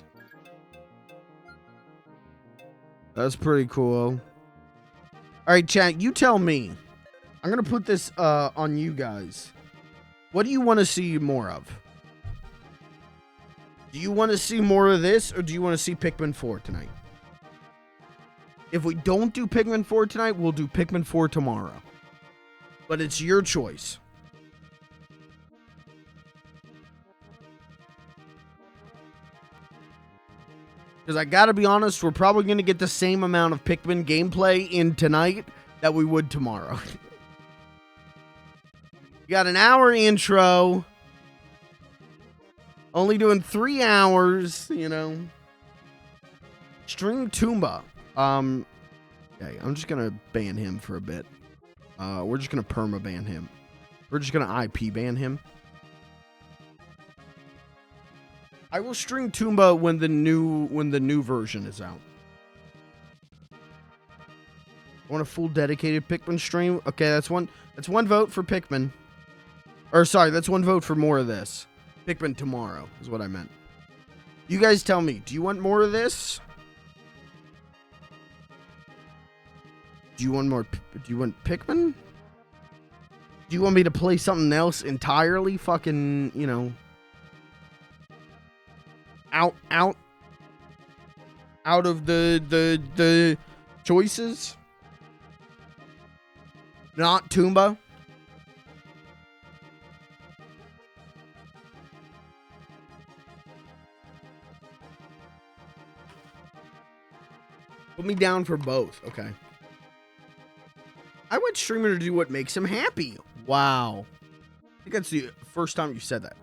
That's pretty cool. Alright, chat, you tell me. I'm gonna put this on you guys. What do you want to see more of? Do you want to see more of this, or do you want to see Pikmin 4 tonight? If we don't do Pikmin 4 tonight, we'll do Pikmin 4 tomorrow. But it's your choice. Because I gotta be honest, we're probably gonna get the same amount of Pikmin gameplay in tonight that we would tomorrow. You got an hour intro. Only doing 3 hours, you know. String Toomba. Okay, I'm just gonna ban him for a bit. We're just gonna perma ban him. We're just gonna IP ban him. I will string Toomba when the new version is out. I want a full dedicated Pikmin stream. Okay, that's one vote for Pikmin. Or sorry, that's one vote for more of this. Pikmin tomorrow is what I meant. You guys tell me, do you want more of this? Do you want Pikmin? Do you want me to play something else entirely? Fucking, you know, out of the choices? Not Toomba? Put me down for both. Okay. I want streamer to do what makes him happy. Wow. I think that's the first time you said that.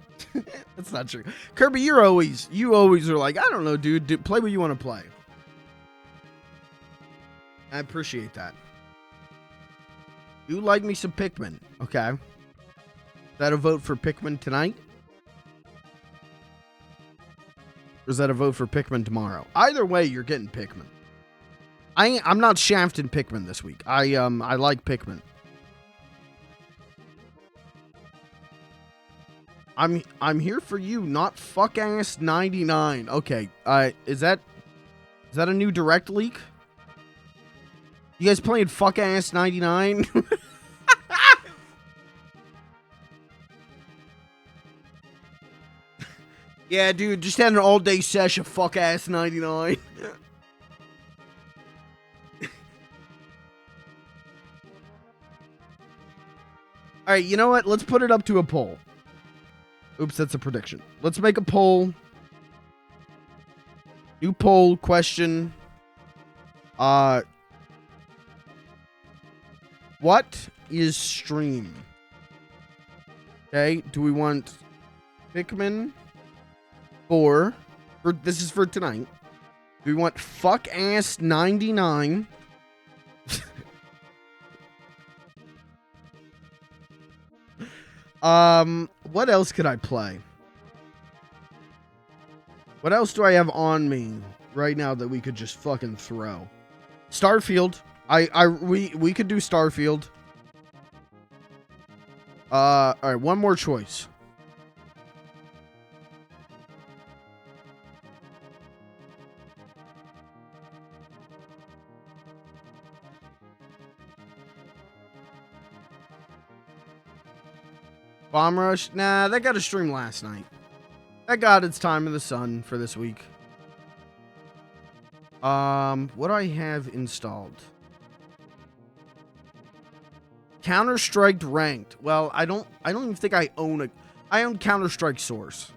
That's not true. Kirby, you always are like, I don't know, dude. Play what you want to play. I appreciate that. You like me some Pikmin. Okay. Is that a vote for Pikmin tonight? Or is that a vote for Pikmin tomorrow? Either way, you're getting Pikmin. I'm not shafting Pikmin this week. I like Pikmin. I'm here for you, not fuck ass 99. Okay. Is that a new direct leak? You guys playing fuck ass 99? Yeah, dude, just had an all day sesh of fuck ass 99. All right, you know what? Let's put it up to a poll. Oops, that's a prediction. Let's make a poll. New poll question. What is stream? Okay, do we want Pikmin 4? This is for tonight. Do we want fuck ass 99? What else could I play? What else do I have on me right now that we could just fucking throw? Starfield. We could do Starfield. All right, one more choice. Bomb Rush? Nah, that got a stream last night. That got its time in the sun for this week. What do I have installed? Counter-Strike Ranked. Well, I don't even think I own I own Counter-Strike Source.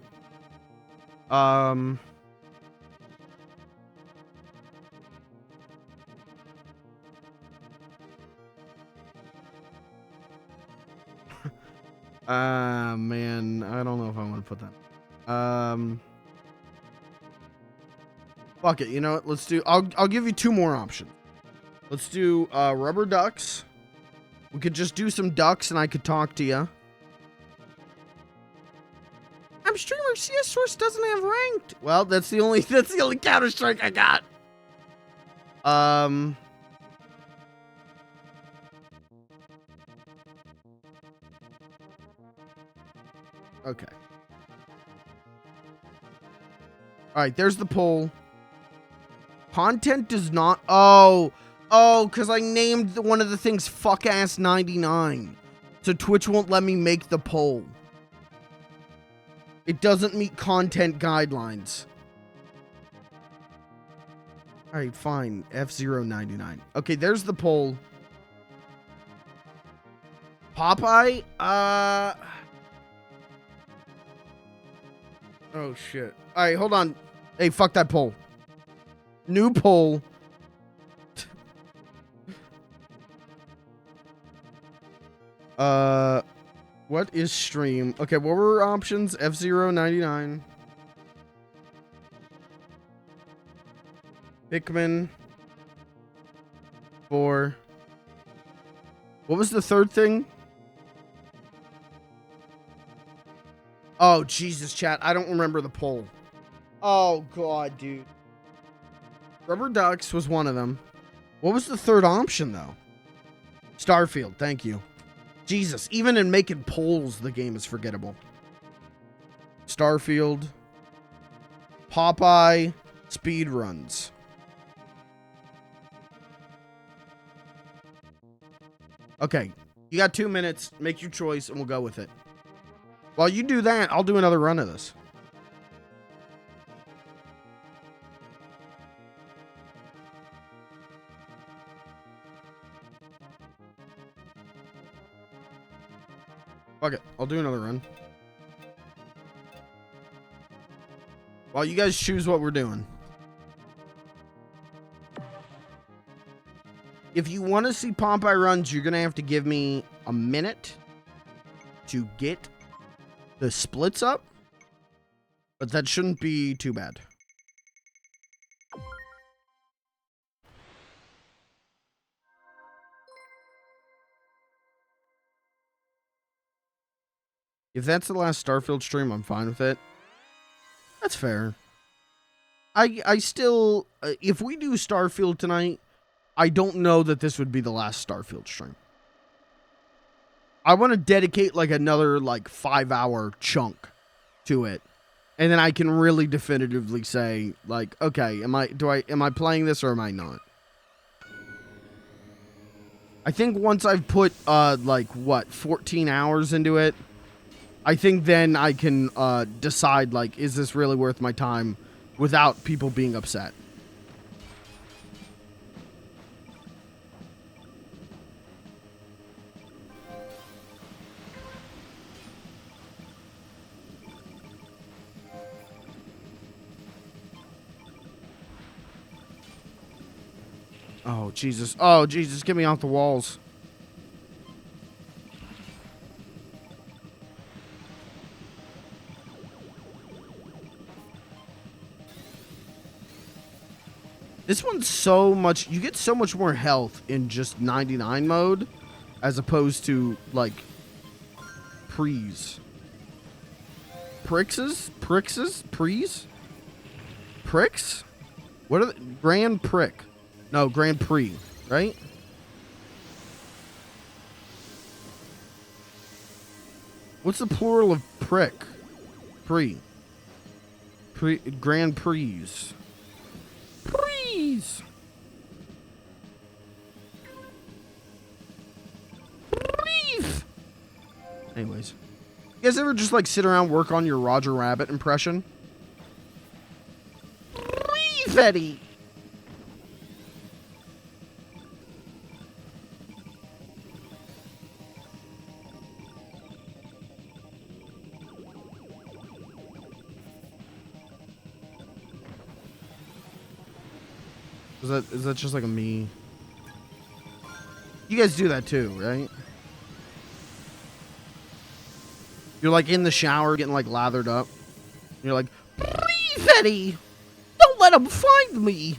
Man, I don't know if I want to put that. Fuck it. You know what? Let's do. I'll give you 2 more options. Let's do Rubber Ducks. We could just do some ducks, and I could talk to you. I'm streamer. CS Source doesn't have ranked. Well, that's the only Counter Strike I got. Okay. All right, there's the poll. Content does not. Oh, because I named one of the things fuck ass 99. So Twitch won't let me make the poll. It doesn't meet content guidelines. All right, fine. F099. Okay, there's the poll. Popeye? Oh, shit. All right, hold on. Hey, fuck that poll. New poll. What is stream? Okay, what were options? F099. Pikmin 4. What was the third thing? Oh, Jesus, chat. I don't remember the poll. Oh, God, dude. Rubber Ducks was one of them. What was the third option, though? Starfield. Thank you. Jesus, even in making polls, the game is forgettable. Starfield. Popeye. Speedruns. Okay, you got 2 minutes. Make your choice, and we'll go with it. While you do that, I'll do another run of this. Fuck it, I'll do another run. While you guys choose what we're doing. If you want to see Popeye runs, you're going to have to give me a minute to get the splits up. But that shouldn't be too bad. If that's the last Starfield stream, I'm fine with it. That's fair. I still, if we do Starfield tonight, I don't know that this would be the last Starfield stream. I want to dedicate like another like 5-hour chunk to it. And then I can really definitively say like, okay, am I playing this or am I not? I think once I've put like what, 14 hours into it, I think then I can decide like, is this really worth my time without people being upset? Oh, Jesus. Oh, Jesus. Get me off the walls. This one's so much... You get so much more health in just 99 mode as opposed to, like, prees. Prixes? Prixes? Prees? Pricks? What are the... Grand Prick. No, Grand Prix, right? What's the plural of prick? Prix. Grand Prix. Prix. Prix. Anyways. You guys ever just like sit around work on your Roger Rabbit impression? Prix, Eddie. Is that just like a me? You guys do that too, right? You're like in the shower getting like lathered up. You're like, please, Eddie, don't let him find me.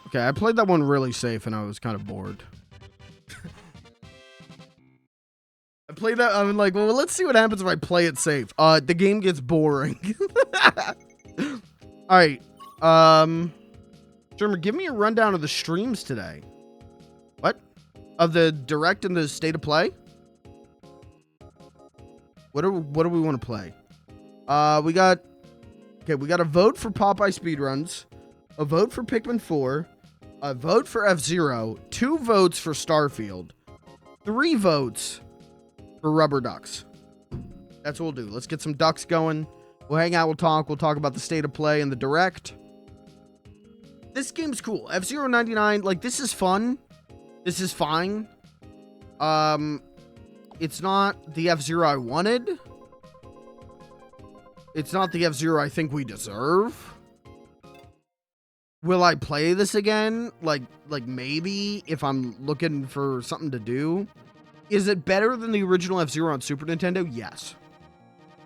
Okay, I played that one really safe and I was kind of bored. I played that, I'm like, well, let's see what happens if I play it safe. The game gets boring. Alright, Sherman, give me a rundown of the streams today. What? Of the direct and the state of play? What do we want to play? We got a vote for Popeye speedruns, a vote for Pikmin 4, a vote for F-Zero, 2 votes for Starfield, 3 votes for Rubber Ducks. That's what we'll do. Let's get some ducks going. We'll hang out, we'll talk about the state of play and the direct. This game's cool. F-Zero 99, like, this is fun. This is fine. It's not the F-Zero I wanted. It's not the F-Zero I think we deserve. Will I play this again? Like maybe if I'm looking for something to do. Is it better than the original F-Zero on Super Nintendo? Yes.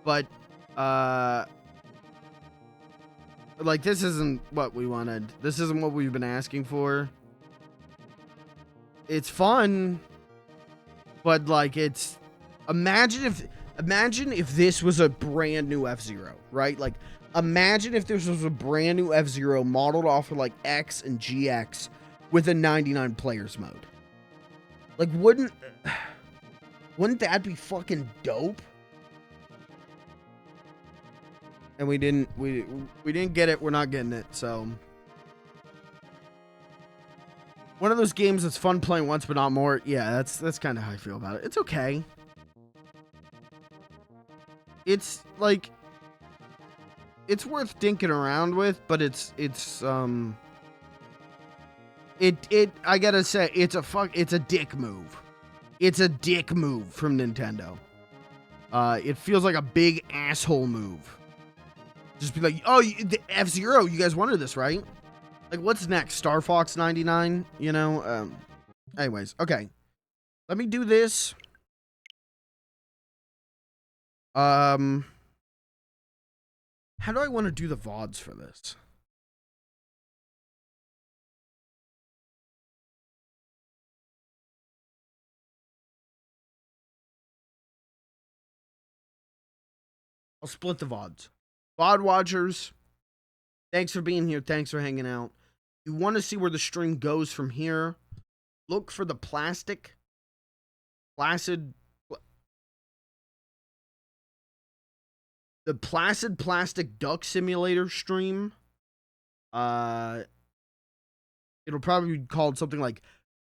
But, like, this isn't what we wanted. This isn't what we've been asking for. It's fun, but, like, it's... Imagine if this was a brand new F-Zero, right? Like, imagine if this was a brand new F-Zero modeled off of, like, X and GX with a 99 players mode. Like, wouldn't that be fucking dope? And we didn't get it. We're not getting it. So one of those games that's fun playing once but not more. Yeah, that's kind of how I feel about it. It's okay. It's like it's worth dinking around with, but it's I gotta say it's a dick move. It's a dick move from Nintendo. It feels like a big asshole move. Just be like, oh, the F-Zero, you guys wanted this, right? Like, what's next? Star Fox 99? You know? Anyways, okay. Let me do this. How do I want to do the VODs for this? I'll split the VODs. VOD watchers, thanks for being here. Thanks for hanging out. You want to see where the stream goes from here? Look for the Placid Plastic Duck Simulator stream. It'll probably be called something like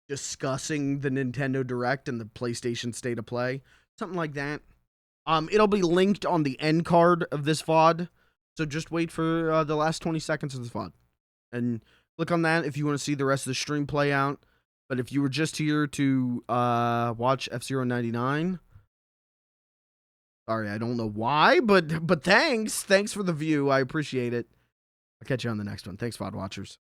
discussing the Nintendo Direct and the PlayStation State of Play. Something like that. It'll be linked on the end card of this VOD. So just wait for the last 20 seconds of this VOD. And click on that if you want to see the rest of the stream play out. But if you were just here to watch F-Zero 99, sorry, I don't know why, but thanks. Thanks for the view. I appreciate it. I'll catch you on the next one. Thanks, VOD watchers.